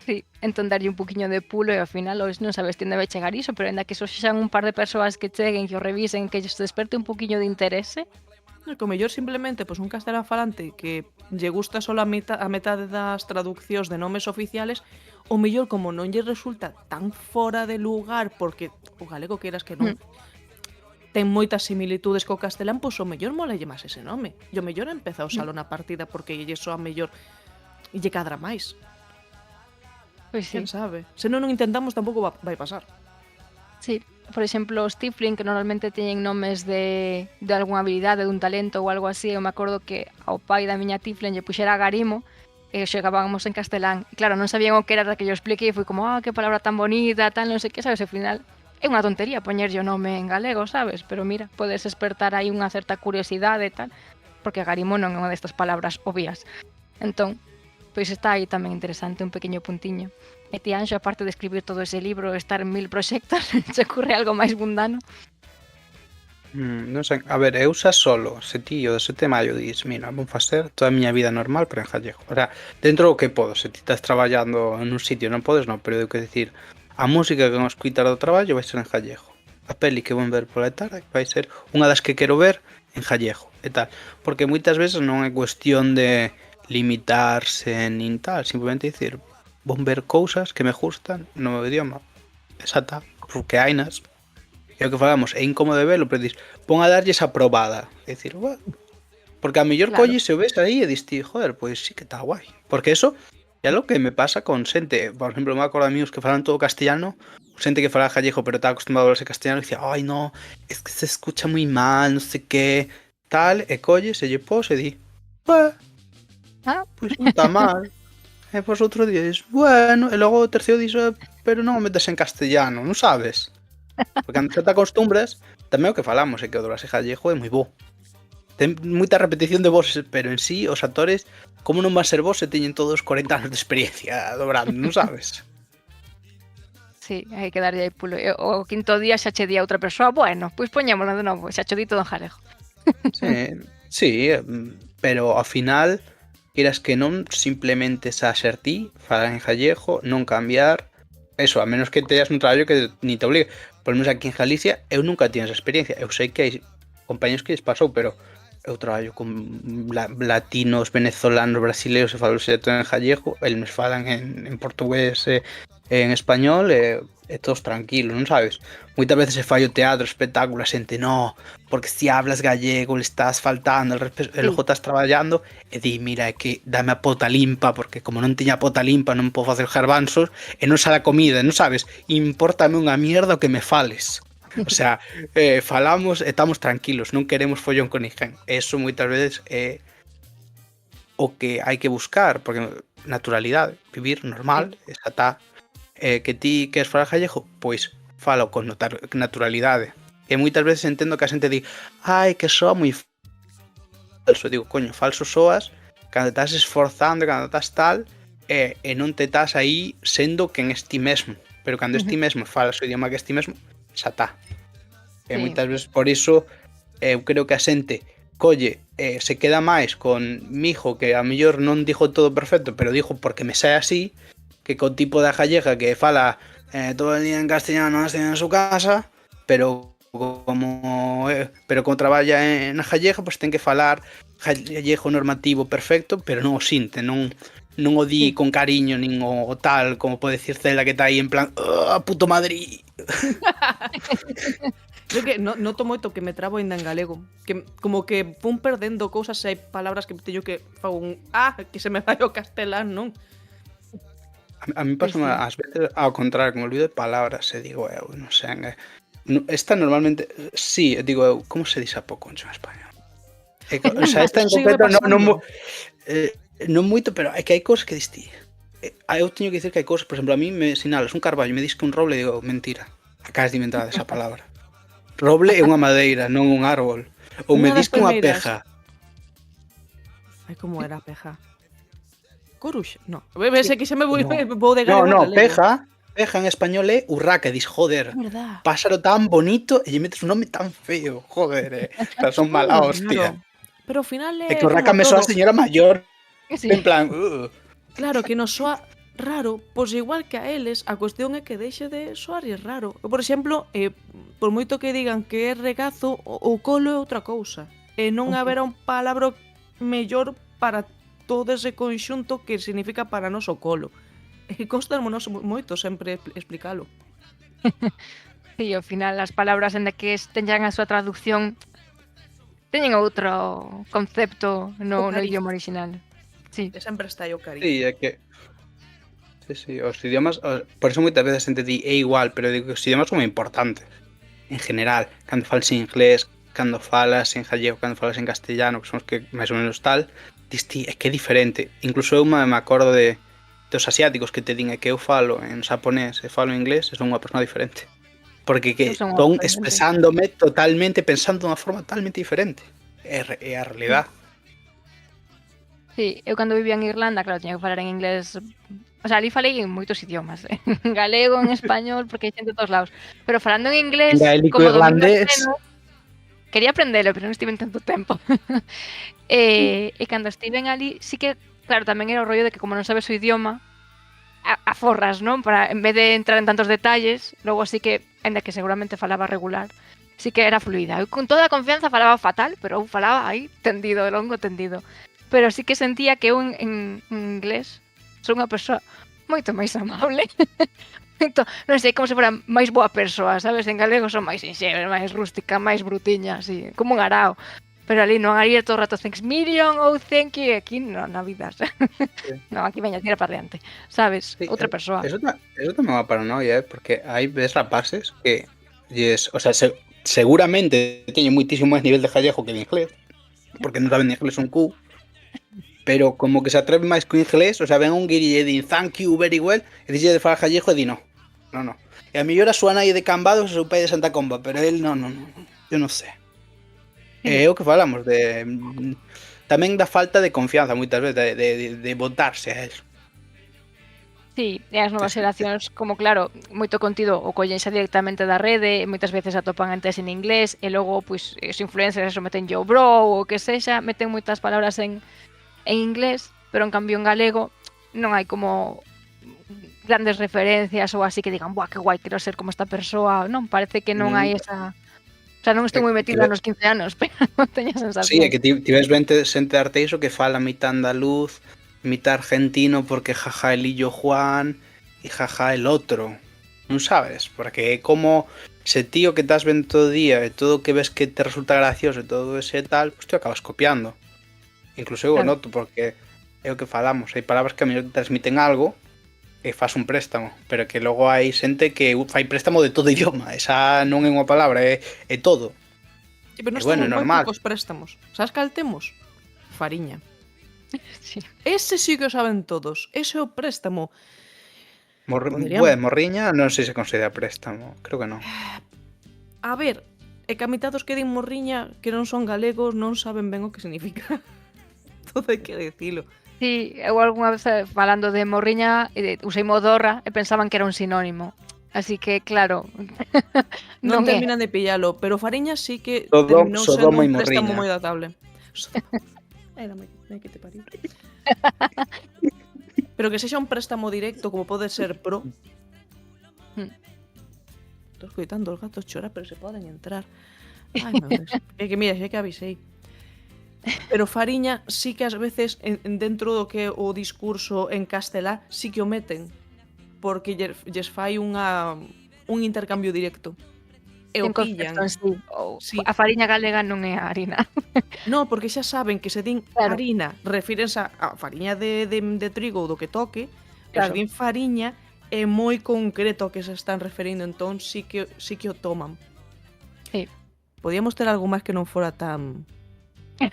Sí, entón darlle un poquinho de pulo e ao final non sabes ti onde vai chegar iso, pero ainda que só xan un par de persoas que cheguen, que o revisen, que lles desperte un poquinho de interese. E co mellor simplemente pois, un castelán falante que lle gusta só a metade das traduccións de nomes oficiales, o mellor como non lle resulta tan fora de lugar, porque o galego queiras que non, ten moitas similitudes co castelán, pois o mellor molalle máis ese nome. E o mellor empeza a usalo na partida porque lle soa mellor e lle cadra máis. Pois sí. Quen sabe? Se non intentamos tampouco vai pasar. Sí, por exemplo, os Tiflin, que normalmente teñen nomes de algunha habilidade, dun talento ou algo así. Eu me acordo que ao pai da miña Tiflin lle puxera Garimo e xogábamos en castelán. E claro, non sabían o que era que yo expliquei e foi como, que palabra tan bonita, tal, non sei que, sabes? E ao final é unha tontería poñerlle o nome en galego, sabes? Pero mira, podes despertar aí unha certa curiosidade e tal, porque Garimo non é unha destas palabras obvias. Entón, pois está aí tamén interesante, un pequeño puntiño. E ti, Anxo, aparte de escribir todo ese libro, estar en 1000 proxectos, se ocurre algo máis mundano? Non sei, a ver, eu xa solo, se ti o 7 de maio dis, mira, vou facer toda a miña vida normal pero en gallego. O sea, dentro do que podo, se ti estás traballando en un sitio non podes, non, pero eu que decir, a música que vamos escutar do traballo vai ser en gallego. A peli que vou ver pola tarde vai ser unha das que quero ver en gallego e tal. Porque moitas veces non é cuestión de limitarse nin tal, simplemente dicir, vou ver cousas que me gustan no meu idioma. Exacta, porque hainas. É o que falamos, é incómodo de velo, pero dis, pon a darlle esa probada. É dicir, bueno, porque a mellor Claro. colles e o ves aí e dis ti, joder, pois sí que está guai. Porque eso é lo que me pasa con xente, por exemplo, me acordo de amigos que falan todo castellano, xente que fala gallego pero está acostumbrado a hablarse castellano e dicía, ai no, es que se escucha moi mal, non sei que, tal, e colles e lle pos e di, pois non está mal. E pois outro día dis, bueno, e logo o terceiro dis, pero non o metes en castellano, non sabes? Porque cando xa te acostumbras, tamén o que falamos é que o doblaxe gallego é moi bo. Ten moita repetición de voces, pero en sí, os actores, como non van ser vos se teñen todos 40 anos de experiencia dobrando, non sabes? Sí, hai que darlle aí pulo. E o quinto día xa che di a outra persoa, bueno, pois poñémolo de novo, xa cho di todo en galego. Sí, pero ao final queiras que non, simplemente xa ser ti, falar en gallego, non cambiar. Eso, a menos que teas un traballo que ni te obligue. Por lo menos aquí en Galicia, eu nunca tiña esa experiencia. Eu sei que hai compañeros que lles pasou, pero eu traballo con latinos, venezolanos, brasileños e falo todo en gallego, eles falan en portugués e en español e todos tranquilos, non sabes? Moitas veces se fai o teatro, espectáculo, a xente, no, porque si hablas gallego le estás faltando el respeto, e logo estás traballando e di, mira, é que dame a pota limpa, porque como non tiña pota limpa non podo facer garbanzos e non sale a comida, non sabes? Impórtame unha mierda o que me fales. O sea, falamos e estamos tranquilos, non queremos follón con ninguén. Eso moitas veces é o que hai que buscar, porque naturalidade, vivir normal, esa tá. Que ti queres falar gallego, pois falo con naturalidade. E moitas veces entendo que a xente di, ai, que soa moi falso. Digo, coño, falso soas cando estás esforzando, cando estás tal, e non te estás aí sendo quen es ti mesmo. Pero cando es ti mesmo, falas o idioma que es ti mesmo, xa tá. E moitas veces por iso eu creo que a xente colle, se queda máis con mijo que a mellor non dixo todo perfecto, pero dixo porque me sae así, que co tipo da gallega que fala todo el día en castellano en su casa, pero como traballa en gallega, pues ten que falar gallego normativo perfecto, pero non o sinte, non o di con cariño, nin o tal, como pode decir Cela que está aí en plan, puto Madrid. Eu que noto moito que me trabo ainda en galego, que como que fun perdendo cousas e hai palabras que teño que fago un que se me vai o castelán, non? A mí pasa ás veces ao contrario, que me olvido de palabras e digo eu, non sei, esta normalmente, sí, digo eu, como se dice a poconcho en español? O sea, esta en concreto non moito, pero é que hai cousas que distí. Eu teño que dicir que hai cousas, por exemplo, a mí me sinalas un carballo, me dis que un roble, digo, mentira, acabas de inventar esa palabra. Roble é unha madeira, non un árbol. Ou me dis que unha peja. Ai, como era a peja? Coruxa? No. Ves que xa me vou de galego. No, peja en español é urraca, dis, joder, páxaro tan bonito e lle metes un nome tan feo, joder, son mala hostia. Pero ao final é que urraca me soa a señora maior, en plan, Claro, que nos soa raro, pois igual que a eles, a cuestión é que deixe de soarlle raro. Por exemplo, por moito que digan que é regazo, o colo é outra cousa. E non haberá un palabra mellor para todo ese conxunto que significa para nós o colo. E costarmonos moito sempre explicalo. Sí, ao final as palabras en que teñan a súa traducción teñen outro concepto no idioma original. Sí. E sempre está aí o cariño. Sí, é que sí, os idiomas, por eso moitas veces xente di é igual, pero digo que os idiomas son moi importantes. En general, cando falas en inglés, cando falas en gallego, cando falas en castellano, que son os que máis ou menos tal, distí, é que é diferente. Incluso eu me acordo dos asiáticos que te din que eu falo en xaponés e falo en inglés, e son unha persona diferente. Porque que estou expresándome totalmente, pensando dunha forma totalmente diferente. É a realidad. Sí, eu cando vivía en Irlanda, claro, tiña que falar en inglés. O sea, ali falei en moitos idiomas, en galego, en español, porque hai xente de todos lados. Pero falando en inglés, gaélico irlandés, quería aprendelo, pero non estive tanto tempo. E cando estiven ali, sí que, claro, tamén era o rollo de que como non sabes o idioma, aforras, non? Para, en vez de entrar en tantos detalles, logo sí que, ainda que seguramente falaba regular, sí que era fluida. Eu con toda a confianza falaba fatal, pero eu falaba aí tendido, longo tendido. Pero sí que sentía que eu en inglés son unha persoa moito máis amable. Non sei, como se fora máis boa persoa, sabes? En galego son máis sinxela, máis rústica, máis brutiña, así, como un arao. Pero ali non, ali todo o rato thanks million ou thank you, aquí non, na vida. Sí. Non, aquí veña, tira para diante, sabes? Sí, outra persoa. Eso tamén é paranoia, porque hai ves rapaces que, o sea, seguramente teñen moitísimo máis nivel de gallego que de inglés, porque non saben de inglés un cu, pero como que se atreven máis co inglés, o sea, ven un guiri e din thank you very well, e dixlle de falar gallego e di no. E a mellor a súa nai de Cambados e o seu pai de Santa Comba, pero el non, eu non sei. É o que falamos de tamén da falta de confianza moitas veces de botarse a eso. Sí, e as novas xeracións, como claro, moito contido o collen xa directamente da rede, moitas veces atopan antes en inglés e logo, pois, os influencers eso meten yo bro ou o que sexa, meten moitas palabras en inglés pero en cambio en galego non hai como grandes referencias ou así que digan, buah, que guai, quero ser como esta persoa, non, parece que non hai esa... O sea, non estou moi metida nos 15 anos, pero teño a Sí, é sensación. que ti ves xente de Arteixo que fala mitad andaluz, mitad argentino porque jaja el illo Juan e jaja el outro. Non sabes? Porque é como ese tío que estás vendo todo o día e todo o que ves que te resulta gracioso e todo ese tal, pues tú acabas copiando. Incluso eu o Claro. noto porque é o que falamos, hai palabras que a mellor te transmiten algo e faz un préstamo, pero que logo hai xente que fai préstamo de todo idioma, esa non é unha palabra, é todo. Sí, pero E nós bueno, temos é moi normal. poucos préstamos. Sabes cal temos? Fariña. Sí. Ese sí que o saben todos. Ese é o préstamo. Poderían... Morriña non sei se considera préstamo, creo que non. A ver, é que a mitad dos que din morriña que non son galegos non saben ben o que significa. Todo hai que dicilo. Sí, eu algunha vez falando de morriña usei modorra e pensaban que era un sinónimo. Así que, claro, Non non é. terminan de pillalo, pero Fariña sí que terminou sendo Sodoma e un préstamo morriña. moi datable. Era moi que te pariu. Pero que sexa un préstamo directo como pode ser Pro. Estou escoitando os gatos chorar, pero se poden entrar. Ai, meu Deus. É que mira, xa que avisei. Pero Fariña sí que ás veces dentro do que é o discurso en castelá sí que o meten. Porque lles fai un intercambio directo. E o En concepto pillan. en sí. Ou Sí. a fariña galega non é a harina. No, porque xa saben que se din Claro. harina, refírense a fariña de trigo ou do que toque, pero Claro. se din fariña é moi concreto ao que se están referindo, entón sí que o toman. Sí. Podíamos ter algo máis que non fora tan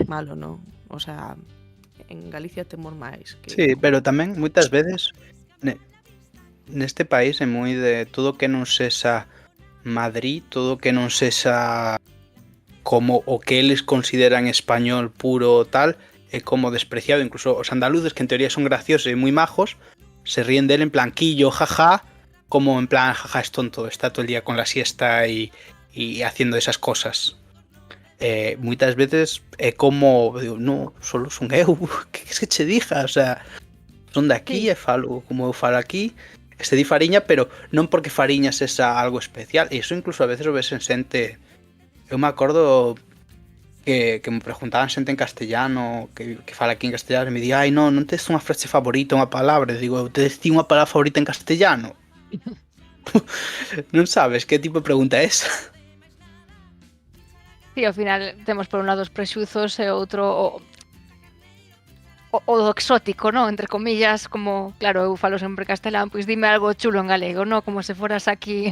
malo, non? O sea, en Galicia temos máis que... Sí, pero tamén moitas veces neste país é moi de todo que non sexa Madrid, todo que non sexa como o que eles consideran español puro tal, é como despreciado. Incluso os andaluces, que en teoría son graciosos e moi majos, se ríen del en plan quillo, jaja, como en plan jaja es tonto, está todo el día con la siesta y haciendo esas cosas. Moitas veces é como digo, no, solo son eu, que es que che dija, o sea, son de aquí Sí. e falo como eu falo aquí. Se di fariña, pero non porque fariña sexa algo especial. E iso incluso a veces o ves en xente. Eu me acordo que me preguntaban xente en castellano, que fala aquí en castellano, e me di, ai, non tes unha frase favorita, unha palabra. E digo, tes ti unha palabra favorita en castellano? Non sabes que tipo de pregunta é esa? Sí, ao final temos por un lado os prexuzos e outro o do exótico, non? Entre comillas, como, claro, eu falo sempre castelán, pois dime algo chulo en galego, non? Como se foras aquí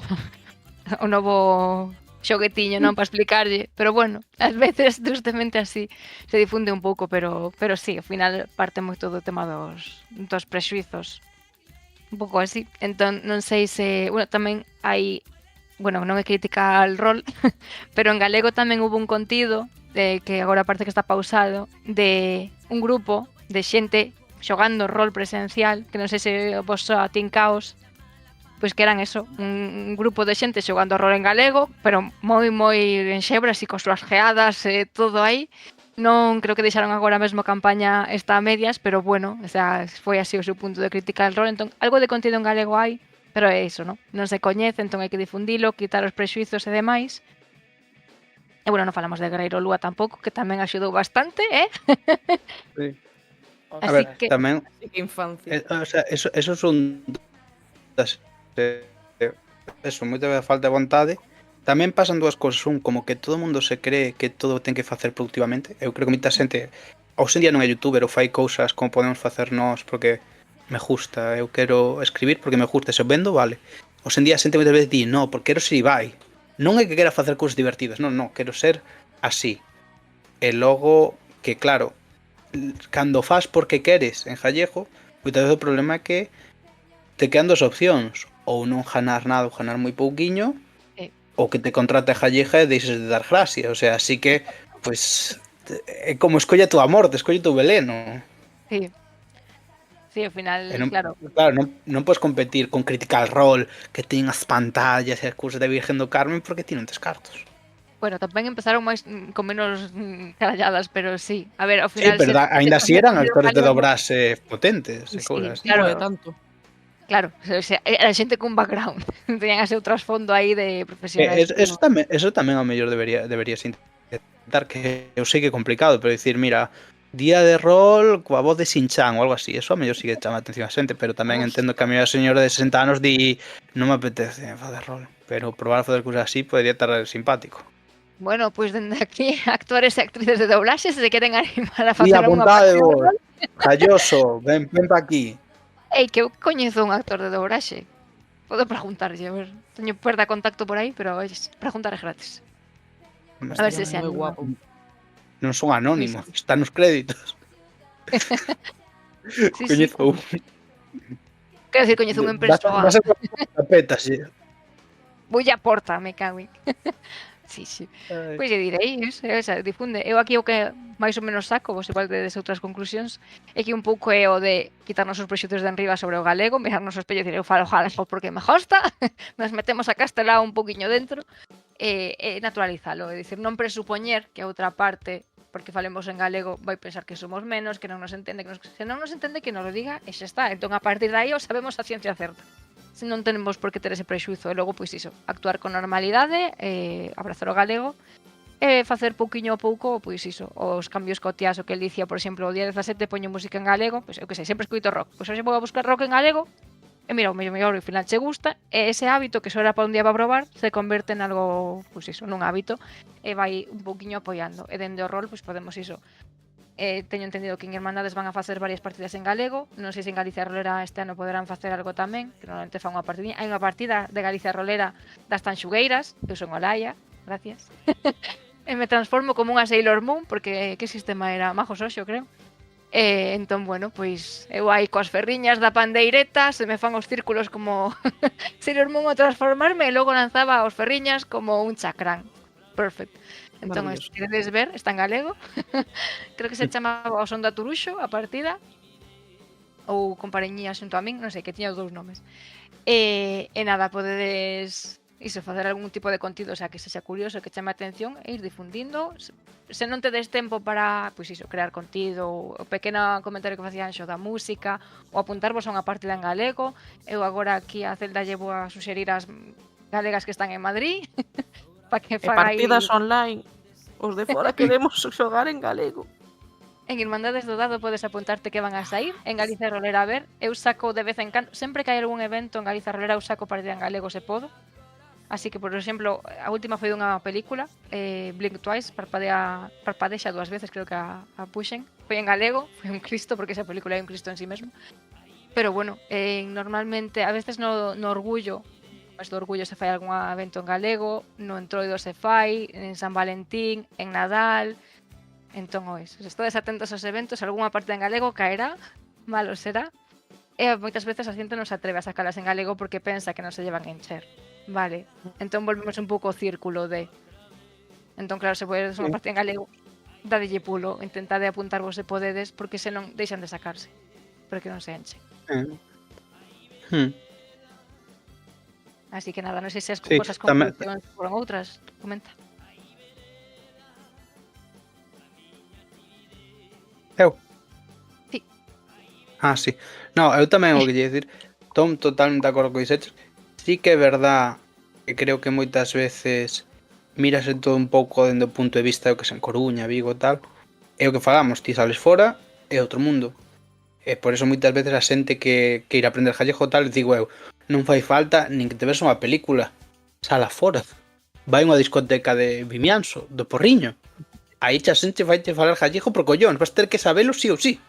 o novo xoguetiño, non? Para explicarlle. Pero bueno, ás veces, tristemente así, se difunde un pouco, pero sí, ao final parte moito do tema dos prexuizos. Un pouco así. Entón, non sei se... Bueno, tamén hai... Bueno, non é crítica al rol, pero en galego tamén hubo un contido que agora parece que está pausado, de un grupo de xente xogando rol presencial, que non sei se vos soa Team Caos, pois que eran eso, un grupo de xente xogando rol en galego, pero moi en xebra, así con súas geadas, todo aí. Non creo que deixaron agora mesmo campaña esta a medias, pero bueno, o sea, foi así o seu punto de crítica al rol, entón algo de contido en galego hai, pero é iso, non? Non se coñece, entón hai que difundilo, quitar os prexuizos e demais. E bueno, non falamos de Guerreiro Lúa tampouco, que tamén axudou bastante, Sí. A Así ver, que... tamén Así que infancia. o sea, eso son eso, moita falta de vontade. Tamén pasan dúas cousas, un, como que todo o mundo se cree que todo ten que facer productivamente. Eu creo que moita xente hoxe en día non é youtuber ou fai cousas como podemos facer nós porque me gusta, eu quero escribir porque me gusta, se o vendo, vale. Hoxe en día a xente moitas veces di, no, porque quero ser Ibai. Non é que quera facer cousas divertidas, non, quero ser así. E logo, que claro, cando fas porque queres en gallego, moitas veces o problema é que te quedan dos opcións, ou non ganar nada ou ganar moi pouquiño, ou que te contrate a gallega e deixes de dar gracia, o sea, así que pues é como escolle a túa morte, escolle o teu veleno. Sí. Sí, ao final, Non, claro. Claro, non podes competir con Critical Role, que ten as pantallas e as cousas de Virgen do Carmen, porque ti non tes cartos. Bueno, tamén empezaron máis con menos caralladas, pero sí. A ver, ao Sí, final pero ser aínda así eran ser actores de galego, dobraxe potentes e sí, cousas así. Boe, claro, tanto. claro, o sea, era xente cun background, teñan así o trasfondo aí de profesionais, Eso pero tamén ao mellor deberías intentar, que eu sei que é complicado, pero dicir, mira, día de rol coa voz de Shin-chan ou algo así, eso ao mellor sí que chama a atención a xente, pero tamén uf, entendo que a miña señora de 60 anos di non me apetece facer rol, pero probar a facer cousas así podería estar simpático. bueno, pois dende aquí, actores e actrices de doblaxe, se se queren animar a Di a facer unha vontade partida de vos, rol, Calloso, ven pa aquí. ei, que eu coñezo un actor de doblaxe. Podo preguntarlle, a ver, teño perda contacto por aí, pero oyes, preguntar é gratis. A ver Estaría se se moi anima. guapo. Non son Pois anónimos, sí. están nos créditos. Sí, sí, Coñezo un. quero dicir, coñezo un en persoa. Vas a tapetas, Voulle á porta, me cago en. Sí, sí. Ai. Pois lle direi, esa, difunde. Eu aquí o que máis ou menos saco, vos igual tedes outras conclusións, é que un pouco é o de quitarnos os prexuizos de enriba sobre o galego, mirarnos ao espello e dicir, eu falo galego porque me josta, nos metemos a castelao un poquinho dentro, e naturalizalo, é dicir, non presupoñer que a outra parte, porque falemos en galego, vai pensar que somos menos, que non nos entende, se non nos entende que nos lo diga e xa está. Entón, a partir de aí, o sabemos a ciencia certa. Se non tenemos por que ter ese prexuizo, e logo, pois iso, actuar con normalidade, abrazar o galego, e facer pouquiño a pouco, pois iso, os cambios cotiás, o que el dicía, por exemplo, o día 17 poño música en galego, pois eu que sei, sempre escoito rock, pois hoxe vou a buscar rock en galego, e mira, o mellor ao final che gusta, e ese hábito que só era para un día para probar, se converte en algo, pois iso, nun hábito, e vai un pouquiño apoiando, e dende o rol, pois podemos iso. Teño entendido que en Irmandades van a facer varias partidas en galego, non sei se en Galicia Rolera este ano poderán facer algo tamén, que normalmente fan unha partidinha. Hai unha partida de Galicia Rolera das Tanxugueiras, eu son Olaya, gracias. E me transformo como unha Sailor Moon, porque que sistema era? Majo Xoxo, creo. Entón, bueno, pois eu aí coas ferriñas da pandeireta, se me fan os círculos como Sailor Moon ao transformarme, e logo lanzaba os ferriñas como un chacrán. Perfect. Entón, se queredes ver, está en galego. Creo que se chamaba O Son da Turuxo, a partida. Ou Compareñía xunto a min, non sei, que tiña os dous nomes. E nada, podedes iso, facer algún tipo de contido, o sea, que sexa curioso, que chame a atención, e ir difundindo. Se non tedes tempo para, pois iso, crear contido, o pequeno comentario que facía Anxo da música, ou apuntarvos a unha partida en galego. Eu agora aquí a Celda llevo a suxerir as galegas que están en Madrid, para que E fagai partidas online. Os de fora queremos xogar en galego. en Irmandades do Dado podes apuntarte que van a sair. En Galicia Rolera, a ver, eu saco de vez en cando, sempre que hai algún evento en Galicia Rolera, eu saco partida en galego se podo. Así que, por exemplo, a última foi dunha película, Blink Twice, parpadexa dúas veces, creo que a puxen. Foi en galego, foi un Cristo, porque esa película é un Cristo en sí mesmo. Pero bueno, normalmente, a veces no Orgullo, mas do Orgullo se fai algún evento en galego, no Entroido se fai, en San Valentín, en Nadal. Entón, ois, se estades atentos aos eventos, algunha parte en galego caerá, malo será. E moitas veces a xente non se atreve a sacalas en galego porque pensa que non se llevan a encher. Vale, entón volvemos un pouco ao círculo de... Entón, claro, se podedes unha parte en galego, dadelle pulo, intentade apuntarvos se podedes, porque senón deixan de sacarse, porque non se enche. Así que nada, non sei se as Sí, vosas tamén, conclusións foron outras, comenta. eu. Sí. Sí. No, eu tamén o que lle dicir, estou totalmente de acordo co que dixetes. Sí que é verdad que creo que moitas veces mírase todo un pouco dende o punto de vista do que en Coruña, Vigo e tal. É o que falamos, ti sales fora é outro mundo. E por eso moitas veces a xente que ir a aprender gallego tal, digo eu, non fai falta nin que te ves unha película. Sala fora. Vai unha discoteca de Vimianzo, do Porriño. Aí xa xente vai te falar gallego por collóns, vas ter que sabelo sí ou sí.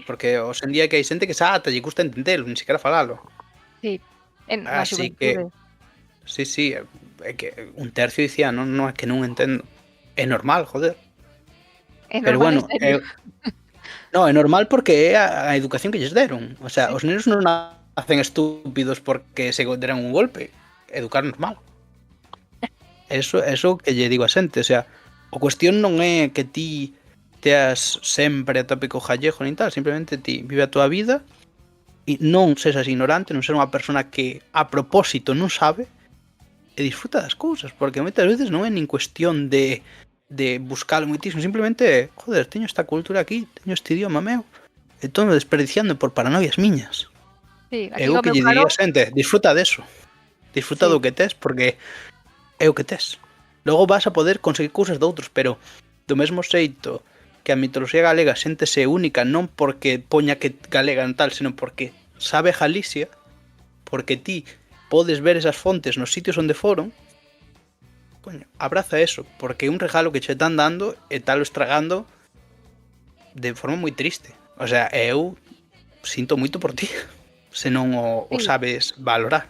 Porque hoxe en día que hai xente que xa ata lle gusta entendelo, nin siquiera falalo. Sí, en a Así xuventude. que sí, é que un tercio dicía, non é que non entendo. É normal, joder. É Pero normal, bueno, en serio. no, é normal porque é a educación que lles deron. O sea, Sí. os nenos non nacen estúpidos porque se deran un golpe. Educar normal. Eso que lle digo a xente, o sea, o cuestión non é que ti teas sempre a tópico gallego nin tal, simplemente ti vive a tua vida e non sesas ignorante, non ser unha persona que a propósito non sabe, e disfruta das cousas, porque moitas veces non é nin cuestión de buscalo moitísimo, simplemente é, joder, teño esta cultura aquí, teño este idioma meu, e todo desperdiciando por paranoias miñas. Sí, aquí Eu o que meu lle diría carón, a xente, disfruta deso, disfruta sí, do que tes, porque é o que tes. Logo vas a poder conseguir cousas de outros, pero do mesmo xeito que a mitoloxía galega xéntese única non porque poña que galega en tal, senón porque sabe Galicia, porque ti podes ver esas fontes nos sitios onde foron, coño, abraza eso, porque é un regalo que che están dando e talo estragando de forma moi triste. O sea, eu sinto moito por ti, se non o sí, sabes valorar.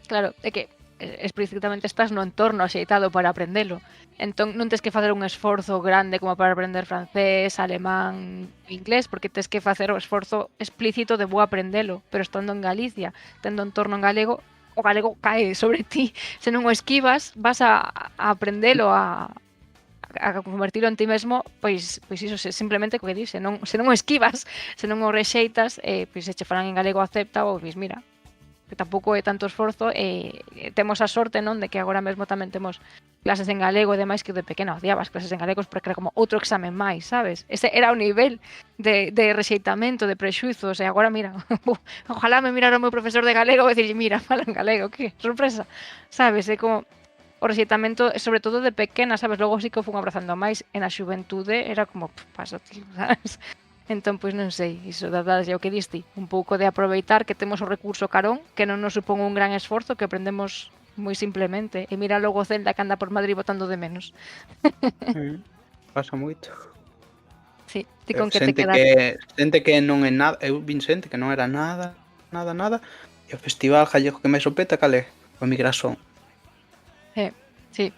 claro, é que explícitamente estás no entorno axeitado para aprendelo. Entón non tes que facer un esforzo grande como para aprender francés, alemán, inglés, porque tes que facer o esforzo explícito de vou aprendelo, pero estando en Galicia, tendo entorno en galego, o galego cae sobre ti. Se non o esquivas, vas a aprendelo, a convertilo en ti mesmo, pois iso, simplemente co que dis, se non o esquivas, se non o rexeitas, pois se che falan en galego acepta ou pois mira, que tampouco é tanto esforzo e temos a sorte, non, de que agora mesmo tamén temos clases en galego e demais que de pequena odiaba as clases en galegos porque era como outro examen máis, sabes? Ese era o nivel de rexeitamento, de prexuizos e agora mira, ojalá me mirara o meu profesor de galego e dicirlle, mira, fala en galego, que sorpresa, sabes? É como o rexeitamento, sobre todo de pequena, sabes? Logo sí que o fun abrazando máis e na xuventude era como, pasa, tío, sabes? Entón, pois non sei, iso da verdade é o que diste, un pouco de aproveitar que temos o recurso carón, que non nos supón un gran esforzo, que aprendemos moi simplemente, e mira logo o Zelda que anda por Madrid botando de menos. Pasa moito. Sí, ti con que te Xente quedas? que non é nada, eu vin xente que non era nada, nada, e o festival gallego que me sopeta cal é? O Migrasón. Sí,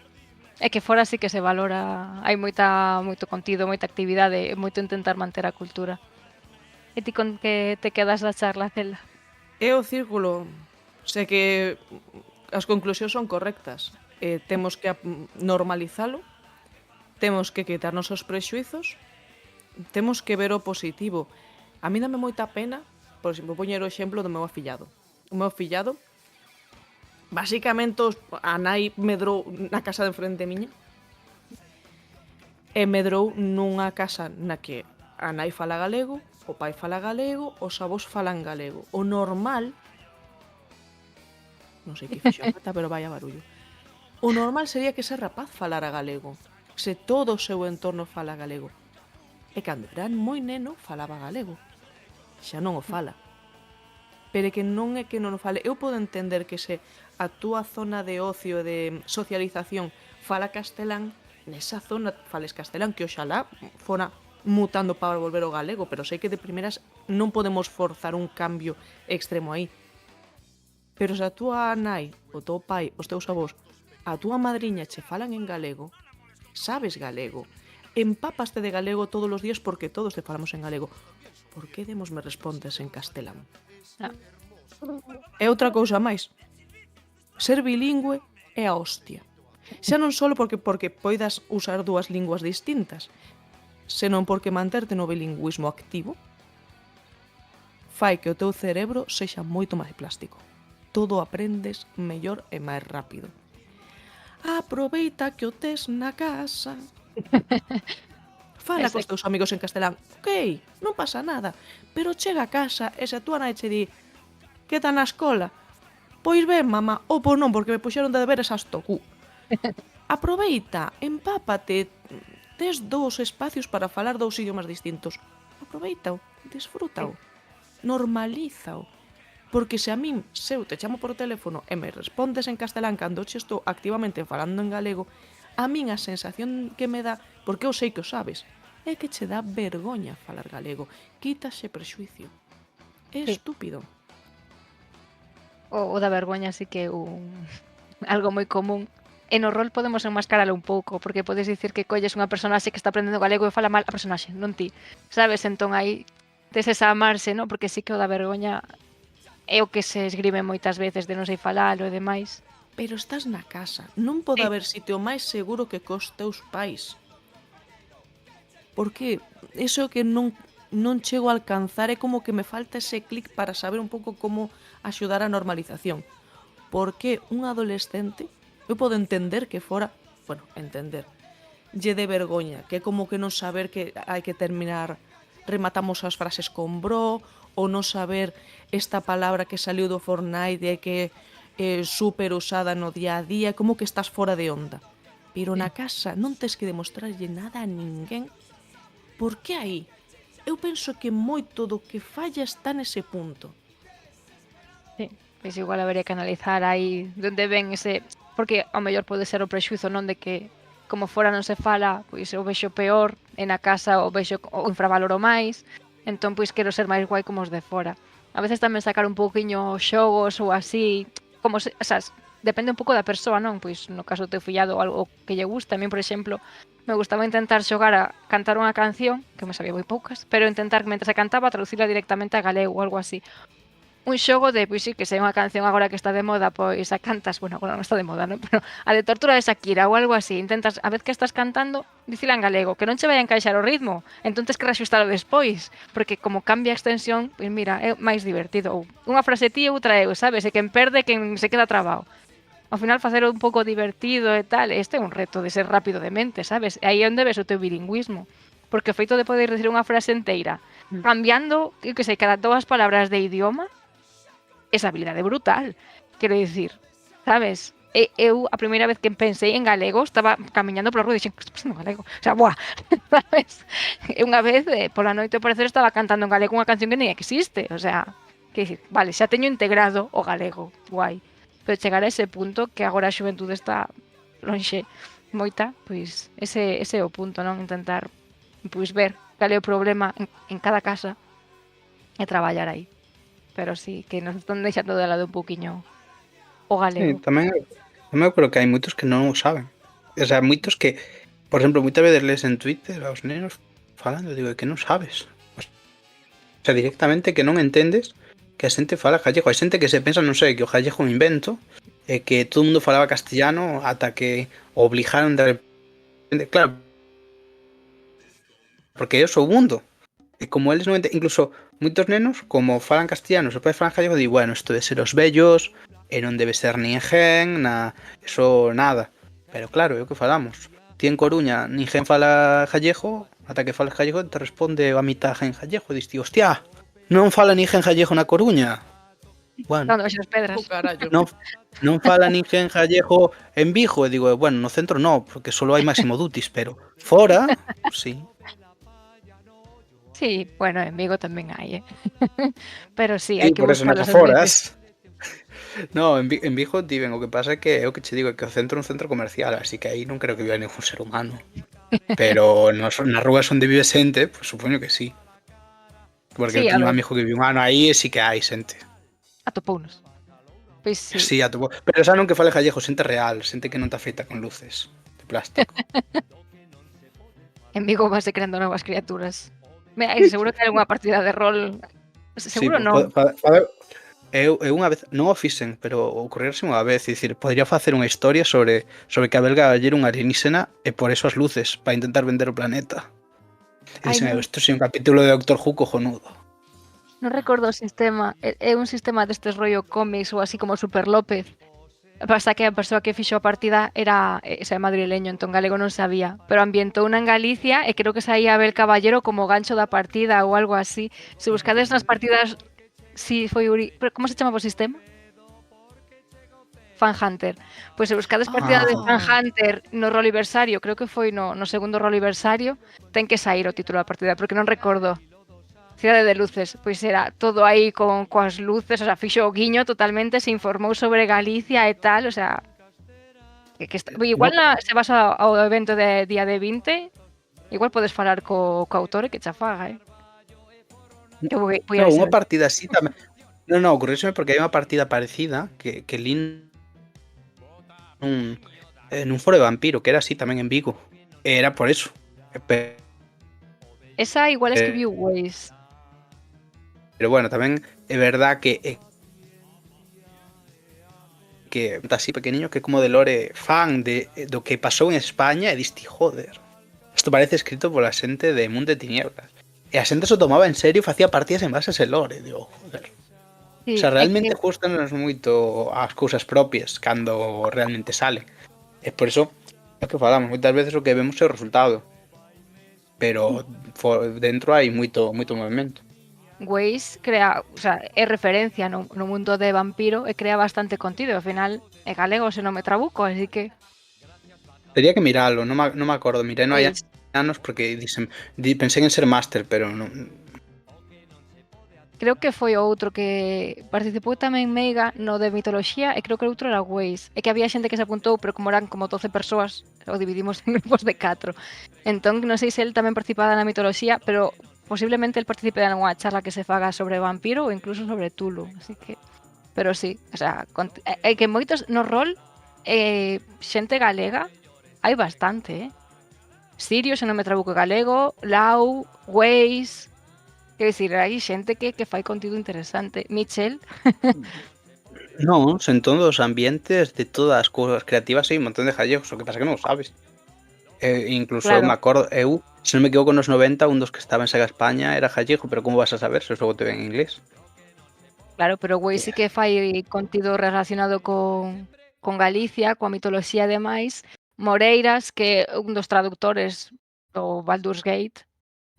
é que fora sí que se valora, hai moito contido, moita actividade, e moito intentar manter a cultura. E ti con que te quedas da charla, Zelda? É o círculo. Sei que as conclusións son correctas. Temos que normalizalo, temos que quitarnos os prexuizos, temos que ver o positivo. A mí dame moita pena, por exemplo, poñer o exemplo do meu afillado. O meu afillado, basicamente, a nai medrou na casa de enfrente miña, e medrou nunha casa na que a nai fala galego, o pai fala galego, os avós falan galego. O normal, non sei que fixo a pata, pero vaya barullo. O normal sería que ese rapaz falara galego, se todo o seu entorno fala galego. E cando era moi neno, falaba galego. Xa non o fala. Pero é que non é que non o fale. Eu podo entender que se a túa zona de ocio, de socialización, fala castelán, nesa zona fales castelán, que oxalá fora mutando para volver ao galego, pero sei que de primeras non podemos forzar un cambio extremo aí. Pero se a túa nai, o teu pai, os teus avós, a túa madriña che falan en galego, sabes galego, empápaste de galego todos os días porque todos te falamos en galego. Por que demos me respondes en castelán? Ah, E outra cousa máis. Ser bilingüe é a hostia. Xa non só porque poidas usar dúas linguas distintas, senón porque manterte no bilingüismo activo fai que o teu cerebro sexa moito máis plástico. Todo aprendes mellor e máis rápido. Aproveita que o tes na casa. Fala cos teus amigos en castelán. Ok, non pasa nada. Pero chega a casa e se a túa nai che di que tá na escola? Pois ben, mamá. Ou pois non, porque me puxeron de deberes hasta o cu. Aproveita, empápate. Tes dous espacios para falar dous idiomas distintos. Aproveitao, disfrútao. Normalízao. Porque se a min, se eu te chamo por teléfono e me respondes en castelán cando che estou activamente falando en galego, a min a sensación que me dá, porque eu sei que o sabes, é que che dá vergoña falar galego. Quítase prexuicio. É Sí. estúpido. O da vergoña sí que é algo moi común. E no rol podemos enmascaralo un pouco, porque podes dicir que colles unha personaxe que está aprendendo galego e fala mal a personaxe, non ti. Sabes? Entón aí tes esa marxe, non? Porque sí que o da vergoña é o que se esgrime moitas veces de non sei falalo e demais. Pero estás na casa. Non pode Sí. haber sitio máis seguro que cos teus pais. Porque iso que non chego a alcanzar é como que me falta ese clic para saber un pouco como axudar a normalización. por que un adolescente, eu podo entender que fora, bueno, entender, lle de vergoña, que é como que non saber que hai que terminar, rematamos as frases con bro, ou non saber esta palabra que saliu do Fortnite e que é super usada no día a día, como que estás fora de onda. Pero na casa non tes que demostrarlle nada a ninguén, porque aí eu penso que moito do que falla está nese punto. Sí, pois igual habería que analizar aí de onde ven ese... Porque ao mellor pode ser o prexuizo, non, de que como fora non se fala, pois eu vexo peor, e na casa o vexo o infravaloro máis, entón pois quero ser máis guai como os de fora. A veces tamén sacar un pouquiño xogos ou así, como se, o sea, depende un pouco da persoa, non? Pois no caso do teu fillado algo que lle gusta, a mí, por exemplo, me gustaba intentar xogar a cantar unha canción, que me sabía moi poucas, pero intentar, mentre se cantaba, traducirla directamente a galego ou algo así. Un xogo de, pois sí, que sei unha canción agora que está de moda, pois a cantas, bueno, agora non está de moda, non? Pero a de Tortura de Shakira ou algo así, intentas, a vez que estás cantando, dicila en galego, que non che vai a encaixar o ritmo, entón tes que reaxustalo despois, porque como cambia a extensión, pois mira, é máis divertido. Ou unha frase ti e outra eu, sabes? E quen perde, quen se queda trabado. Ao final facer un pouco divertido e tal, este é un reto de ser rápido de mente, sabes? E aí é onde ves o teu bilingüismo. Porque o feito de poder decir unha frase enteira, cambiando, eu que sei, cada 2 palabras de idioma, esa habilidade brutal, quero dicir, sabes? Eu, a primeira vez que pensei en galego, estaba camiñando pola rúa e dixen, que estou pensando en galego? O sea, buah, sabes? E unha vez, pola noite, ao parecer, estaba cantando en galego unha canción que nem existe, o sea, que dicir, vale, xa teño integrado o galego, guai, pero chegar a ese punto, que agora a xuventude está lonxe moita, pois ese é o punto, non? Intentar, pois, ver cal é o problema en cada casa e traballar aí. Pero sí, que nos están deixando de lado un pouquiño o Sí, galego. tamén eu creo que hai moitos que non o saben. O sea, moitos que, por exemplo, moitas veces lees en Twitter aos nenos falando, digo, que non sabes. O sea, directamente que non entendes que a xente fala gallego. Hai xente que se pensa, non sei, que o gallego é un invento, e que todo o mundo falaba castellano ata que obligaron de repente, claro, porque é o seu mundo. E como eles non entenden, incluso moitos nenos, como falan castellano, se pode falan gallego, di, bueno, isto debe ser os vellos, e non debe ser ninguén, eso nada. Pero claro, é o que falamos. Ti en Coruña, ninguén fala gallego, ata que falas gallego te responde a mitad en gallego, e dis ti, hostia, non fala ninguén gallego na Coruña. Bueno, Cando baixas pedras. O carallo. non fala ninguén gallego en Vigo, e digo, bueno, no centro no, porque solo hai Máximo Dutis, pero fora, sí. Sí, bueno, en Vigo tamén hai, pero sí, hai E que por eso nas buscalos as veces. aforas. No, en Vigo tiven, o que pasa é que é o que che digo, é que o centro é un centro comercial, así que aí non creo que viva ningún ser humano. Pero nas rúas onde vive xente, pues supoño que sí. Porque eu Sí, a teño un ver, amigo que vive un ano aí e sí que hai xente. atopounos. Pois sí. Sí, pero xa non que fale gallego, xente real, xente que non está feita con luces de plástico. En Vigo vas creando novas criaturas. Seguro que hai algunha partida de rol. Sí, Seguro non. eu unha vez, non o fixen, pero ocorrerse unha vez, dicir, podría facer unha historia sobre que a belga era un alienígena e por eso as luces, para intentar vender o planeta. E Ai, dixen, non, isto é un capítulo de Doctor Who cojonudo. non recordo o sistema. É un sistema destes rollo cómics ou así como Super López. Pasa que a persoa que fixo a partida era madrileño, entón galego non sabía, pero ambientou unha en Galicia e creo que saía Abel Caballero como gancho da partida ou algo así. Se buscades nas partidas, si foi pero como se chamaba o sistema? Fan Hunter. Pois se buscades partida de Fan Ah, Hunter no roliversario, creo que foi no segundo roliversario, ten que sair o título da partida, porque non recordo. Cidade de Luces, pois era todo aí coas luces, o sea, fixo o guiño totalmente, se informou sobre Galicia e tal, o sea, igual no, se vas ao evento de día de 20, igual podes falar co autor e que cha faga, que vou no, a unha saber. partida así tamén. Non, ocorreuseme porque hai unha partida parecida que lin nun foro de vampiro, que era así tamén en Vigo. E era por eso. Esa igual escribiu Waze. Pero bueno, tamén é verdad que tá así pequeniño que como de lore fan do que pasou en España e diste, joder, isto parece escrito pola xente de Mundo de Tinieblas. E a xente se tomaba en serio e facía partidas en base a ese lore. Digo, joder. O Sí, sea, é que realmente gustanos moito as cousas propias cando realmente sale. E por iso é que falamos, moitas veces o que vemos é o resultado, pero dentro hai moito movimento. Waze crea, o sea, é referencia no mundo de vampiro e crea bastante contido, ao final é galego se non me trabuco, así que Tería que miralo, non me acordo, mirei no hai pois anos porque pensei en ser máster, pero non. creo que foi o outro que participou tamén Meiga no de mitoloxía e creo que o outro era Waze. É que había xente que se apuntou, pero como eran como 12 persoas, o dividimos en grupos de 4. Entón, non sei se el tamén participaba na mitoloxía, pero posiblemente el participe en algunha charla que se faga sobre vampiro ou incluso sobre Tulu, así que pero sí, o sea, é que moitos no rol xente galega hai bastante, eh? Sirio, se non me trabuco galego, Lau, Waze, quer dicir, hai xente que fai contido interesante. Michel, Non, en todos os ambientes de todas as cousas creativas hai un montón de gallegos, o que pasa que non o sabes. Incluso eu me claro, acordo, se non me equivoco, nos 90 un dos que estaba en Sega España era gallego, pero como vas a saber se logo te ven en inglés? claro, pero Waze Yeah. sí que fai contido relacionado con Galicia, coa mitoloxía e demais. Moreiras, que é un dos traductores do Baldur's Gate,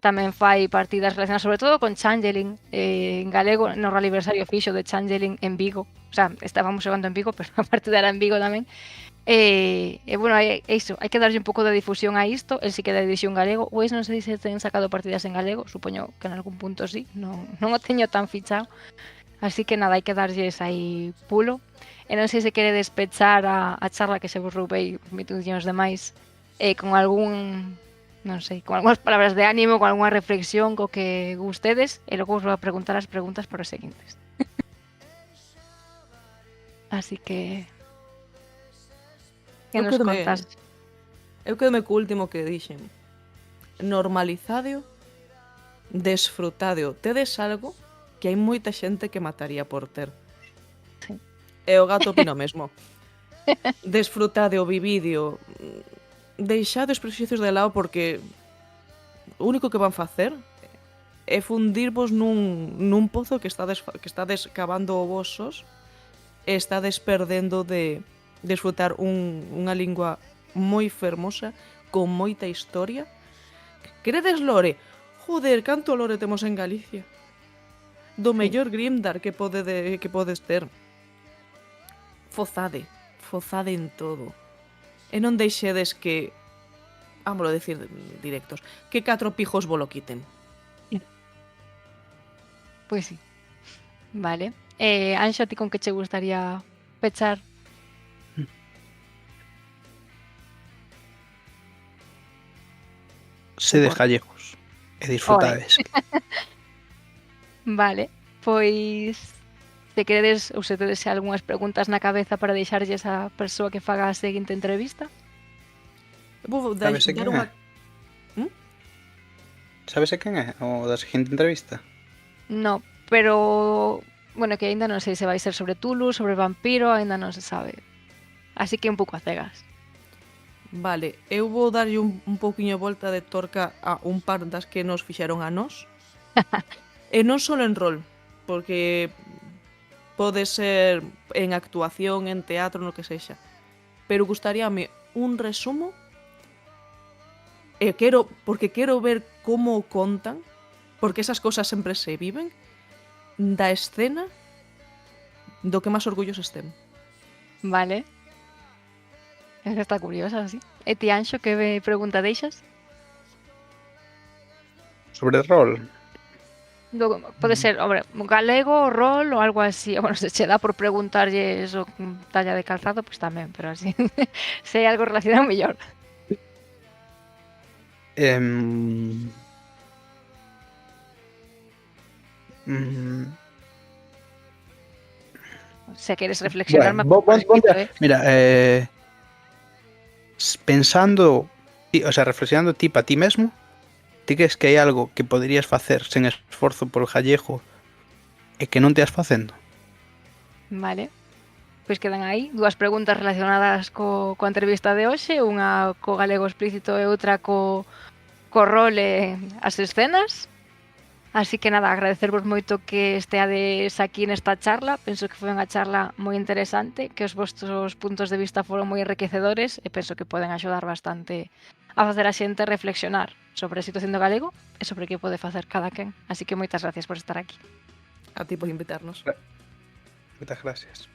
tamén fai partidas relacionadas sobre todo con Changeling, en galego no Raliversario fixo de Changeling en Vigo, o sea, estábamos xogando en Vigo, pero a partida era en Vigo tamén, bueno, é iso, hai que darlle un pouco de difusión a isto, el sí que dá edición galego, ou non sei se ten sacado partidas en galego, supoño que en algún punto sí, non o teño tan fichado, así que nada, hai que darlles aí pulo, e non sei se quere despechar a charla que se vos roubei minutinhos demais, con algún non sei, con algunhas palabras de ánimo, con algunha reflexión co que gustedes, e logo vos vou a preguntar as preguntas para os seguintes. Así que Eu nos quedome, contas? eu quedome co último que dixen. Normalizadeo, desfrutadeo. Tedes algo que hai moita xente que mataría por ter. Sí. E o gato opina o mesmo. Desfrutadeo, vivideo. Deixade os prexuicios de lado porque o único que van facer é fundirvos nun pozo que estades cavando vosos e estades perdendo de desfrutar unha lingua moi fermosa, con moita historia. Queredes lore? Joder, canto lore temos en Galicia. Do Sí. mellor Grimdark que podes ter. Fozade en todo. E non deixedes que, vámoslo decir directos, que 4 pijos volo quiten. Pois sí. Vale. Anxo, a ti con que che gustaría pechar? Sede Bueno, gallegos e ole. disfrutades. Vale, pois se queredes ou se tedes algunhas preguntas na cabeza para deixarlles á persoa que faga a seguinte entrevista. Vou Sabes dar quen é? unha... Sabes quen é o da seguinte entrevista? No, pero bueno, que aínda non sei se vai ser sobre Tulu, sobre vampiro, aínda non se sabe. Así que un pouco a cegas. Vale, eu vou darlle un pouquiño volta de torca a un par das que nos fixeron a nós. E non só en rol, porque pode ser en actuación, en teatro, no que sexa. Pero gustaríame un resumo porque quero ver como o contan, porque esas cosas sempre se viven, da escena do que máis orgullos estén. Vale. Esa está curiosa, sí. E ti, Anxo, que pregunta deixas? Sobre rol. Pode ser, hombre, galego, rol ou algo así. Bueno, se che dá por preguntarlle eso, talla de calzado, pois pues tamén, pero así. Se hai algo relacionado, mellor. Em, mm, Se queres reflexionar, bueno, por escrito, mira, pensando, o sea, reflexionando ti para ti mesmo, ti crees que hai algo que poderías facer sen esforzo por gallego e que non te as facendo? Vale. Pois quedan aí dúas preguntas relacionadas coa entrevista de hoxe, unha co galego explícito e outra co rol e as escenas. Así que nada, agradecervos moito que esteades aquí nesta charla. Penso que foi unha charla moi interesante, que os vosos puntos de vista foron moi enriquecedores e penso que poden axudar bastante a facer a xente reflexionar sobre a situación do galego e sobre que pode facer cada quen. Así que moitas gracias por estar aquí. A ti por invitarnos. Moitas gracias.